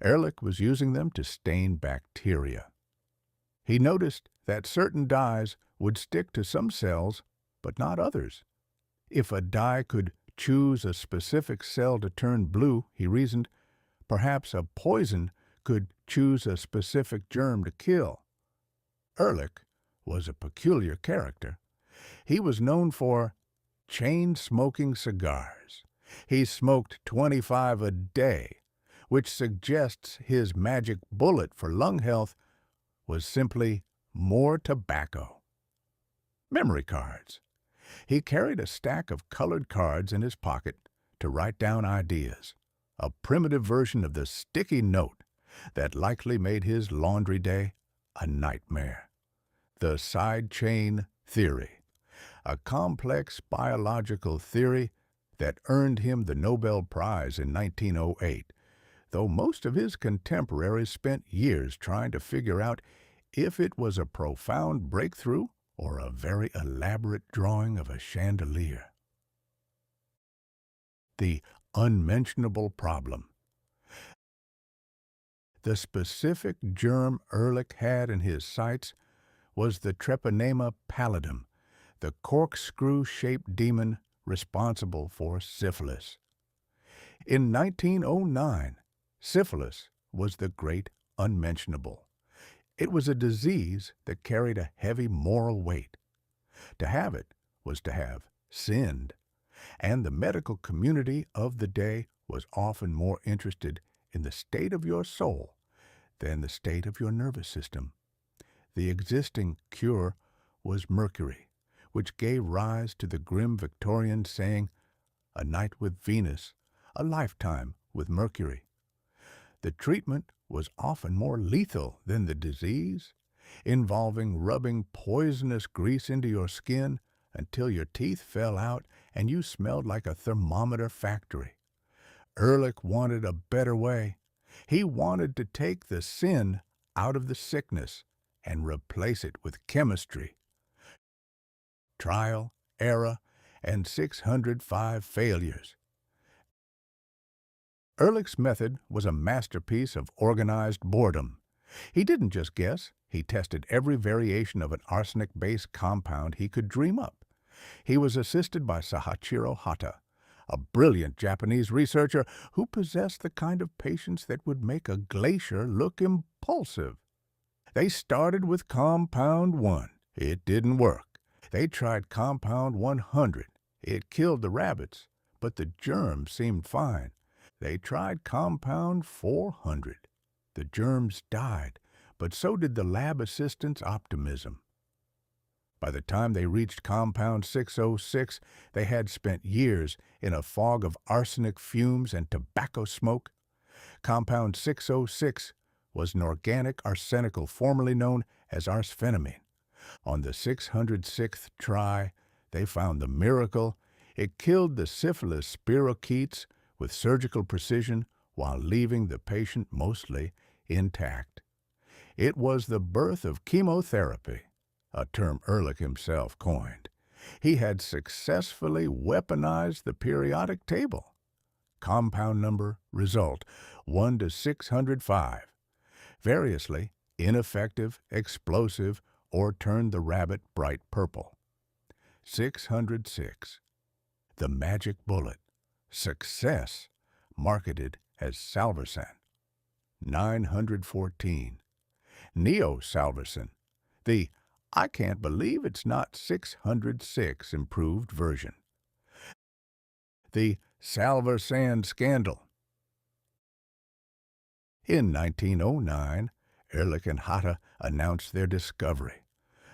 A: Ehrlich was using them to stain bacteria. He noticed that certain dyes would stick to some cells, but not others. If a dye could choose a specific cell to turn blue, he reasoned, perhaps a poison could choose a specific germ to kill. Ehrlich was a peculiar character. He was known for chain-smoking cigars. He smoked 25 a day, which suggests his magic bullet for lung health was simply more tobacco. Memory cards. He carried a stack of colored cards in his pocket to write down ideas. a primitive version of the sticky note that likely made his laundry day a nightmare. The side chain theory, a complex biological theory that earned him the Nobel Prize in 1908, though most of his contemporaries spent years trying to figure out if it was a profound breakthrough or a very elaborate drawing of a chandelier. The unmentionable problem. The specific germ Ehrlich had in his sights was the Treponema pallidum, the corkscrew-shaped demon responsible for syphilis. In 1909, syphilis was the great unmentionable. It was a disease that carried a heavy moral weight. To have it was to have sinned, and the medical community of the day was often more interested in the state of your soul than the state of your nervous system. The existing cure was mercury, which gave rise to the grim Victorian saying, "A night with Venus, a lifetime with Mercury." The treatment was often more lethal than the disease, involving rubbing poisonous grease into your skin until your teeth fell out and you smelled like a thermometer factory. Ehrlich wanted a better way. He wanted to take the sin out of the sickness and replace it with chemistry. Trial, error, and 605 failures. Ehrlich's method was a masterpiece of organized boredom. He didn't just guess, he tested every variation of an arsenic-based compound he could dream up. He was assisted by Sahachiro Hata, a brilliant Japanese researcher who possessed the kind of patience that would make a glacier look impulsive. They started with Compound 1. It didn't work. They tried Compound 100. It killed the rabbits, but the germs seemed fine. They tried Compound 400. The germs died, but so did the lab assistant's optimism. By the time they reached Compound 606, they had spent years in a fog of arsenic fumes and tobacco smoke. Compound 606 was an organic arsenical formerly known as arsphenamine. On the 606th try, they found the miracle. It killed the syphilis spirochetes with surgical precision while leaving the patient mostly intact. It was the birth of chemotherapy, a term Ehrlich himself coined. He had successfully weaponized the periodic table. Compound number, result, 1 to 605. Variously, ineffective, explosive, or turned the rabbit bright purple. 606. The magic bullet. Success, marketed as Salvarsan. 914. Neo-Salvarsan, the "I can't believe it's not 606" improved version. The Salvarsan scandal. In 1909, Ehrlich and Hata announced their discovery.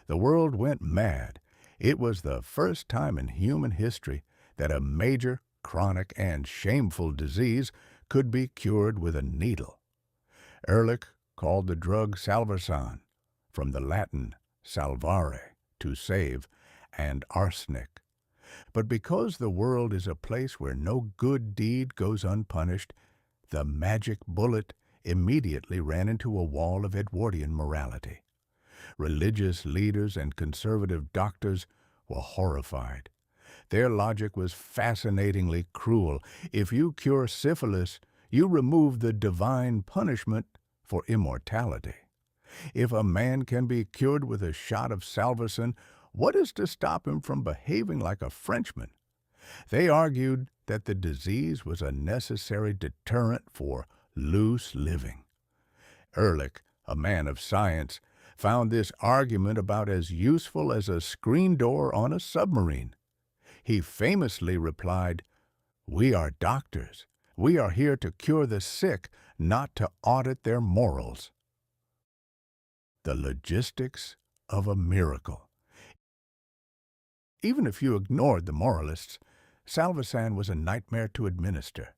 A: The world went mad. It was the first time in human history that a major, chronic, and shameful disease could be cured with a needle. Ehrlich called the drug Salvarsan, from the Latin salvare, to save, and arsenic. But because the world is a place where no good deed goes unpunished, the magic bullet immediately ran into a wall of Edwardian morality. Religious leaders and conservative doctors were horrified. Their logic was fascinatingly cruel. If you cure syphilis, you remove the divine punishment for immortality. If a man can be cured with a shot of Salvarsan, what is to stop him from behaving like a Frenchman? They argued that the disease was a necessary deterrent for loose living. Ehrlich, a man of science, found this argument about as useful as a screen door on a submarine. He famously replied, "We are doctors. We are here to cure the sick, not to audit their morals." The logistics of a miracle. Even if you ignored the moralists, Salvarsan was a nightmare to administer.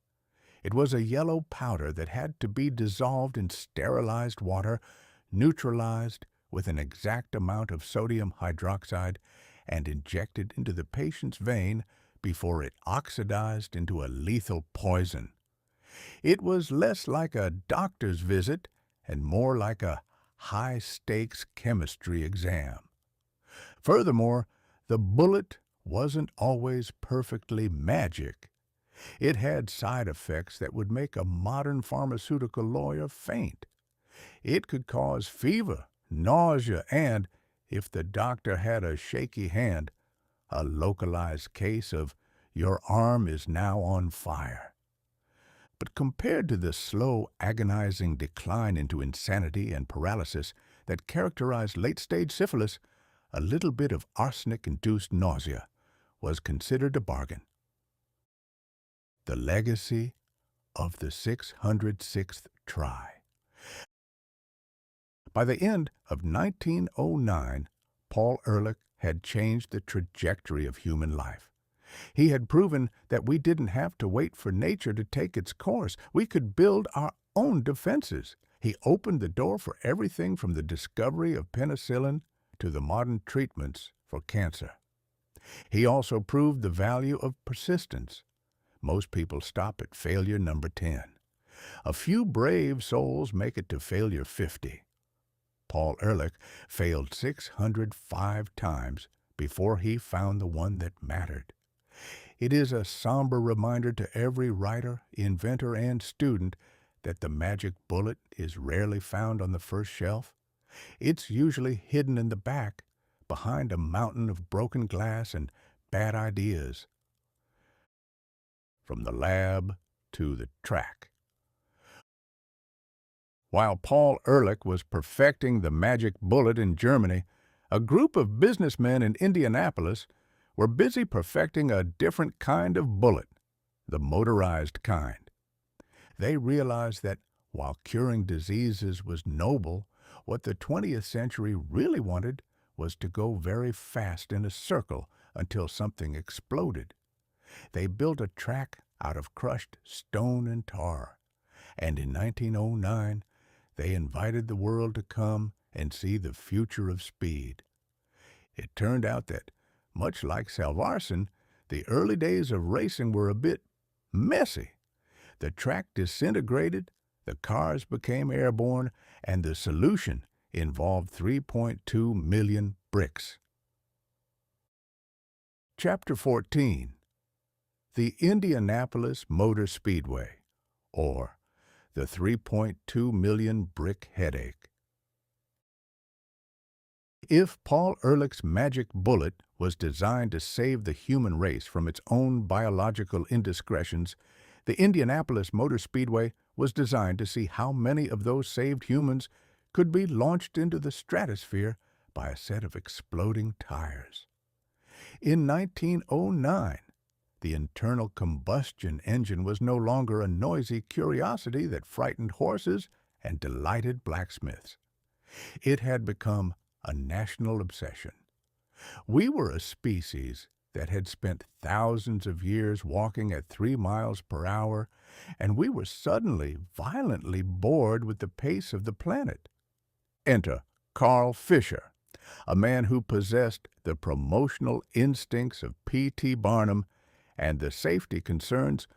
A: It was a yellow powder that had to be dissolved in sterilized water, neutralized with an exact amount of sodium hydroxide, and injected into the patient's vein before it oxidized into a lethal poison. It was less like a doctor's visit and more like a high-stakes chemistry exam. Furthermore, the bullet wasn't always perfectly magic. It had side effects that would make a modern pharmaceutical lawyer faint. It could cause fever, nausea, and, if the doctor had a shaky hand, a localized case of "your arm is now on fire." But compared to the slow, agonizing decline into insanity and paralysis that characterized late-stage syphilis, a little bit of arsenic-induced nausea was considered a bargain. The legacy of the 606th try. By the end of 1909, Paul Ehrlich had changed the trajectory of human life. He had proven that we didn't have to wait for nature to take its course. We could build our own defenses. He opened the door for everything from the discovery of penicillin to the modern treatments for cancer. He also proved the value of persistence. Most people stop at failure number 10. A few brave souls make it to failure 50. Paul Ehrlich failed 605 times before he found the one that mattered. It is a somber reminder to every writer, inventor, and student that the magic bullet is rarely found on the first shelf. It's usually hidden in the back, behind a mountain of broken glass and bad ideas. From the lab to the track. While Paul Ehrlich was perfecting the magic bullet in Germany, a group of businessmen in Indianapolis were busy perfecting a different kind of bullet, the motorized kind. They realized that while curing diseases was noble, what the 20th century really wanted was to go very fast in a circle until something exploded. They built a track out of crushed stone and tar, and in 1909, they invited the world to come and see the future of speed. It turned out that, much like Salvarsan, the early days of racing were a bit messy. The track disintegrated, the cars became airborne, and the solution involved 3.2 million bricks. Chapter 14. The Indianapolis Motor Speedway, or the 3.2 million brick headache. If Paul Ehrlich's magic bullet was designed to save the human race from its own biological indiscretions, the Indianapolis Motor Speedway was designed to see how many of those saved humans could be launched into the stratosphere by a set of exploding tires. In 1909, the internal combustion engine was no longer a noisy curiosity that frightened horses and delighted blacksmiths. It had become a national obsession. We were a species that had spent thousands of years walking at 3 miles per hour, and we were suddenly violently bored with the pace of the planet. Enter Carl Fisher, a man who possessed the promotional instincts of P.T. Barnum and the safety concerns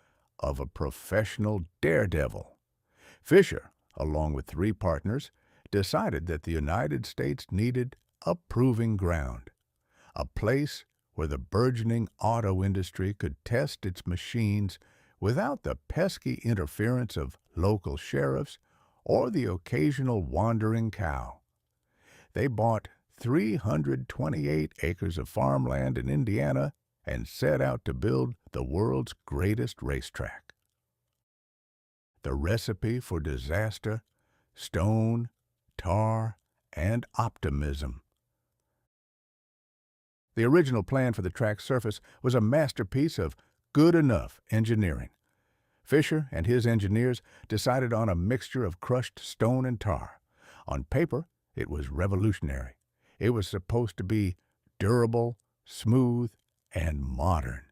A: of a professional daredevil. Fisher, along with 3 partners, decided that the United States needed a proving ground, a place where the burgeoning auto industry could test its machines without the pesky interference of local sheriffs or the occasional wandering cow. They bought 328 acres of farmland in Indiana and set out to build the world's greatest racetrack. The recipe for disaster: stone, tar, and optimism. The original plan for the track's surface was a masterpiece of good enough engineering. Fisher and his engineers decided on a mixture of crushed stone and tar. On paper, it was revolutionary. It was supposed to be durable, smooth, and modern.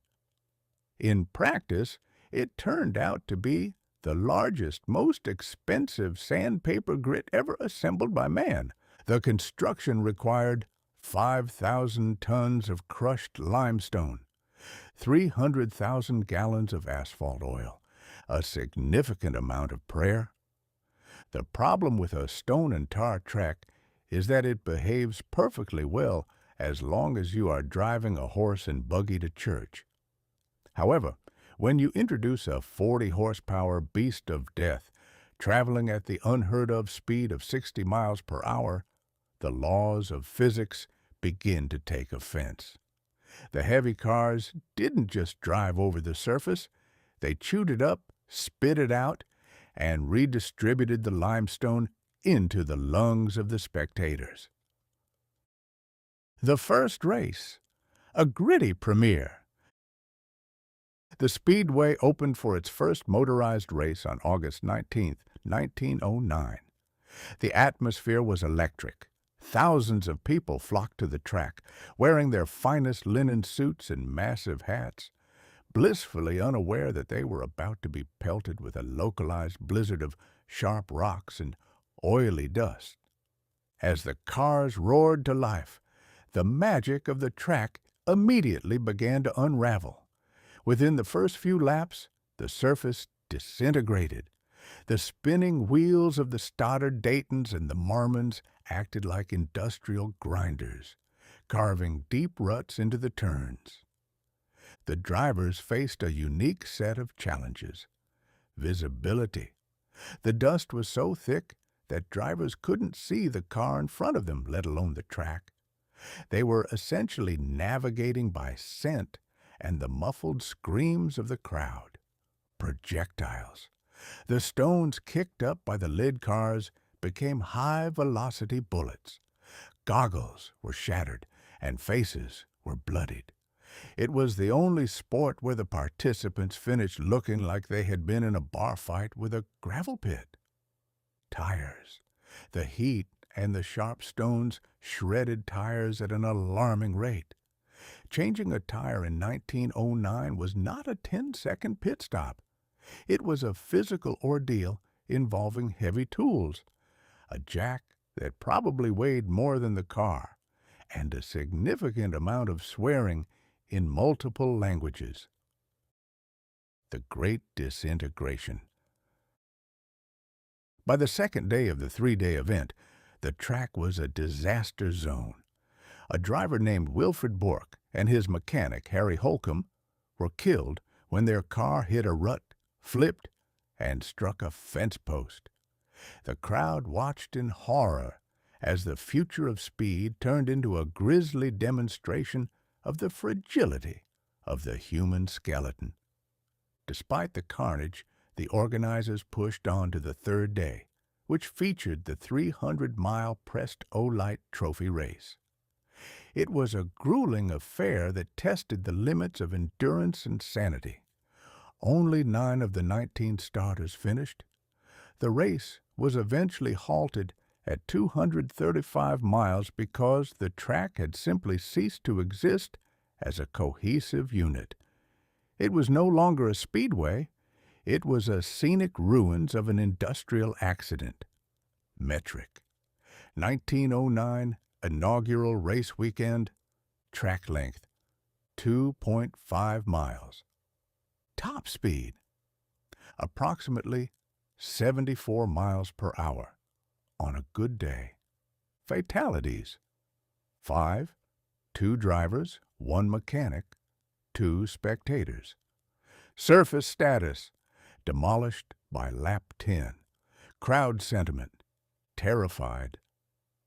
A: In practice, it turned out to be the largest, most expensive sandpaper grit ever assembled by man. The construction required 5,000 tons of crushed limestone, 300,000 gallons of asphalt oil, a significant amount of prayer. The problem with a stone and tar track is that it behaves perfectly well as long as you are driving a horse and buggy to church. However, when you introduce a 40-horsepower beast of death, traveling at the unheard-of speed of 60 miles per hour, the laws of physics begin to take offense. The heavy cars didn't just drive over the surface, they chewed it up, spit it out, and redistributed the limestone into the lungs of the spectators. The first race, a gritty premiere. The Speedway opened for its first motorized race on August 19, 1909. The atmosphere was electric. Thousands of people flocked to the track, wearing their finest linen suits and massive hats, blissfully unaware that they were about to be pelted with a localized blizzard of sharp rocks and oily dust. As the cars roared to life, the magic of the track immediately began to unravel. Within the first few laps, the surface disintegrated. The spinning wheels of the Stoddard Daytons and the Marmons acted like industrial grinders, carving deep ruts into the turns. The drivers faced a unique set of challenges. Visibility. The dust was so thick that drivers couldn't see the car in front of them, let alone the track. They were essentially navigating by scent and the muffled screams of the crowd. Projectiles. The stones kicked up by the lid cars became high-velocity bullets. Goggles were shattered, and faces were bloodied. It was the only sport where the participants finished looking like they had been in a bar fight with a gravel pit. Tires. The heat and the sharp stones shredded tires at an alarming rate. Changing a tire in 1909 was not a 10-second pit stop. It was a physical ordeal involving heavy tools, a jack that probably weighed more than the car, and a significant amount of swearing in multiple languages. The Great Disintegration. By the second day of the three-day event, the track was a disaster zone. A driver named Wilfred Bourke and his mechanic, Harry Holcomb, were killed when their car hit a rut, flipped, and struck a fence post. The crowd watched in horror as the future of speed turned into a grisly demonstration of the fragility of the human skeleton. Despite the carnage, the organizers pushed on to the third day, which featured the 300-mile Prest Olight Trophy race. It was a grueling affair that tested the limits of endurance and sanity. Only 9 of the 19 starters finished. The race was eventually halted at 235 miles because the track had simply ceased to exist as a cohesive unit. It was no longer a speedway. It was a scenic ruins of an industrial accident. Metric. 1909 inaugural race weekend. Track length 2.5 miles. Top speed approximately 74 miles per hour on a good day. Fatalities 5, 2 drivers, 1 mechanic, 2 spectators. Surface status demolished by lap 10. Crowd sentiment terrified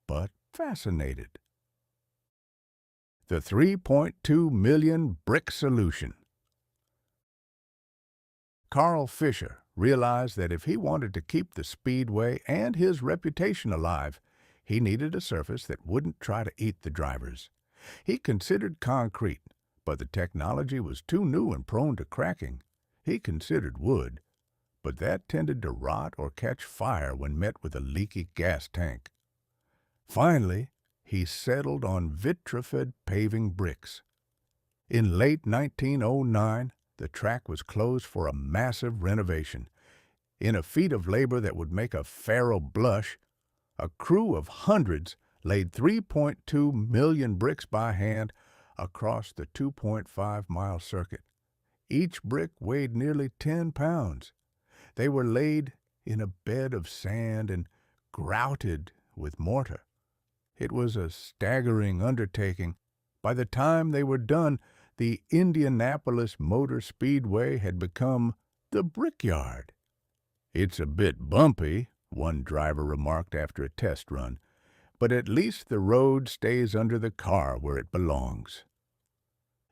A: but fascinated. The 3.2 million brick solution. Carl Fisher realized that if he wanted to keep the speedway and his reputation alive, he needed a surface that wouldn't try to eat the drivers. He considered concrete, but the technology was too new and prone to cracking. He considered wood, but that tended to rot or catch fire when met with a leaky gas tank. Finally, he settled on vitrified paving bricks. In late 1909, the track was closed for a massive renovation. In a feat of labor that would make a pharaoh blush, a crew of hundreds laid 3.2 million bricks by hand across the 2.5-mile circuit. Each brick weighed nearly 10 pounds. They were laid in a bed of sand and grouted with mortar. It was a staggering undertaking. By the time they were done, the Indianapolis Motor Speedway had become the Brickyard. "It's a bit bumpy," one driver remarked after a test run, "but at least the road stays under the car where it belongs."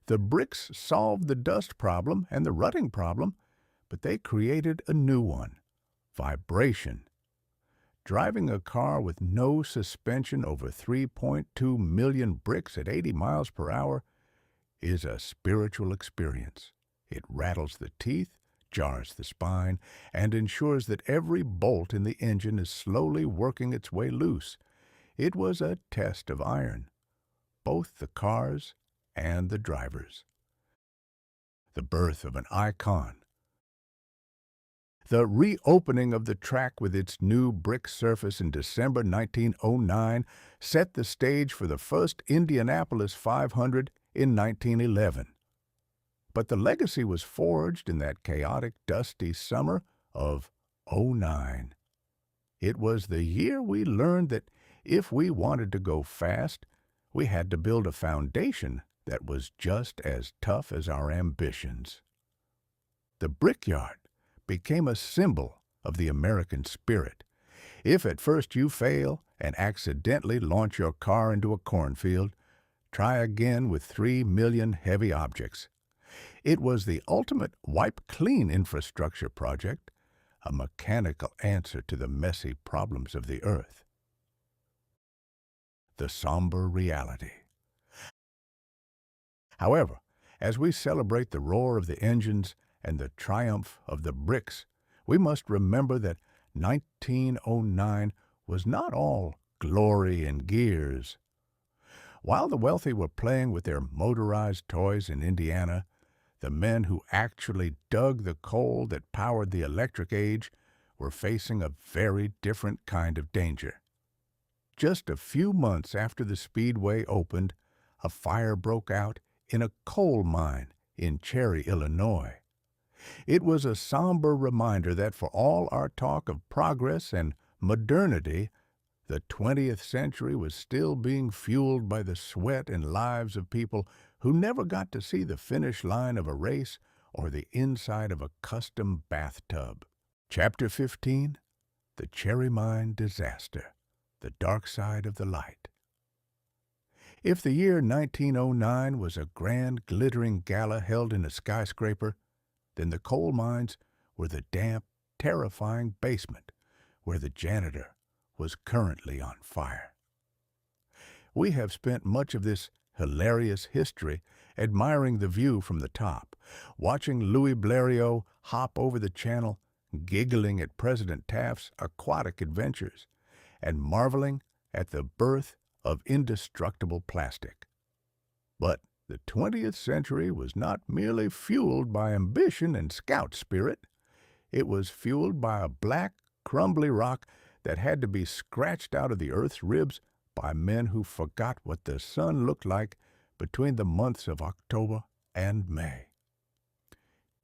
A: The bricks solved the dust problem and the rutting problem, but they created a new one: vibration. Driving a car with no suspension over 3.2 million bricks at 80 miles per hour is a spiritual experience. It rattles the teeth, jars the spine, and ensures that every bolt in the engine is slowly working its way loose. It was a test of iron, both the cars and the drivers. The birth of an icon. The reopening of the track with its new brick surface in December 1909 set the stage for the first Indianapolis 500 in 1911. But the legacy was forged in that chaotic, dusty summer of '09. It was the year we learned that if we wanted to go fast, we had to build a foundation that was just as tough as our ambitions. The Brickyard became a symbol of the American spirit. If at first you fail and accidentally launch your car into a cornfield, try again with 3 million heavy objects. It was the ultimate wipe-clean infrastructure project, a mechanical answer to the messy problems of the earth. The somber reality. However, as we celebrate the roar of the engines and the triumph of the bricks, we must remember that 1909 was not all glory and gears. While the wealthy were playing with their motorized toys in Indiana, the men who actually dug the coal that powered the electric age were facing a very different kind of danger. Just a few months after the Speedway opened, a fire broke out in a coal mine in Cherry, Illinois. It was a somber reminder that for all our talk of progress and modernity, the 20th century was still being fueled by the sweat and lives of people who never got to see the finish line of a race or the inside of a custom bathtub. Chapter 15, The Cherry Mine Disaster, The Dark Side of the Light. If the year 1909 was a grand, glittering gala held in a skyscraper, then the coal mines were the damp, terrifying basement where the janitor was currently on fire. We have spent much of this hilarious history admiring the view from the top, watching Louis Blériot hop over the channel, giggling at President Taft's aquatic adventures, and marveling at the birth of indestructible plastic. But the 20th century was not merely fueled by ambition and scout spirit. It was fueled by a black, crumbly rock that had to be scratched out of the earth's ribs by men who forgot what the sun looked like between the months of October and May.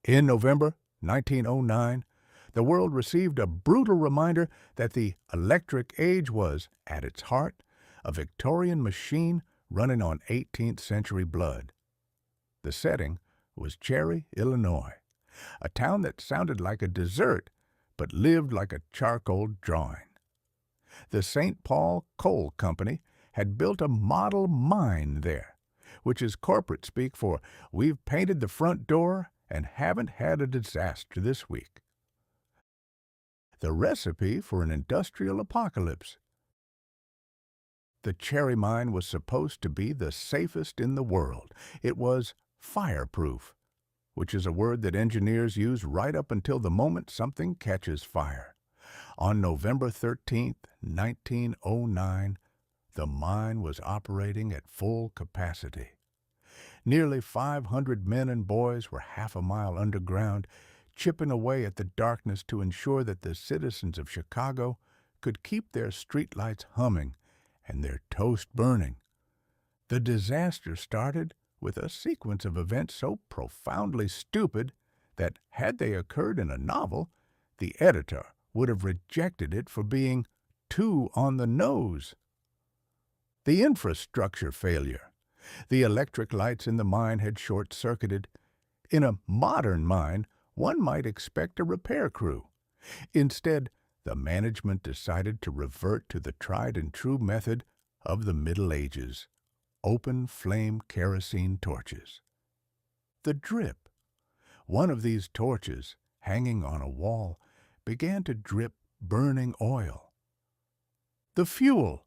A: In November 1909, the world received a brutal reminder that the electric age was, at its heart, a Victorian machine running on 18th century blood. The setting was Cherry, Illinois, a town that sounded like a dessert but lived like a charcoal drawing. The St. Paul Coal Company had built a model mine there, which is corporate speak for "we've painted the front door and haven't had a disaster this week." The recipe for an industrial apocalypse. The cherry mine was supposed to be the safest in the world. It was fireproof, which is a word that engineers use right up until the moment something catches fire. On November 13, 1909, the mine was operating at full capacity. Nearly 500 men and boys were half a mile underground, chipping away at the darkness to ensure that the citizens of Chicago could keep their streetlights humming and their toast burning. The disaster started with a sequence of events so profoundly stupid that, had they occurred in a novel, the editor would have rejected it for being too on the nose. The infrastructure failure. The electric lights in the mine had short-circuited. In a modern mine, one might expect a repair crew. Instead, the management decided to revert to the tried-and-true method of the Middle Ages: open-flame kerosene torches. The drip. One of these torches, hanging on a wall, began to drip burning oil. The fuel.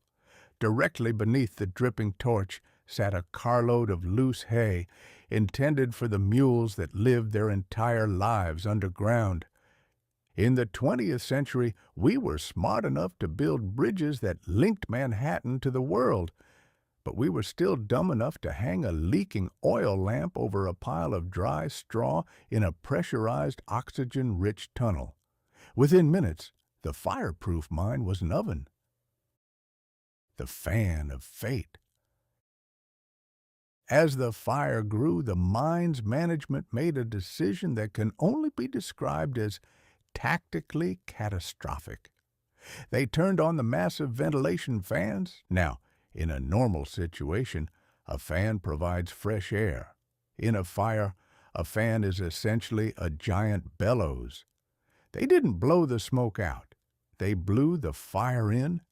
A: Directly beneath the dripping torch sat a carload of loose hay intended for the mules that lived their entire lives underground. In the 20th century, we were smart enough to build bridges that linked Manhattan to the world, but we were still dumb enough to hang a leaking oil lamp over a pile of dry straw in a pressurized, oxygen-rich tunnel. Within minutes, the fireproof mine was an oven. The fan of fate. As the fire grew, the mine's management made a decision that can only be described as tactically catastrophic. They turned on the massive ventilation fans. Now, in a normal situation, a fan provides fresh air. In a fire, a fan is essentially a giant bellows. They didn't blow the smoke out. They blew the fire in.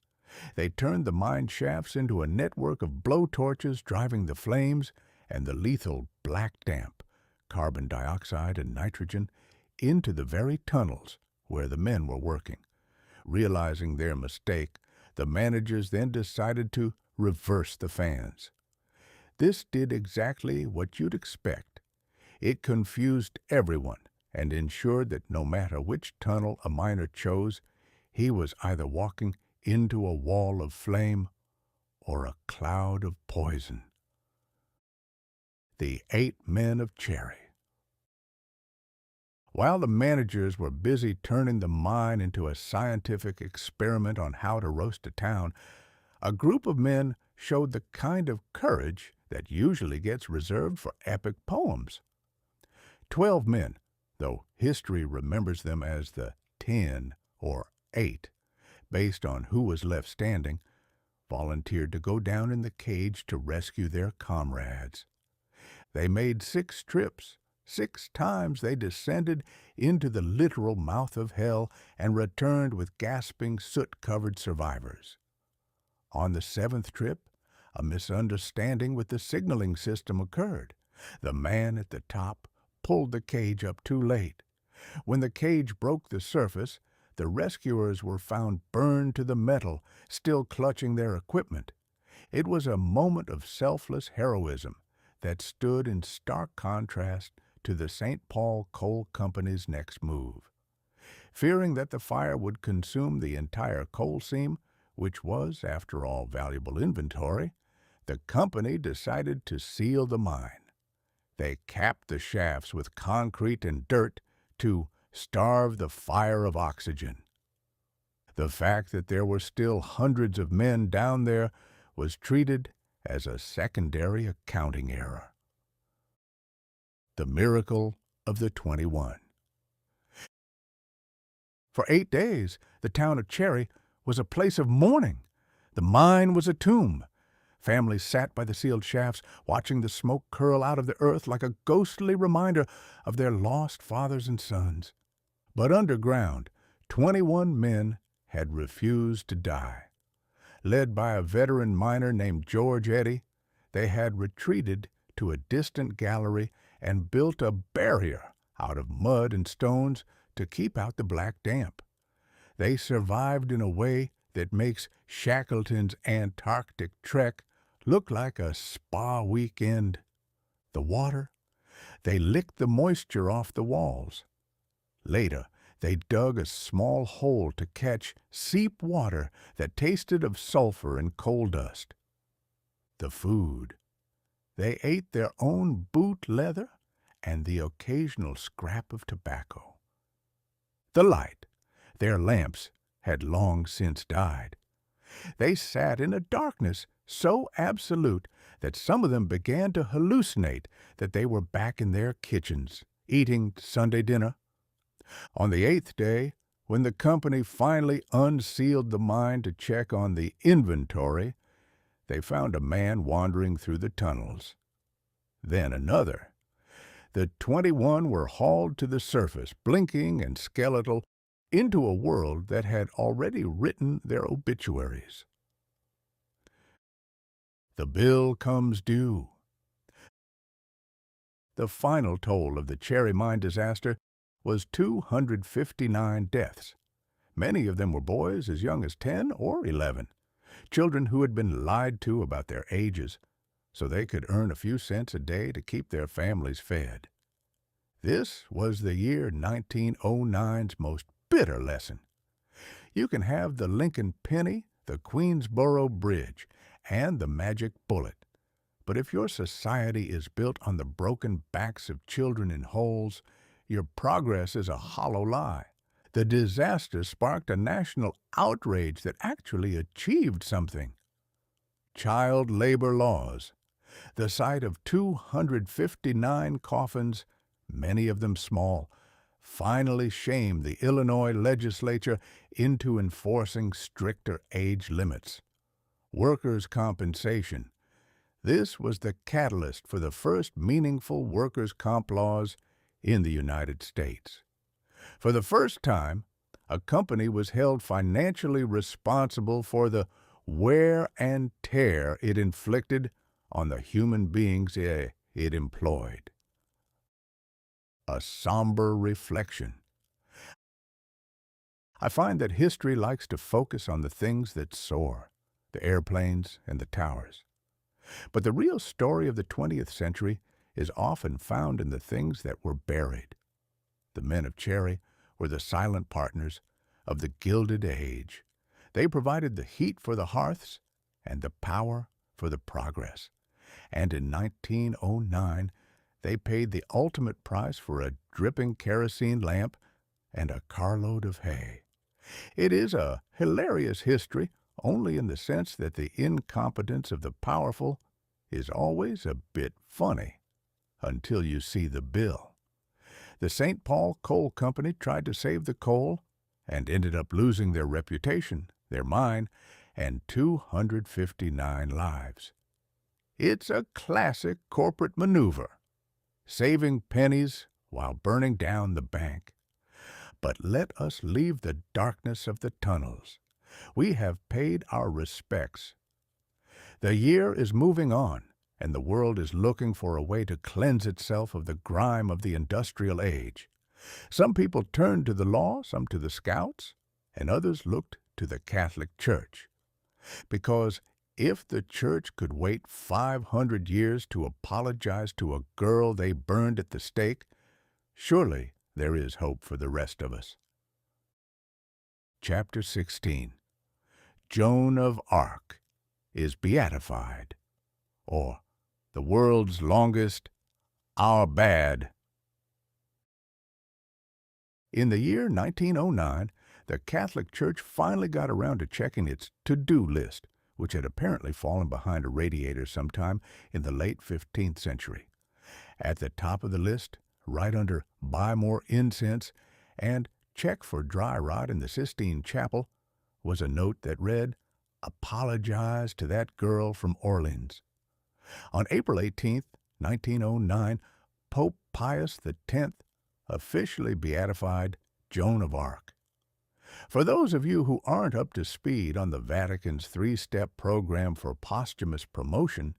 A: They turned the mine shafts into a network of blowtorches driving the flames and the lethal black damp, carbon dioxide and nitrogen, into the very tunnels where the men were working. Realizing their mistake, the managers then decided to reverse the fans. This did exactly what you'd expect. It confused everyone and ensured that no matter which tunnel a miner chose, he was either walking into a wall of flame or a cloud of poison. The 8 Men of Cherry. While the managers were busy turning the mine into a scientific experiment on how to roast a town, a group of men showed the kind of courage that usually gets reserved for epic poems. 12 men, though history remembers them as the 10 or 8, based on who was left standing, volunteered to go down in the cage to rescue their comrades. They made 6 trips. 6 times they descended into the literal mouth of hell and returned with gasping, soot-covered survivors. On the 7th trip, a misunderstanding with the signaling system occurred. The man at the top pulled the cage up too late. When the cage broke the surface, the rescuers were found burned to the metal, still clutching their equipment. It was a moment of selfless heroism that stood in stark contrast to the St. Paul Coal Company's next move. Fearing that the fire would consume the entire coal seam, which was, after all, valuable inventory, the company decided to seal the mine. They capped the shafts with concrete and dirt to starve the fire of oxygen. The fact that there were still hundreds of men down there was treated as a secondary accounting error. The miracle of the 21. For 8 days, the town of Cherry was a place of mourning. The mine was a tomb. Families sat by the sealed shafts, watching the smoke curl out of the earth like a ghostly reminder of their lost fathers and sons. But underground, 21 men had refused to die. Led by a veteran miner named George Eddy, they had retreated to a distant gallery and built a barrier out of mud and stones to keep out the black damp. They survived in a way that makes Shackleton's Antarctic trek look like a spa weekend. The water? They licked the moisture off the walls. Later, they dug a small hole to catch seep water that tasted of sulfur and coal dust. The food. They ate their own boot leather and the occasional scrap of tobacco. The light. Their lamps had long since died. They sat in a darkness so absolute that some of them began to hallucinate that they were back in their kitchens, eating Sunday dinner. On the 8th day, when the company finally unsealed the mine to check on the inventory, they found a man wandering through the tunnels. Then another. The 21 were hauled to the surface, blinking and skeletal, into a world that had already written their obituaries. The bill comes due. The final toll of the Cherry Mine disaster was 259 deaths. Many of them were boys as young as 10 or 11, children who had been lied to about their ages so they could earn a few cents a day to keep their families fed. This was the year 1909's most bitter lesson. You can have the Lincoln penny, the Queensboro Bridge, and the magic bullet, but if your society is built on the broken backs of children in holes, your progress is a hollow lie. The disaster sparked a national outrage that actually achieved something. Child labor laws. The sight of 259 coffins, many of them small, finally shamed the Illinois legislature into enforcing stricter age limits. Workers' compensation. This was the catalyst for the first meaningful workers' comp laws in the United States. For the first time, a company was held financially responsible for the wear and tear it inflicted on the human beings it employed. A somber reflection. I find that history likes to focus on the things that soar, the airplanes and the towers. But the real story of the 20th century is often found in the things that were buried. The men of Cherry were the silent partners of the Gilded Age. They provided the heat for the hearths and the power for the progress. And in 1909, they paid the ultimate price for a dripping kerosene lamp and a carload of hay. It is a hilarious history only in the sense that the incompetence of the powerful is always a bit funny until you see the bill. The St. Paul Coal Company tried to save the coal and ended up losing their reputation, their mine, and 259 lives. It's a classic corporate maneuver, saving pennies while burning down the bank. But let us leave the darkness of the tunnels. We have paid our respects. The year is moving on, and the world is looking for a way to cleanse itself of the grime of the industrial age. Some people turned to the law, some to the scouts, and others looked to the Catholic Church. Because if the Church could wait 500 years to apologize to a girl they burned at the stake, surely there is hope for the rest of us. Chapter 16. Joan of Arc is beatified, or the world's longest Our Bad. In the year 1909, the Catholic Church finally got around to checking its to-do list, which had apparently fallen behind a radiator sometime in the late 15th century. At the top of the list, right under Buy More Incense and Check for Dry Rot in the Sistine Chapel, was a note that read, Apologize to that girl from Orleans. On April 18, 1909, Pope Pius X officially beatified Joan of Arc. For those of you who aren't up to speed on the Vatican's three-step program for posthumous promotion,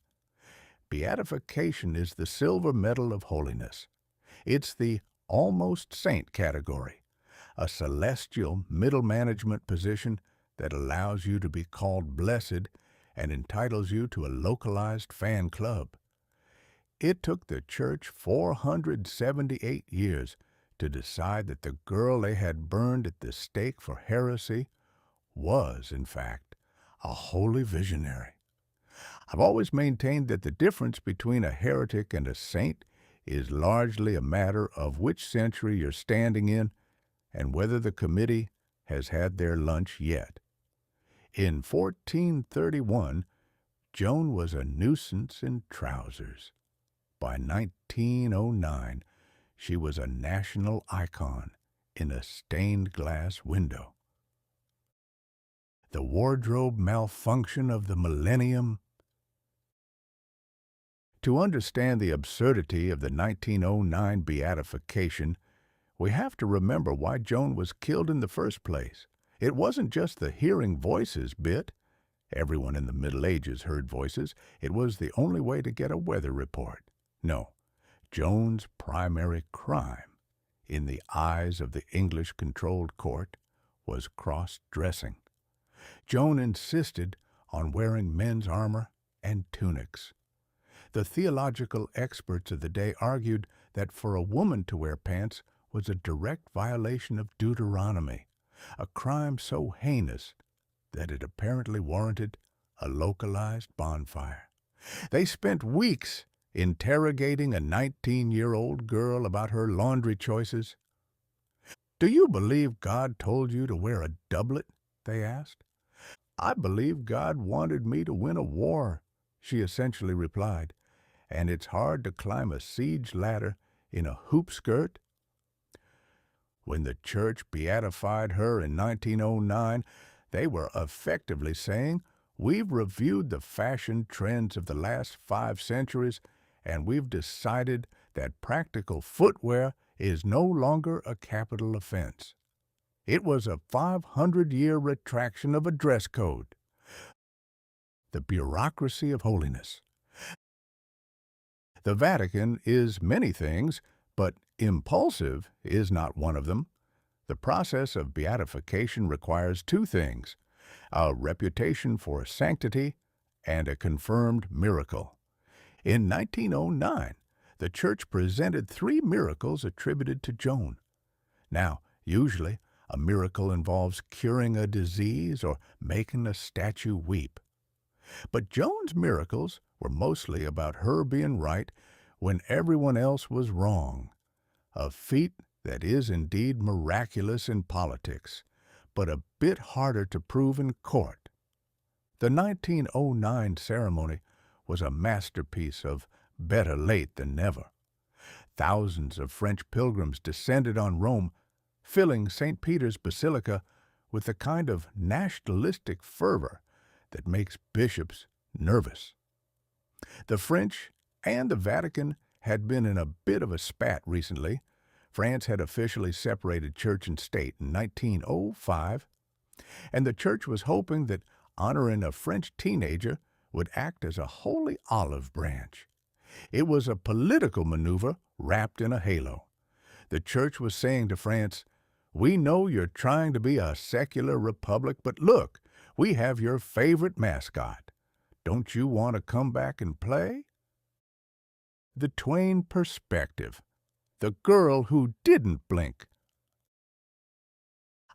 A: beatification is the silver medal of holiness. It's the almost saint category, a celestial middle management position that allows you to be called blessed and entitles you to a localized fan club. It took the Church 478 years to decide that the girl they had burned at the stake for heresy was, in fact, a holy visionary. I've always maintained that the difference between a heretic and a saint is largely a matter of which century you're standing in and whether the committee has had their lunch yet. In 1431, Joan was a nuisance in trousers. By 1909, she was a national icon in a stained glass window. The wardrobe malfunction of the millennium. To understand the absurdity of the 1909 beatification, we have to remember why Joan was killed in the first place. It wasn't just the hearing voices bit. Everyone in the Middle Ages heard voices. It was the only way to get a weather report. No, Joan's primary crime, in the eyes of the English-controlled court, was cross-dressing. Joan insisted on wearing men's armor and tunics. The theological experts of the day argued that for a woman to wear pants was a direct violation of Deuteronomy, a crime so heinous that it apparently warranted a localized bonfire. They spent weeks interrogating a 19-year-old girl about her laundry choices. "Do you believe God told you to wear a doublet?" they asked. "I believe God wanted me to win a war," she essentially replied, "and it's hard to climb a siege ladder in a hoop skirt." When the church beatified her in 1909, they were effectively saying, "We've reviewed the fashion trends of the last 5 centuries, and we've decided that practical footwear is no longer a capital offense." It was a 500-year retraction of a dress code. The bureaucracy of holiness. The Vatican is many things, but impulsive is not one of them. The process of beatification requires 2 things: a reputation for sanctity and a confirmed miracle. In 1909, the Church presented 3 miracles attributed to Joan. Now, usually, a miracle involves curing a disease or making a statue weep. But Joan's miracles were mostly about her being right when everyone else was wrong. A feat that is indeed miraculous in politics, but a bit harder to prove in court. The 1909 ceremony was a masterpiece of better late than never. Thousands of French pilgrims descended on Rome, filling St. Peter's Basilica with the kind of nationalistic fervor that makes bishops nervous. The French and the Vatican had been in a bit of a spat recently. France had officially separated church and state in 1905, and the church was hoping that honoring a French teenager would act as a holy olive branch. It was a political maneuver wrapped in a halo. The church was saying to France, "We know you're trying to be a secular republic, but look, we have your favorite mascot. Don't you want to come back and play?" The Twain perspective. The girl who didn't blink.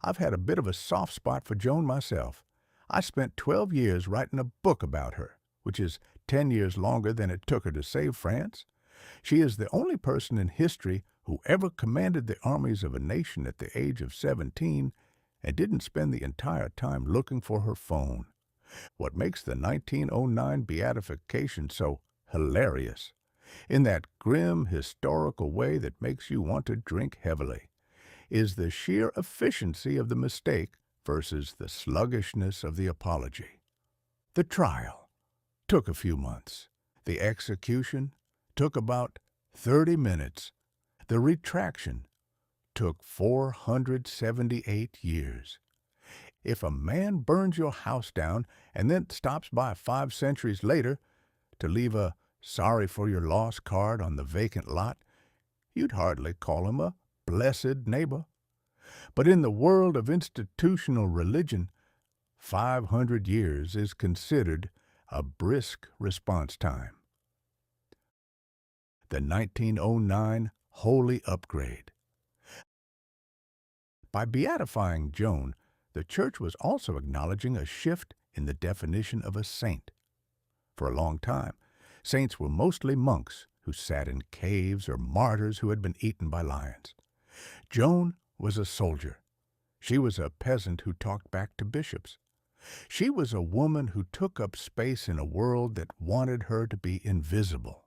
A: I've had a bit of a soft spot for Joan myself. I spent 12 years writing a book about her, which is 10 years longer than it took her to save France. She is the only person in history who ever commanded the armies of a nation at the age of 17 and didn't spend the entire time looking for her phone. What makes the 1909 beatification so hilarious, in that grim historical way that makes you want to drink heavily, is the sheer efficiency of the mistake versus the sluggishness of the apology. The trial took a few months. The execution took about 30 minutes. The retraction took 478 years. If a man burns your house down and then stops by 5 centuries later to leave a "sorry for your loss" card on the vacant lot, you'd hardly call him a blessed neighbor. But in the world of institutional religion, 500 years is considered a brisk response time. The 1909 Holy Upgrade. By beatifying Joan, the Church was also acknowledging a shift in the definition of a saint. For a long time, saints were mostly monks who sat in caves or martyrs who had been eaten by lions. Joan was a soldier. She was a peasant who talked back to bishops. She was a woman who took up space in a world that wanted her to be invisible.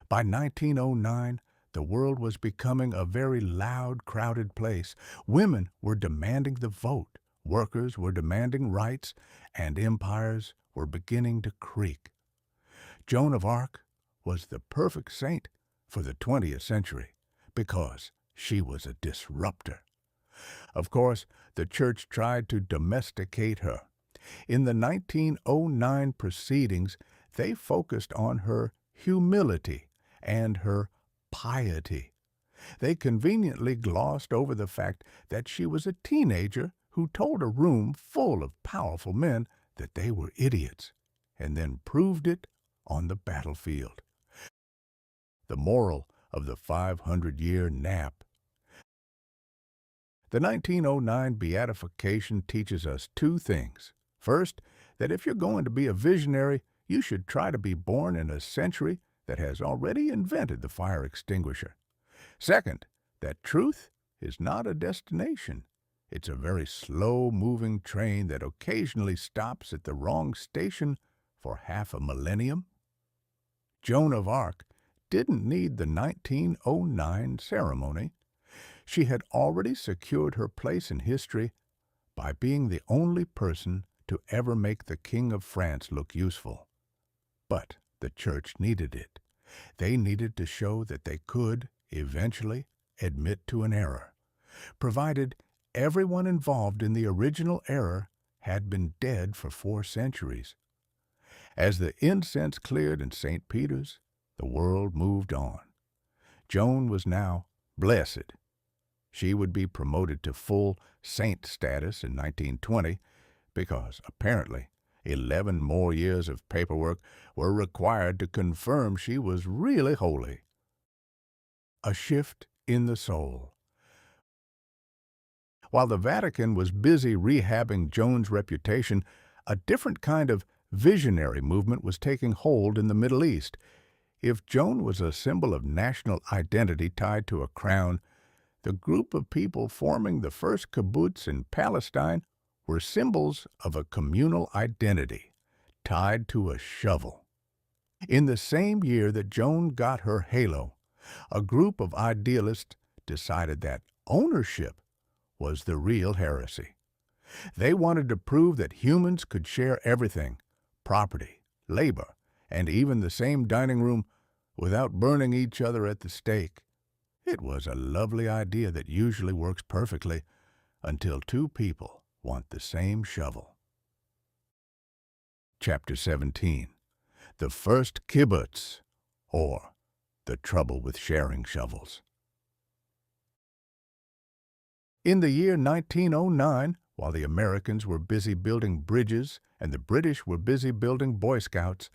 A: By 1909, the world was becoming a very loud, crowded place. Women were demanding the vote, workers were demanding rights, and empires were beginning to creak. Joan of Arc was the perfect saint for the 20th century because she was a disruptor. Of course, the church tried to domesticate her. In the 1909 proceedings, they focused on her humility and her piety. They conveniently glossed over the fact that she was a teenager who told a room full of powerful men that they were idiots, and then proved it on the battlefield. The moral of the 500-year nap. The 1909 beatification teaches us two things. First, that if you're going to be a visionary, you should try to be born in a century that has already invented the fire extinguisher. Second, that truth is not a destination. It's a very slow-moving train that occasionally stops at the wrong station for half a millennium. Joan of Arc didn't need the 1909 ceremony. She had already secured her place in history by being the only person to ever make the King of France look useful. But the church needed it. They needed to show that they could, eventually, admit to an error, provided everyone involved in the original error had been dead for 4 centuries. As the incense cleared in St. Peter's, the world moved on. Joan was now blessed. She would be promoted to full saint status in 1920 because, apparently, 11 more years of paperwork were required to confirm she was really holy. A shift in the soul. While the Vatican was busy rehabbing Joan's reputation, a different kind of visionary movement was taking hold in the Middle East. If Joan was a symbol of national identity tied to a crown, the group of people forming the first kibbutz in Palestine were symbols of a communal identity tied to a shovel. In the same year that Joan got her halo, a group of idealists decided that ownership was the real heresy. They wanted to prove that humans could share everything, property, labor, and even the same dining room without burning each other at the stake. It was a lovely idea that usually works perfectly until two people want the same shovel. Chapter 17. The First Kibbutz, or The Trouble with Sharing Shovels. In the year 1909, while the Americans were busy building bridges and the British were busy building Boy Scouts,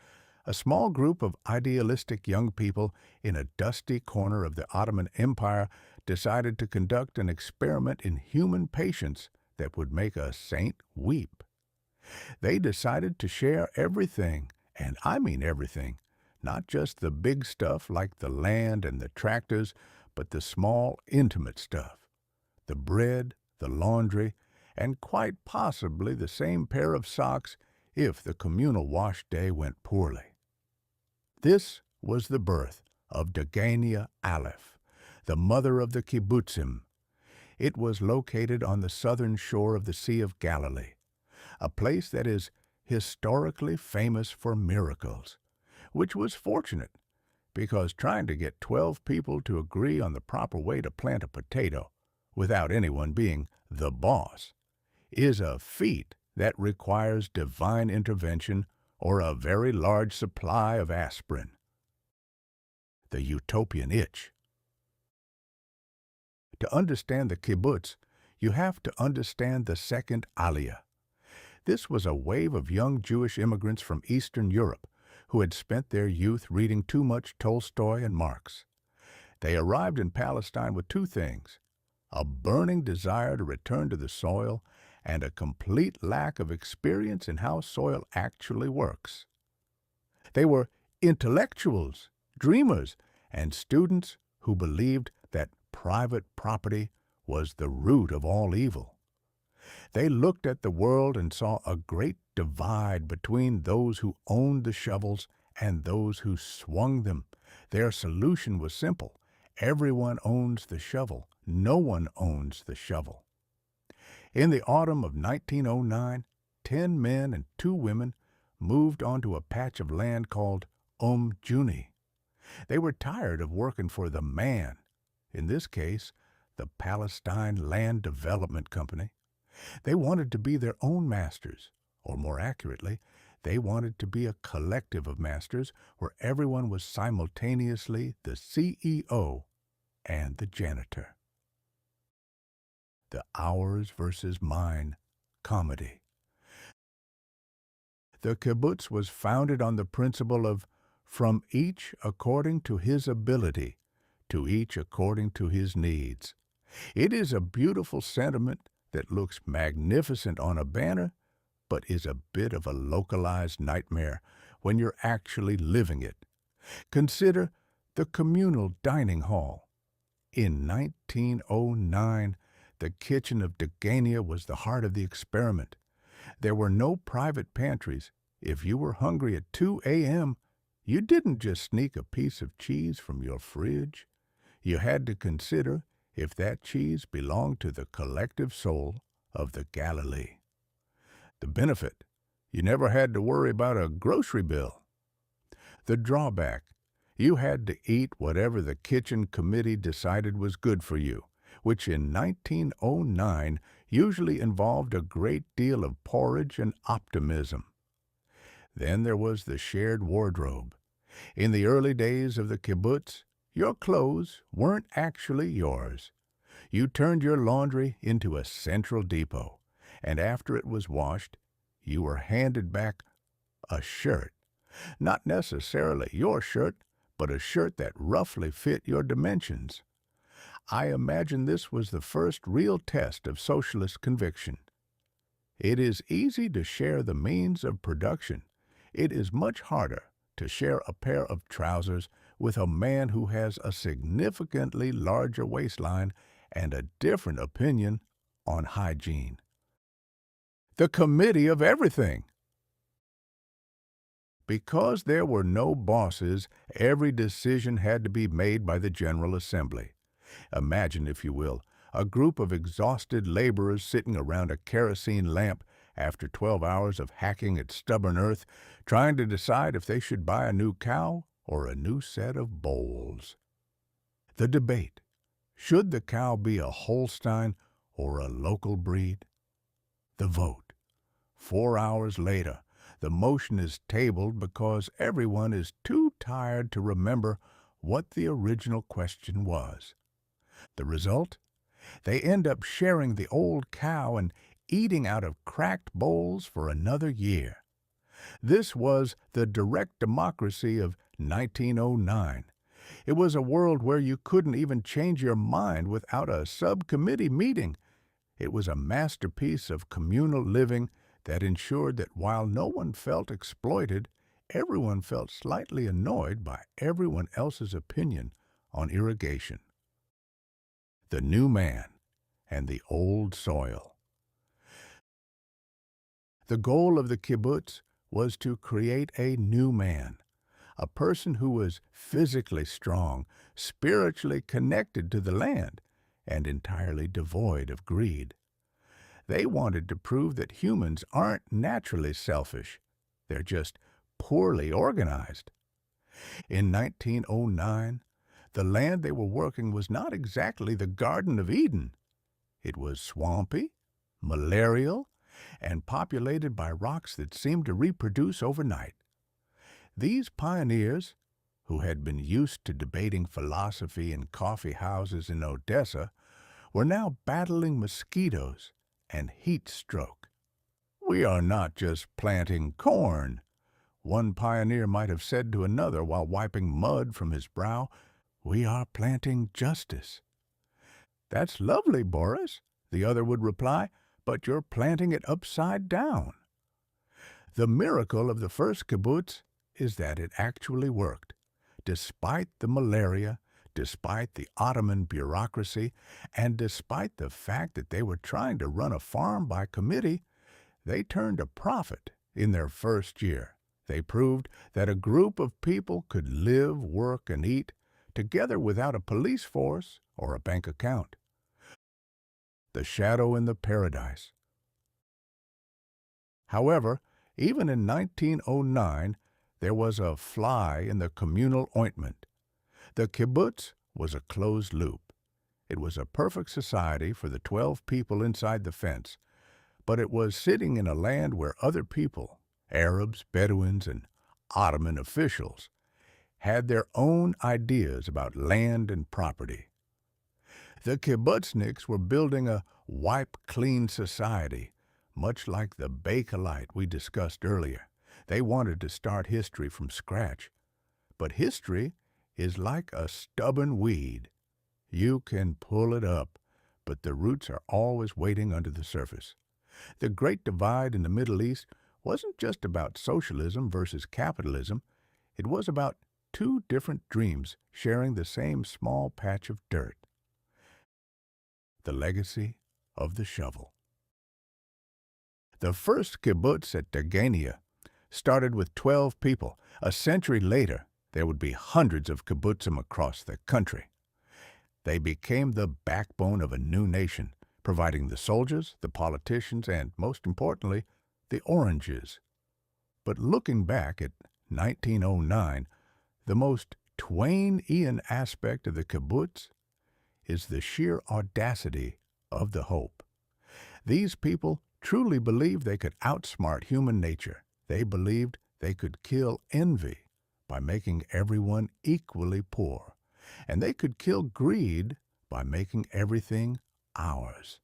A: a small group of idealistic young people in a dusty corner of the Ottoman Empire decided to conduct an experiment in human patience that would make a saint weep. They decided to share everything, and I mean everything, not just the big stuff like the land and the tractors, but the small, intimate stuff. The bread, the laundry, and quite possibly the same pair of socks if the communal wash day went poorly. This was the birth of Degania Aleph, the mother of the kibbutzim. It was located on the southern shore of the Sea of Galilee, a place that is historically famous for miracles, which was fortunate because trying to get 12 people to agree on the proper way to plant a potato without anyone being the boss is a feat that requires divine intervention or a very large supply of aspirin. The utopian itch. To understand the kibbutz, you have to understand the second Aliyah. This was a wave of young Jewish immigrants from Eastern Europe who had spent their youth reading too much Tolstoy and Marx. They arrived in Palestine with two things: a burning desire to return to the soil and a complete lack of experience in how soil actually works. They were intellectuals, dreamers, and students who believed that private property was the root of all evil. They looked at the world and saw a great divide between those who owned the shovels and those who swung them. Their solution was simple. Everyone owns the shovel. No one owns the shovel. In the autumn of 1909, 10 men and 2 women moved onto a patch of land called Juni. They were tired of working for the man, in this case, the Palestine Land Development Company. They wanted to be their own masters, or more accurately, they wanted to be a collective of masters where everyone was simultaneously the CEO and the janitor. The ours versus mine comedy. The kibbutz was founded on the principle of from each according to his ability, to each according to his needs. It is a beautiful sentiment that looks magnificent on a banner, but is a bit of a localized nightmare when you're actually living it. Consider the communal dining hall. In 1909, the kitchen of Degania was the heart of the experiment. There were no private pantries. If you were hungry at 2 a.m., you didn't just sneak a piece of cheese from your fridge. You had to consider if that cheese belonged to the collective soul of the Galilee. The benefit, you never had to worry about a grocery bill. The drawback, you had to eat whatever the kitchen committee decided was good for you, which in 1909 usually involved a great deal of porridge and optimism. Then there was the shared wardrobe. In the early days of the kibbutz, your clothes weren't actually yours. You turned your laundry into a central depot, and after it was washed, you were handed back a shirt. Not necessarily your shirt, but a shirt that roughly fit your dimensions. I imagine this was the first real test of socialist conviction. It is easy to share the means of production. It is much harder to share a pair of trousers with a man who has a significantly larger waistline and a different opinion on hygiene. The committee of everything. Because there were no bosses, every decision had to be made by the General Assembly. Imagine, if you will, a group of exhausted laborers sitting around a kerosene lamp after 12 hours of hacking at stubborn earth, trying to decide if they should buy a new cow or a new set of bowls. The debate. Should the cow be a Holstein or a local breed? The vote. 4 hours later, the motion is tabled because everyone is too tired to remember what the original question was. The result? They end up sharing the old cow and eating out of cracked bowls for another year. This was the direct democracy of 1909. It was a world where you couldn't even change your mind without a subcommittee meeting. It was a masterpiece of communal living that ensured that while no one felt exploited, everyone felt slightly annoyed by everyone else's opinion on irrigation. The new man and the old soil. The goal of the kibbutz was to create a new man, a person who was physically strong, spiritually connected to the land, and entirely devoid of greed. They wanted to prove that humans aren't naturally selfish. They're just poorly organized. In 1909, the land they were working was not exactly the Garden of Eden. It was swampy, malarial, and populated by rocks that seemed to reproduce overnight. These pioneers, who had been used to debating philosophy in coffee houses in Odessa, were now battling mosquitoes and heat stroke. "We are not just planting corn," one pioneer might have said to another while wiping mud from his brow. "We are planting justice." "That's lovely, Boris," the other would reply, "but you're planting it upside down." The miracle of the first kibbutz is that it actually worked. Despite the malaria, Despite the Ottoman bureaucracy and despite the fact that they were trying to run a farm by committee, they turned a profit in their first year. They proved that a group of people could live, work, and eat together without a police force or a bank account. The shadow in the paradise. However, even in 1909, there was a fly in the communal ointment. The kibbutz was a closed loop. It was a perfect society for the 12 people inside the fence, but it was sitting in a land where other people, Arabs, Bedouins, and Ottoman officials, had their own ideas about land and property. The kibbutzniks were building a wipe-clean society, much like the Bakelite we discussed earlier. They wanted to start history from scratch. But history is like a stubborn weed. You can pull it up, but the roots are always waiting under the surface. The Great Divide in the Middle East wasn't just about socialism versus capitalism. It was about two different dreams sharing the same small patch of dirt. The legacy of the shovel. The first kibbutz at Degania started with 12 people. A century later, there would be hundreds of kibbutzim across the country. They became the backbone of a new nation, providing the soldiers, the politicians, and, most importantly, the oranges. But looking back at 1909, the most Twain-ian aspect of the kibbutz is the sheer audacity of the hope. These people truly believed they could outsmart human nature. They believed they could kill envy by making everyone equally poor, and they could kill greed by making everything ours.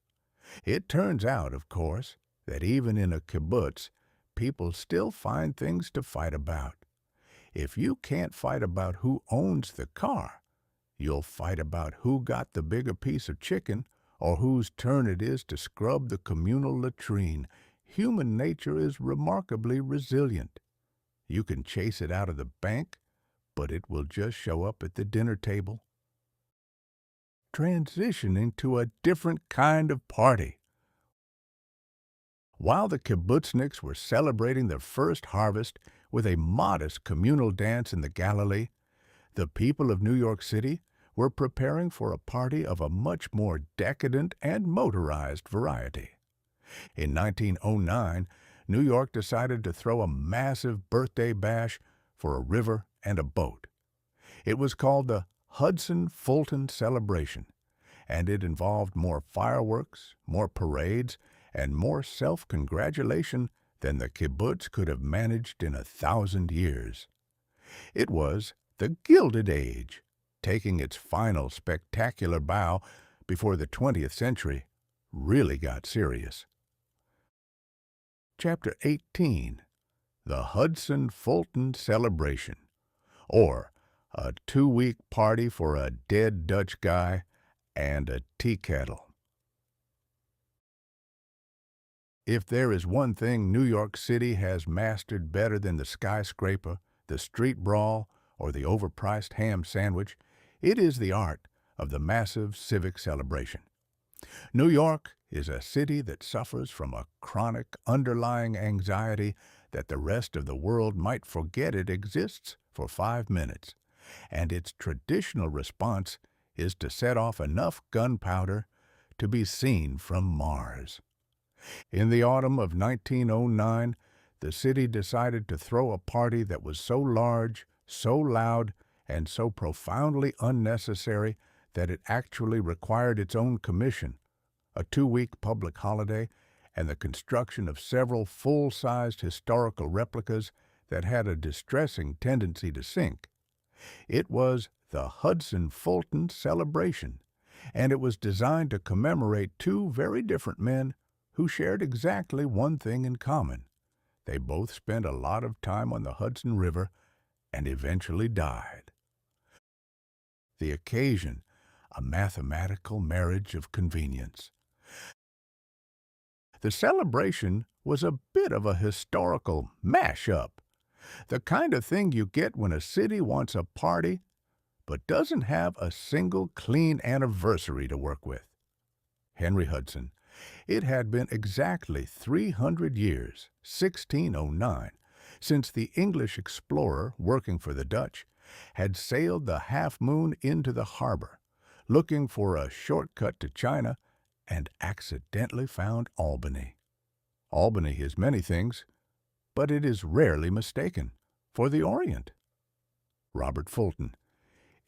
A: It turns out, of course, that even in a kibbutz, people still find things to fight about. If you can't fight about who owns the car, you'll fight about who got the bigger piece of chicken or whose turn it is to scrub the communal latrine. Human nature is remarkably resilient. You can chase it out of the bank, but it will just show up at the dinner table. Transitioning to a different kind of party. While the kibbutzniks were celebrating their first harvest with a modest communal dance in the Galilee, the people of New York City were preparing for a party of a much more decadent and motorized variety. In 1909, New York decided to throw a massive birthday bash for a river and a boat. It was called the Hudson-Fulton Celebration, and it involved more fireworks, more parades, and more self-congratulation than the kibbutz could have managed in 1,000 years. It was the Gilded Age, taking its final spectacular bow before the 20th century really got serious. Chapter 18, The Hudson-Fulton Celebration, or a 2-week party for a dead Dutch guy and a tea kettle. If there is one thing New York City has mastered better than the skyscraper, the street brawl, or the overpriced ham sandwich, it is the art of the massive civic celebration. New York is a city that suffers from a chronic underlying anxiety that the rest of the world might forget it exists for 5 minutes, and its traditional response is to set off enough gunpowder to be seen from Mars. In the autumn of 1909, the city decided to throw a party that was so large, so loud, and so profoundly unnecessary that it actually required its own commission, a 2-week public holiday, and the construction of several full-sized historical replicas that had a distressing tendency to sink. It was the Hudson-Fulton Celebration, and it was designed to commemorate two very different men who shared exactly one thing in common. They both spent a lot of time on the Hudson River and eventually died. The occasion, a mathematical marriage of convenience. The celebration was a bit of a historical mash-up, the kind of thing you get when a city wants a party, but doesn't have a single clean anniversary to work with. Henry Hudson. It had been exactly 300 years, 1609, since the English explorer working for the Dutch had sailed the Half Moon into the harbor, looking for a shortcut to China, and accidentally found Albany. Albany is many things, but it is rarely mistaken for the Orient. Robert Fulton.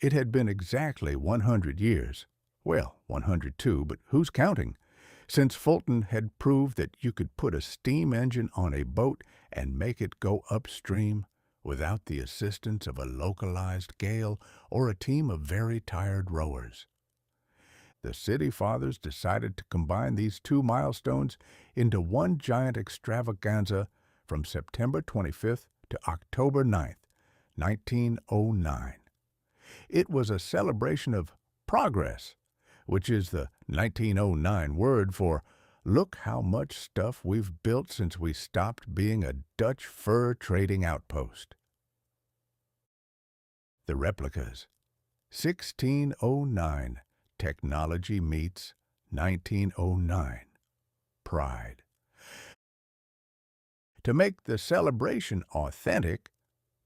A: It had been exactly 100 years, well, 102, but who's counting, since Fulton had proved that you could put a steam engine on a boat and make it go upstream without the assistance of a localized gale or a team of very tired rowers. The City Fathers decided to combine these two milestones into one giant extravaganza from September 25th to October 9th, 1909. It was a celebration of progress, which is the 1909 word for look how much stuff we've built since we stopped being a Dutch fur trading outpost. The replicas. 1609. Technology meets 1909. Pride. To make the celebration authentic,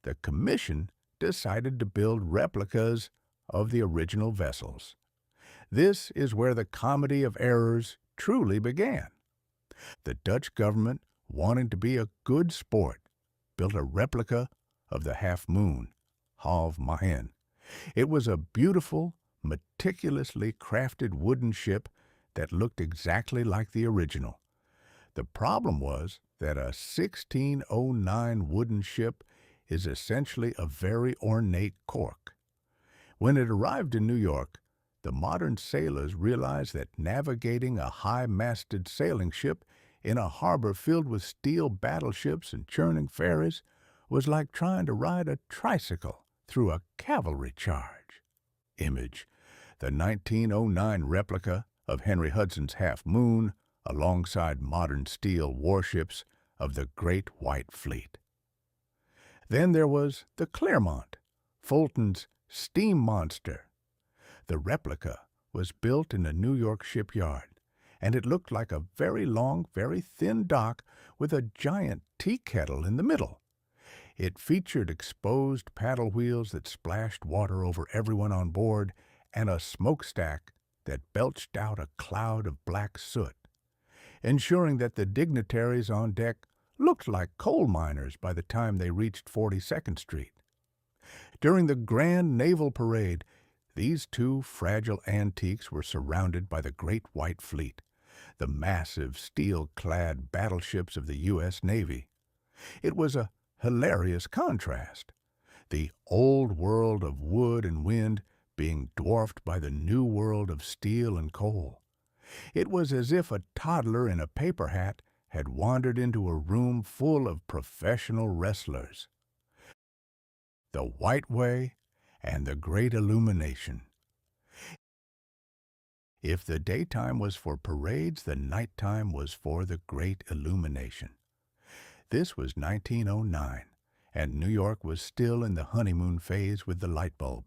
A: the Commission decided to build replicas of the original vessels. This is where the comedy of errors truly began. The Dutch government, wanting to be a good sport, built a replica of the Half Moon, Half Mahen. It was a beautiful, meticulously crafted wooden ship that looked exactly like the original. The problem was that a 1609 wooden ship is essentially a very ornate cork. When it arrived in New York, the modern sailors realized that navigating a high-masted sailing ship in a harbor filled with steel battleships and churning ferries was like trying to ride a tricycle through a cavalry charge. Image. The 1909 replica of Henry Hudson's Half Moon alongside modern steel warships of the Great White Fleet. Then there was the Clermont, Fulton's steam monster. The replica was built in a New York shipyard, and it looked like a very long, very thin dock with a giant tea kettle in the middle. It featured exposed paddle wheels that splashed water over everyone on board and a smokestack that belched out a cloud of black soot, ensuring that the dignitaries on deck looked like coal miners by the time they reached 42nd Street. During the Grand Naval Parade, these two fragile antiques were surrounded by the Great White Fleet, the massive steel-clad battleships of the U.S. Navy. It was a hilarious contrast, the old world of wood and wind being dwarfed by the new world of steel and coal. It was as if a toddler in a paper hat had wandered into a room full of professional wrestlers. The White Way and the Great Illumination. If the daytime was for parades, the nighttime was for the Great Illumination. This was 1909, and New York was still in the honeymoon phase with the light bulb.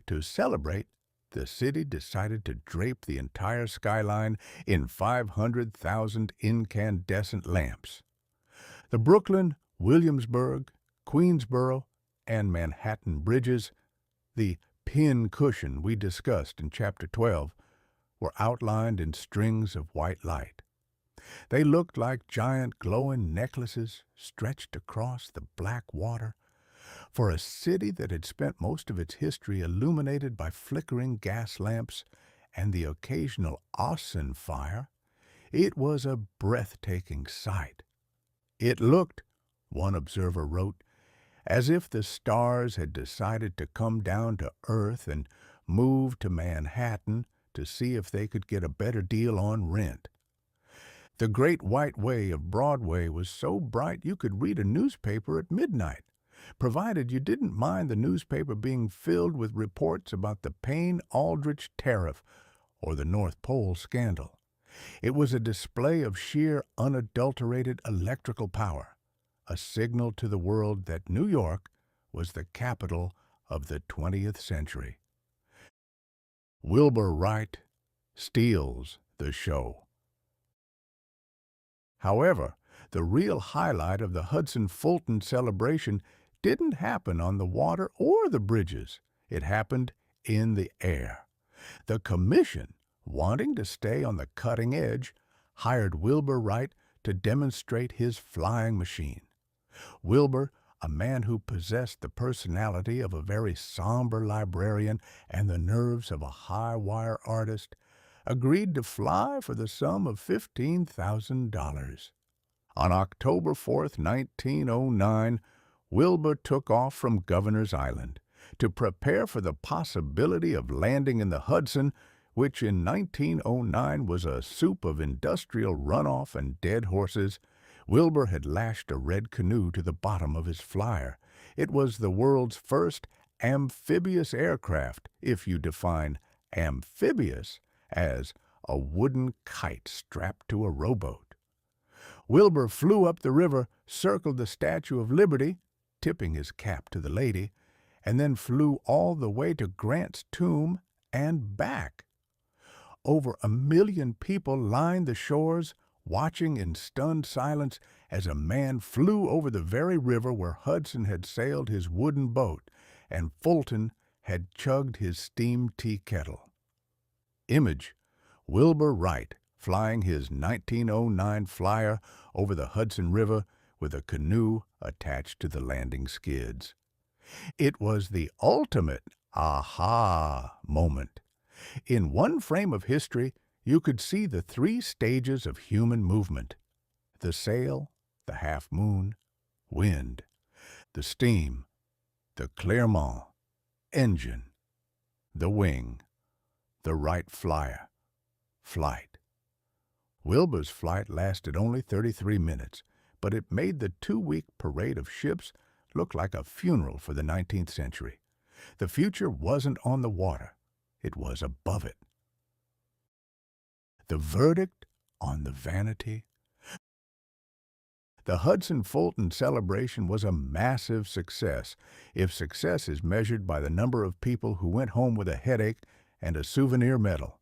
A: To celebrate, the city decided to drape the entire skyline in 500,000 incandescent lamps. The Brooklyn, Williamsburg, Queensboro, and Manhattan bridges, the pin cushion we discussed in Chapter 12, were outlined in strings of white light. They looked like giant glowing necklaces stretched across the black water. For a city that had spent most of its history illuminated by flickering gas lamps and the occasional Austin fire, it was a breathtaking sight. It looked, one observer wrote, as if the stars had decided to come down to Earth and move to Manhattan to see if they could get a better deal on rent. The Great White Way of Broadway was so bright you could read a newspaper at midnight, provided you didn't mind the newspaper being filled with reports about the Payne-Aldrich Tariff or the North Pole scandal. It was a display of sheer, unadulterated electrical power, a signal to the world that New York was the capital of the 20th century. Wilbur Wright steals the show. However, the real highlight of the Hudson-Fulton celebration didn't happen on the water or the bridges. It happened in the air. The commission, wanting to stay on the cutting edge, hired Wilbur Wright to demonstrate his flying machine. Wilbur, a man who possessed the personality of a very somber librarian and the nerves of a high-wire artist, agreed to fly for the sum of $15,000. On October 4th, 1909, Wilbur took off from Governor's Island to prepare for the possibility of landing in the Hudson, which in 1909 was a soup of industrial runoff and dead horses. Wilbur had lashed a red canoe to the bottom of his flyer. It was the world's first amphibious aircraft, if you define amphibious as a wooden kite strapped to a rowboat. Wilbur flew up the river, circled the Statue of Liberty, tipping his cap to the lady, and then flew all the way to Grant's tomb and back. Over 1 million people lined the shores, watching in stunned silence as a man flew over the very river where Hudson had sailed his wooden boat and Fulton had chugged his steam tea kettle. Image: Wilbur Wright flying his 1909 flyer over the Hudson River with a canoe attached to the landing skids. It was the ultimate aha moment. In one frame of history, you could see the 3 stages of human movement: the sail, the half-moon, wind; the steam, the Clermont, engine; the wing, the Wright flyer, flight. Wilbur's flight lasted only 33 minutes, but it made the 2-week parade of ships look like a funeral for the 19th century. The future wasn't on the water. It was above it. The verdict on the vanity. The Hudson-Fulton celebration was a massive success, if success is measured by the number of people who went home with a headache and a souvenir medal.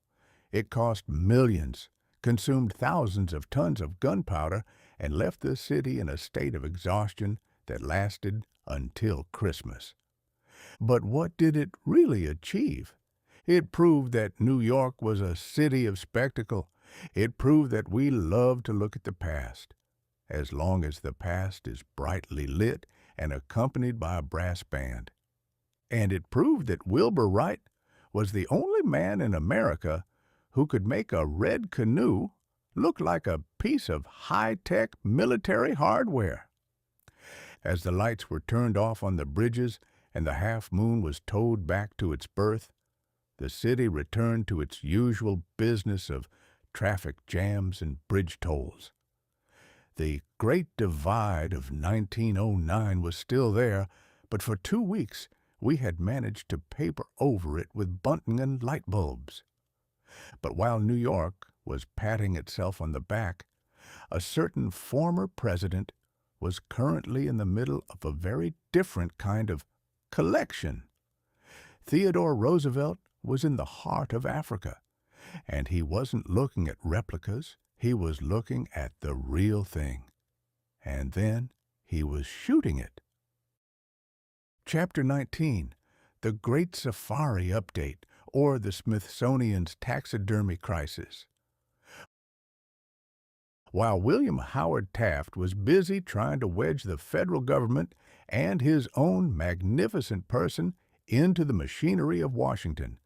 A: It cost millions, consumed thousands of tons of gunpowder, and left the city in a state of exhaustion that lasted until Christmas. But what did it really achieve? It proved that New York was a city of spectacle. It proved that we love to look at the past, as long as the past is brightly lit and accompanied by a brass band. And it proved that Wilbur Wright was the only man in America who could make a red canoe look like a piece of high-tech military hardware. As the lights were turned off on the bridges and the half-moon was towed back to its berth, the city returned to its usual business of traffic jams and bridge tolls. The Great Divide of 1909 was still there, but for 2 weeks we had managed to paper over it with bunting and light bulbs. But while New York was patting itself on the back, a certain former president was currently in the middle of a very different kind of collection. Theodore Roosevelt was in the heart of Africa, and he wasn't looking at replicas, he was looking at the real thing. And then he was shooting it. Chapter 19, The Great Safari Update, or the Smithsonian's Taxidermy Crisis. While William Howard Taft was busy trying to wedge the federal government and his own magnificent person into the machinery of Washington,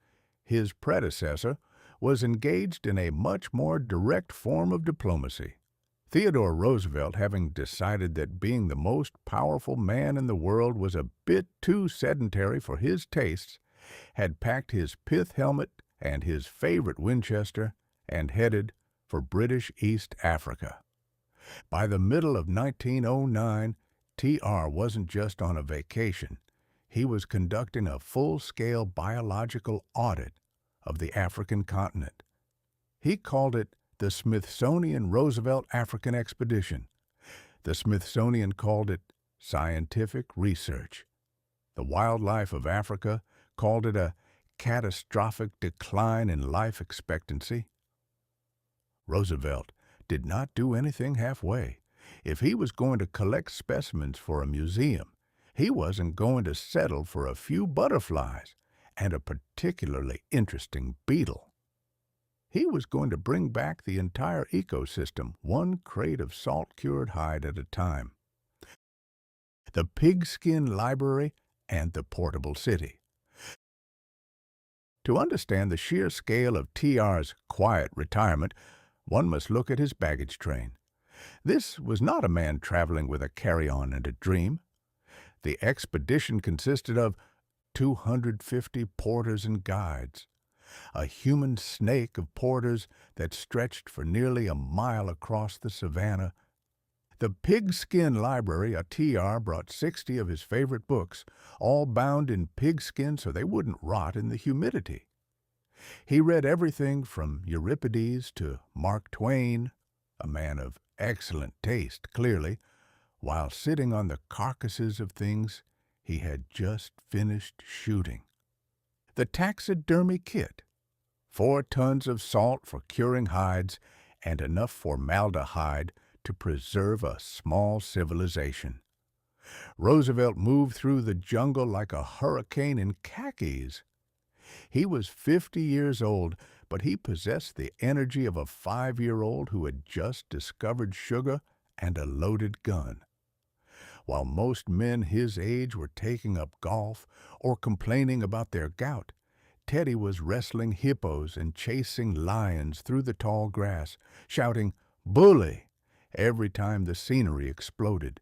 A: his predecessor was engaged in a much more direct form of diplomacy. Theodore Roosevelt, having decided that being the most powerful man in the world was a bit too sedentary for his tastes, had packed his pith helmet and his favorite Winchester and headed for British East Africa. By the middle of 1909, TR wasn't just on a vacation. He was conducting a full-scale biological audit of the African continent. He called it the Smithsonian Roosevelt African Expedition. The Smithsonian called it scientific research. The wildlife of Africa called it a catastrophic decline in life expectancy. Roosevelt did not do anything halfway. If he was going to collect specimens for a museum, he wasn't going to settle for a few butterflies and a particularly interesting beetle. He was going to bring back the entire ecosystem, one crate of salt-cured hide at a time. The pigskin library and the portable city. To understand the sheer scale of TR's quiet retirement, one must look at his baggage train. This was not a man traveling with a carry-on and a dream. The expedition consisted of 250 porters and guides, a human snake of porters that stretched for nearly a mile across the savannah. The pigskin library, a TR, brought 60 of his favorite books, all bound in pigskin so they wouldn't rot in the humidity. He read everything from Euripides to Mark Twain, a man of excellent taste, clearly, while sitting on the carcasses of things he had just finished shooting. The taxidermy kit, 4 tons of salt for curing hides and enough formaldehyde to preserve a small civilization. Roosevelt moved through the jungle like a hurricane in khakis. He was 50 years old, but he possessed the energy of a 5-year-old who had just discovered sugar and a loaded gun. While most men his age were taking up golf or complaining about their gout, Teddy was wrestling hippos and chasing lions through the tall grass, shouting, "Bully!" every time the scenery exploded.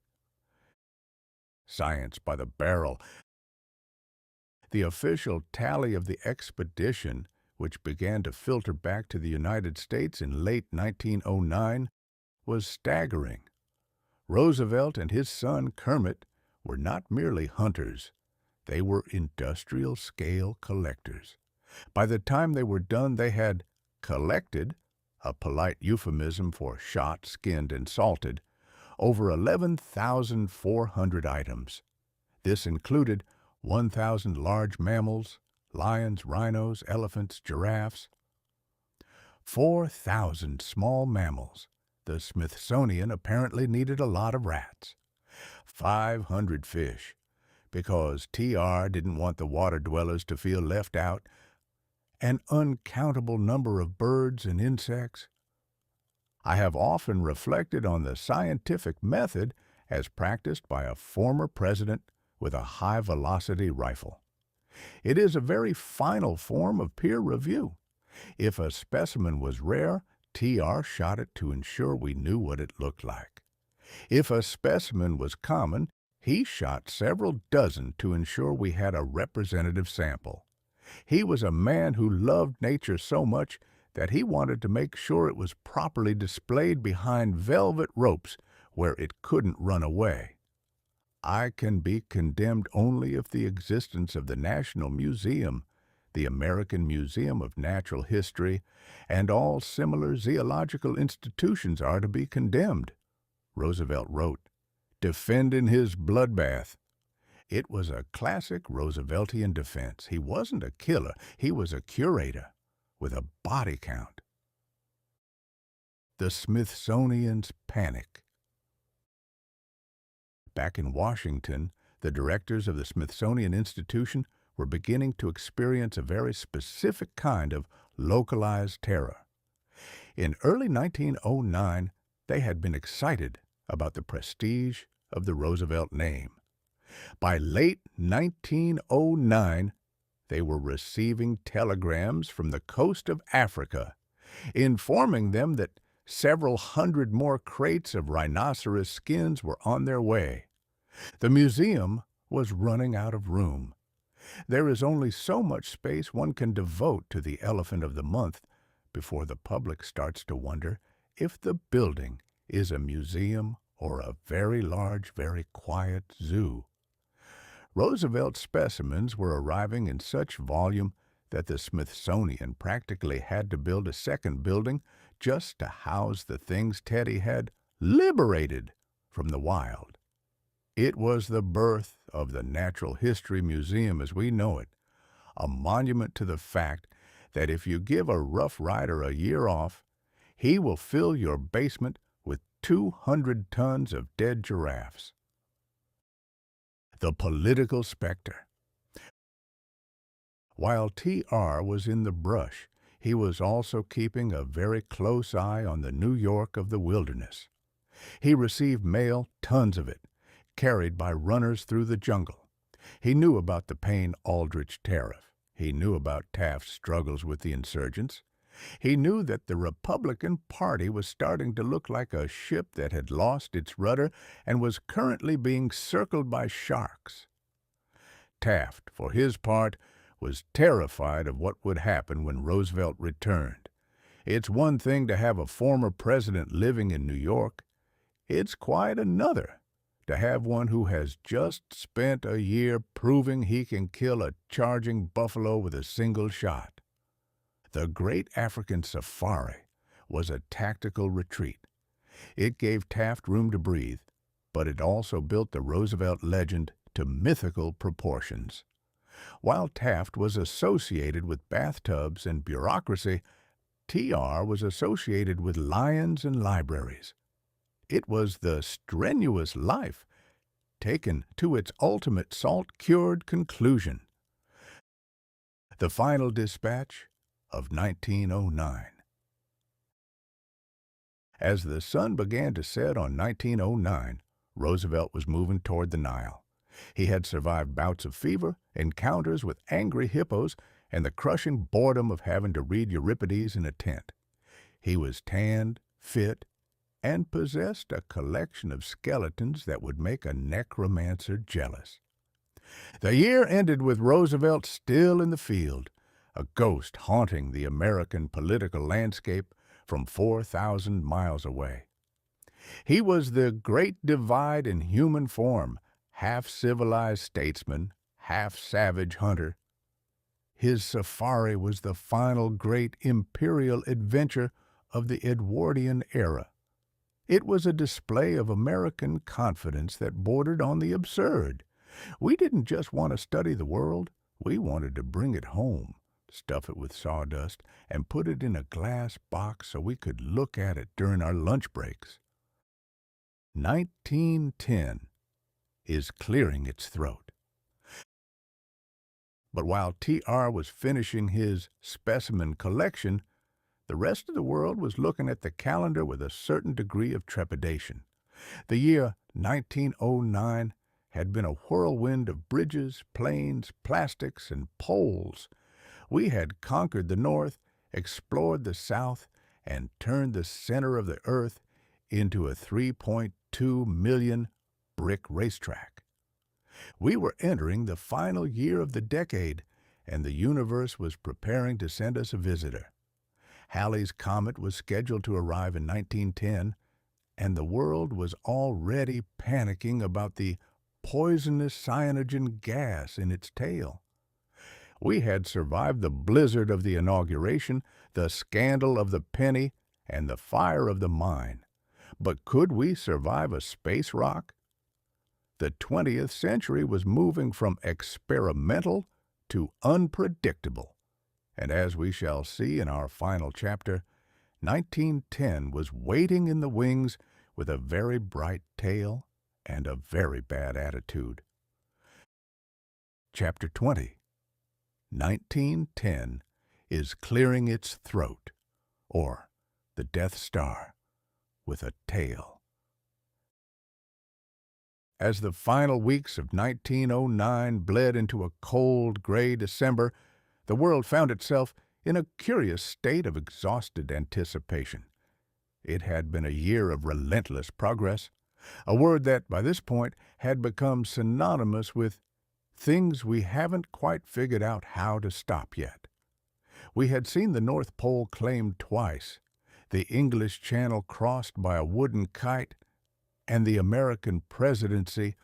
A: Science by the barrel. The official tally of the expedition, which began to filter back to the United States in late 1909, was staggering. Roosevelt and his son Kermit were not merely hunters. They were industrial-scale collectors. By the time they were done, they had collected, a polite euphemism for shot, skinned, and salted, over 11,400 items. This included 1,000 large mammals, lions, rhinos, elephants, giraffes, 4,000 small mammals. The Smithsonian apparently needed a lot of rats. 500 fish, because TR didn't want the water dwellers to feel left out. An uncountable number of birds and insects. I have often reflected on the scientific method as practiced by a former president with a high-velocity rifle. It is a very final form of peer review. If a specimen was rare, TR shot it to ensure we knew what it looked like. If a specimen was common, he shot several dozen to ensure we had a representative sample. He was a man who loved nature so much that he wanted to make sure it was properly displayed behind velvet ropes where it couldn't run away. I can be condemned only if the existence of the National Museum, the American Museum of Natural History, and all similar zoological institutions are to be condemned, Roosevelt wrote, defending his bloodbath. It was a classic Rooseveltian defense. He wasn't a killer, he was a curator with a body count. The Smithsonian's panic. Back in Washington, the directors of the Smithsonian Institution were beginning to experience a very specific kind of localized terror. In early 1909, they had been excited about the prestige of the Roosevelt name. By late 1909, they were receiving telegrams from the coast of Africa, informing them that several hundred more crates of rhinoceros skins were on their way. The museum was running out of room. There is only so much space one can devote to the elephant of the month before the public starts to wonder if the building is a museum or a very large, very quiet zoo. Roosevelt's specimens were arriving in such volume that the Smithsonian practically had to build a second building just to house the things Teddy had liberated from the wild. It was the birth of the Natural History Museum as we know it, a monument to the fact that if you give a Rough Rider a year off, he will fill your basement with 200 tons of dead giraffes. The political specter. While T.R. was in the brush, he was also keeping a very close eye on the New York of the wilderness. He received mail, tons of it, carried by runners through the jungle. He knew about the Payne-Aldrich Tariff. He knew about Taft's struggles with the insurgents. He knew that the Republican Party was starting to look like a ship that had lost its rudder and was currently being circled by sharks. Taft, for his part, was terrified of what would happen when Roosevelt returned. It's one thing to have a former president living in New York. It's quite another to have one who has just spent a year proving he can kill a charging buffalo with a single shot. The Great African Safari was a tactical retreat. It gave Taft room to breathe, but it also built the Roosevelt legend to mythical proportions. While Taft was associated with bathtubs and bureaucracy, T.R. was associated with lions and libraries. It was the strenuous life taken to its ultimate salt-cured conclusion. The Final Dispatch of 1909. As the sun began to set on 1909, Roosevelt was moving toward the Nile. He had survived bouts of fever, encounters with angry hippos, and the crushing boredom of having to read Euripides in a tent. He was tanned, fit, and possessed a collection of skeletons that would make a necromancer jealous. The year ended with Roosevelt still in the field, a ghost haunting the American political landscape from 4,000 miles away. He was the great divide in human form, half-civilized statesman, half-savage hunter. His safari was the final great imperial adventure of the Edwardian era. It was a display of American confidence that bordered on the absurd. We didn't just want to study the world, we wanted to bring it home, stuff it with sawdust, and put it in a glass box so we could look at it during our lunch breaks. 1910 is clearing its throat. But while T.R. was finishing his specimen collection, the rest of the world was looking at the calendar with a certain degree of trepidation. The year 1909 had been a whirlwind of bridges, planes, plastics, and poles. We had conquered the North, explored the South, and turned the center of the earth into a 3.2 million brick racetrack. We were entering the final year of the decade, and the universe was preparing to send us a visitor. Halley's Comet was scheduled to arrive in 1910, and the world was already panicking about the poisonous cyanogen gas in its tail. We had survived the blizzard of the Inauguration, the scandal of the penny, and the fire of the mine. But could we survive a space rock? The 20th century was moving from experimental to unpredictable. And as we shall see in our final chapter, 1910 was waiting in the wings with a very bright tail and a very bad attitude. Chapter 20. 1910 is clearing its throat, or the Death Star with a tail. As the final weeks of 1909 bled into a cold, gray December, the world found itself in a curious state of exhausted anticipation. It had been a year of relentless progress, a word that, by this point, had become synonymous with things we haven't quite figured out how to stop yet. We had seen the North Pole claimed twice, the English Channel crossed by a wooden kite, and the American presidency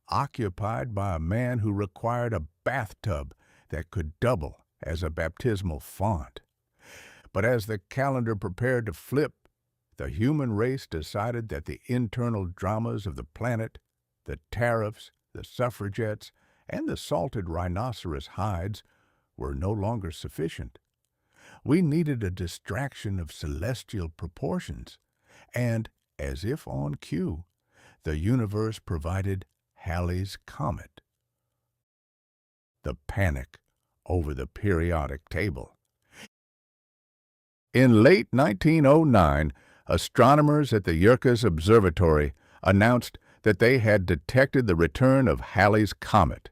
A: occupied by a man who required a bathtub that could double as a baptismal font. But as the calendar prepared to flip, the human race decided that the internal dramas of the planet The tariffs, the suffragettes, and the salted rhinoceros hides were no longer sufficient. We needed a distraction of celestial proportions, and, as if on cue, the universe provided Halley's Comet. The panic over the periodic table. In late 1909, astronomers at the Yerkes Observatory announced that they had detected the return of Halley's Comet.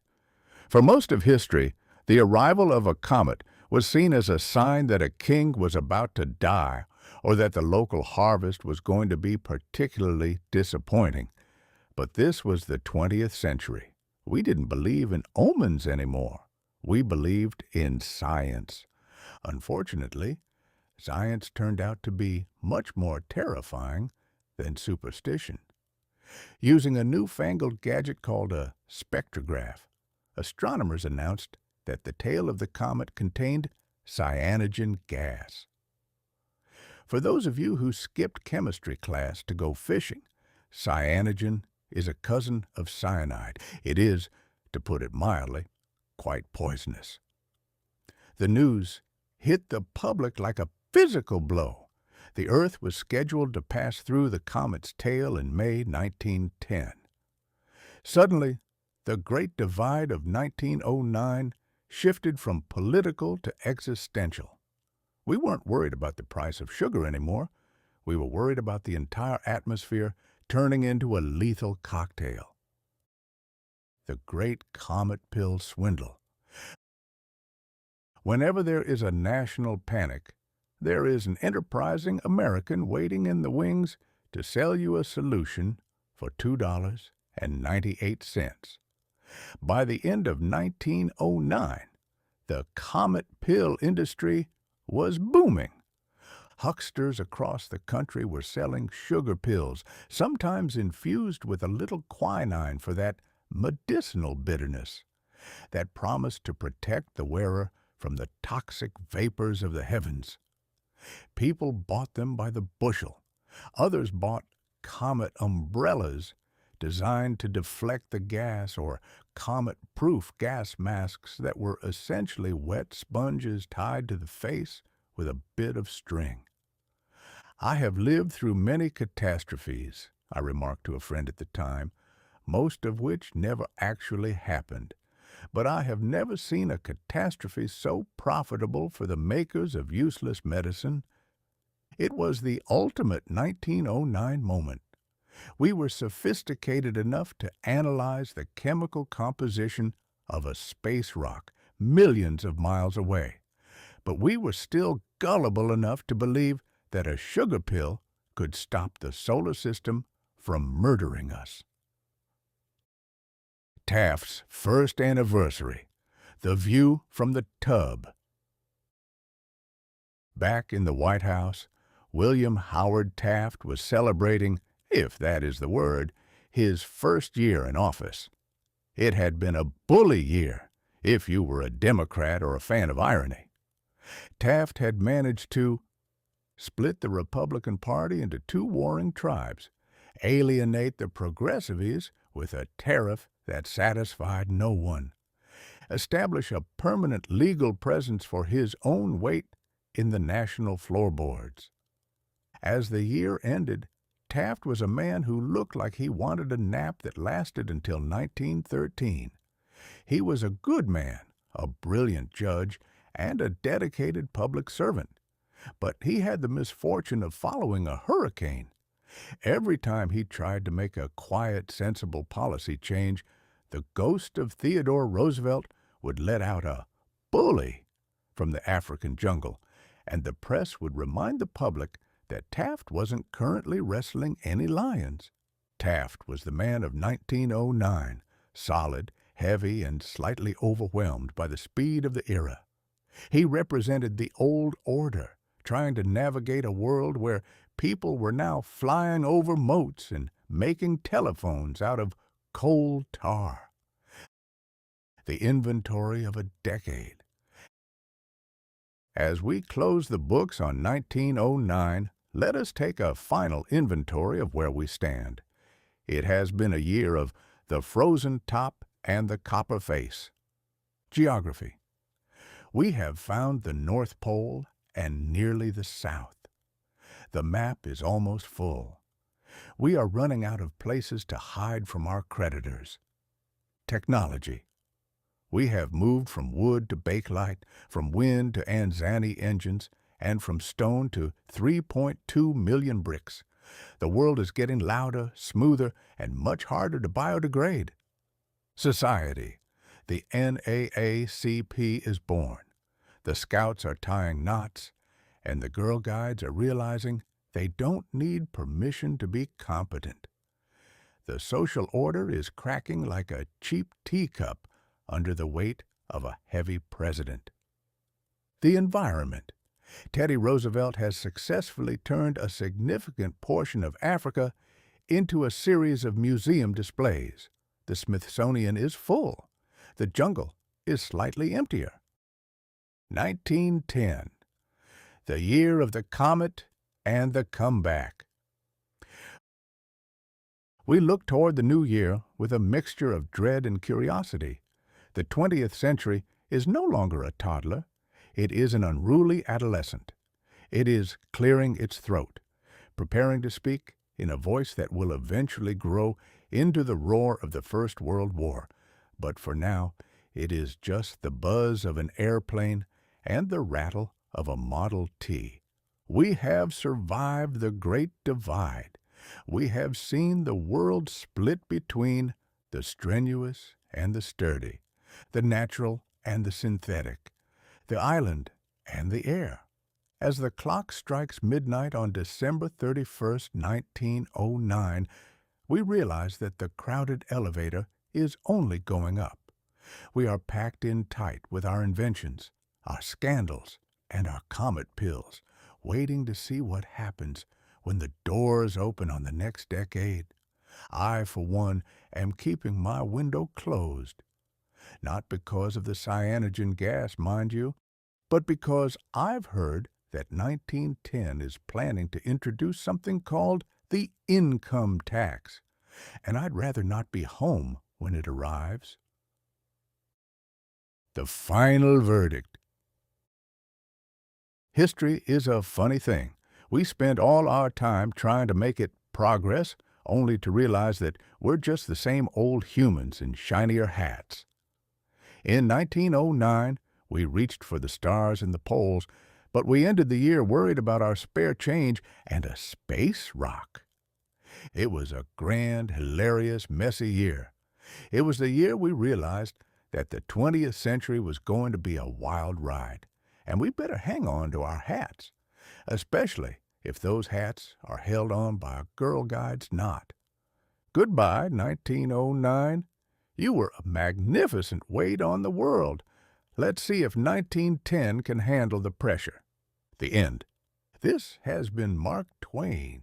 A: For most of history, the arrival of a comet was seen as a sign that a king was about to die or that the local harvest was going to be particularly disappointing. But this was the 20th century. We didn't believe in omens anymore. We believed in science. Unfortunately, science turned out to be much more terrifying than superstition. Using a newfangled gadget called a spectrograph, astronomers announced that the tail of the comet contained cyanogen gas. For those of you who skipped chemistry class to go fishing, cyanogen is a cousin of cyanide. It is, to put it mildly, quite poisonous. The news hit the public like a physical blow. The Earth was scheduled to pass through the comet's tail in May 1910. Suddenly, the Great Divide of 1909 shifted from political to existential. We weren't worried about the price of sugar anymore. We were worried about the entire atmosphere turning into a lethal cocktail. The Great Comet Pill Swindle. Whenever there is a national panic, there is an enterprising American waiting in the wings to sell you a solution for $2.98. By the end of 1909, the comet pill industry was booming. Hucksters across the country were selling sugar pills, sometimes infused with a little quinine for that medicinal bitterness that promised to protect the wearer from the toxic vapors of the heavens. People bought them by the bushel. Others bought comet umbrellas designed to deflect the gas, or comet-proof gas masks that were essentially wet sponges tied to the face with a bit of string. "I have lived through many catastrophes," I remarked to a friend at the time, "most of which never actually happened. But I have never seen a catastrophe so profitable for the makers of useless medicine." It was the ultimate 1909 moment. We were sophisticated enough to analyze the chemical composition of a space rock millions of miles away. But we were still gullible enough to believe that a sugar pill could stop the solar system from murdering us. Taft's first anniversary. The view from the tub. Back in the White House, William Howard Taft was celebrating, if that is the word, his first year in office. It had been a bully year, if you were a Democrat or a fan of irony. Taft had managed to split the Republican Party into two warring tribes, alienate the progressives with a tariff that satisfied no one, establish a permanent legal presence for his own weight in the national floorboards. As the year ended, Taft was a man who looked like he wanted a nap that lasted until 1913. He was a good man, a brilliant judge, and a dedicated public servant. But he had the misfortune of following a hurricane. Every time he tried to make a quiet, sensible policy change, the ghost of Theodore Roosevelt would let out a bully from the African jungle, and the press would remind the public that Taft wasn't currently wrestling any lions. Taft was the man of 1909, solid, heavy, and slightly overwhelmed by the speed of the era. He represented the old order, trying to navigate a world where people were now flying over moats and making telephones out of coal tar. The inventory of a decade. As we close the books on 1909, let us take a final inventory of where we stand. It has been a year of the frozen top and the copper face. Geography. We have found the North Pole and nearly the South. The map is almost full. We are running out of places to hide from our creditors. Technology. We have moved from wood to bakelite, from wind to Anzani engines, and from stone to 3.2 million bricks. The world is getting louder, smoother, and much harder to biodegrade. Society. The NAACP is born. The Scouts are tying knots, and the Girl Guides are realizing they don't need permission to be competent. The social order is cracking like a cheap teacup under the weight of a heavy president. The environment. Teddy Roosevelt has successfully turned a significant portion of Africa into a series of museum displays. The Smithsonian is full. The jungle is slightly emptier. 1910, the year of the comet and the comeback. We look toward the new year with a mixture of dread and curiosity. The 20th century is no longer a toddler. It is an unruly adolescent. It is clearing its throat, preparing to speak in a voice that will eventually grow into the roar of the First World War. But for now, it is just the buzz of an airplane and the rattle of a Model T. We have survived the Great Divide. We have seen the world split between the strenuous and the sturdy, the natural and the synthetic, the island and the air. As the clock strikes midnight on December 31st, 1909, we realize that the crowded elevator is only going up. We are packed in tight with our inventions, our scandals, and our comet pills, waiting to see what happens when the doors open on the next decade. I, for one, am keeping my window closed. Not because of the cyanogen gas, mind you, but because I've heard that 1910 is planning to introduce something called the income tax, and I'd rather not be home when it arrives. The final verdict. History is a funny thing. We spend all our time trying to make it progress, only to realize that we're just the same old humans in shinier hats. In 1909, we reached for the stars and the poles, but we ended the year worried about our spare change and a space rock. It was a grand, hilarious, messy year. It was the year we realized that the 20th century was going to be a wild ride, and we better hang on to our hats, especially if those hats are held on by a Girl Guide's knot. Goodbye, 1909. You were a magnificent weight on the world. Let's see if 1910 can handle the pressure. The end. This has been Mark Twain.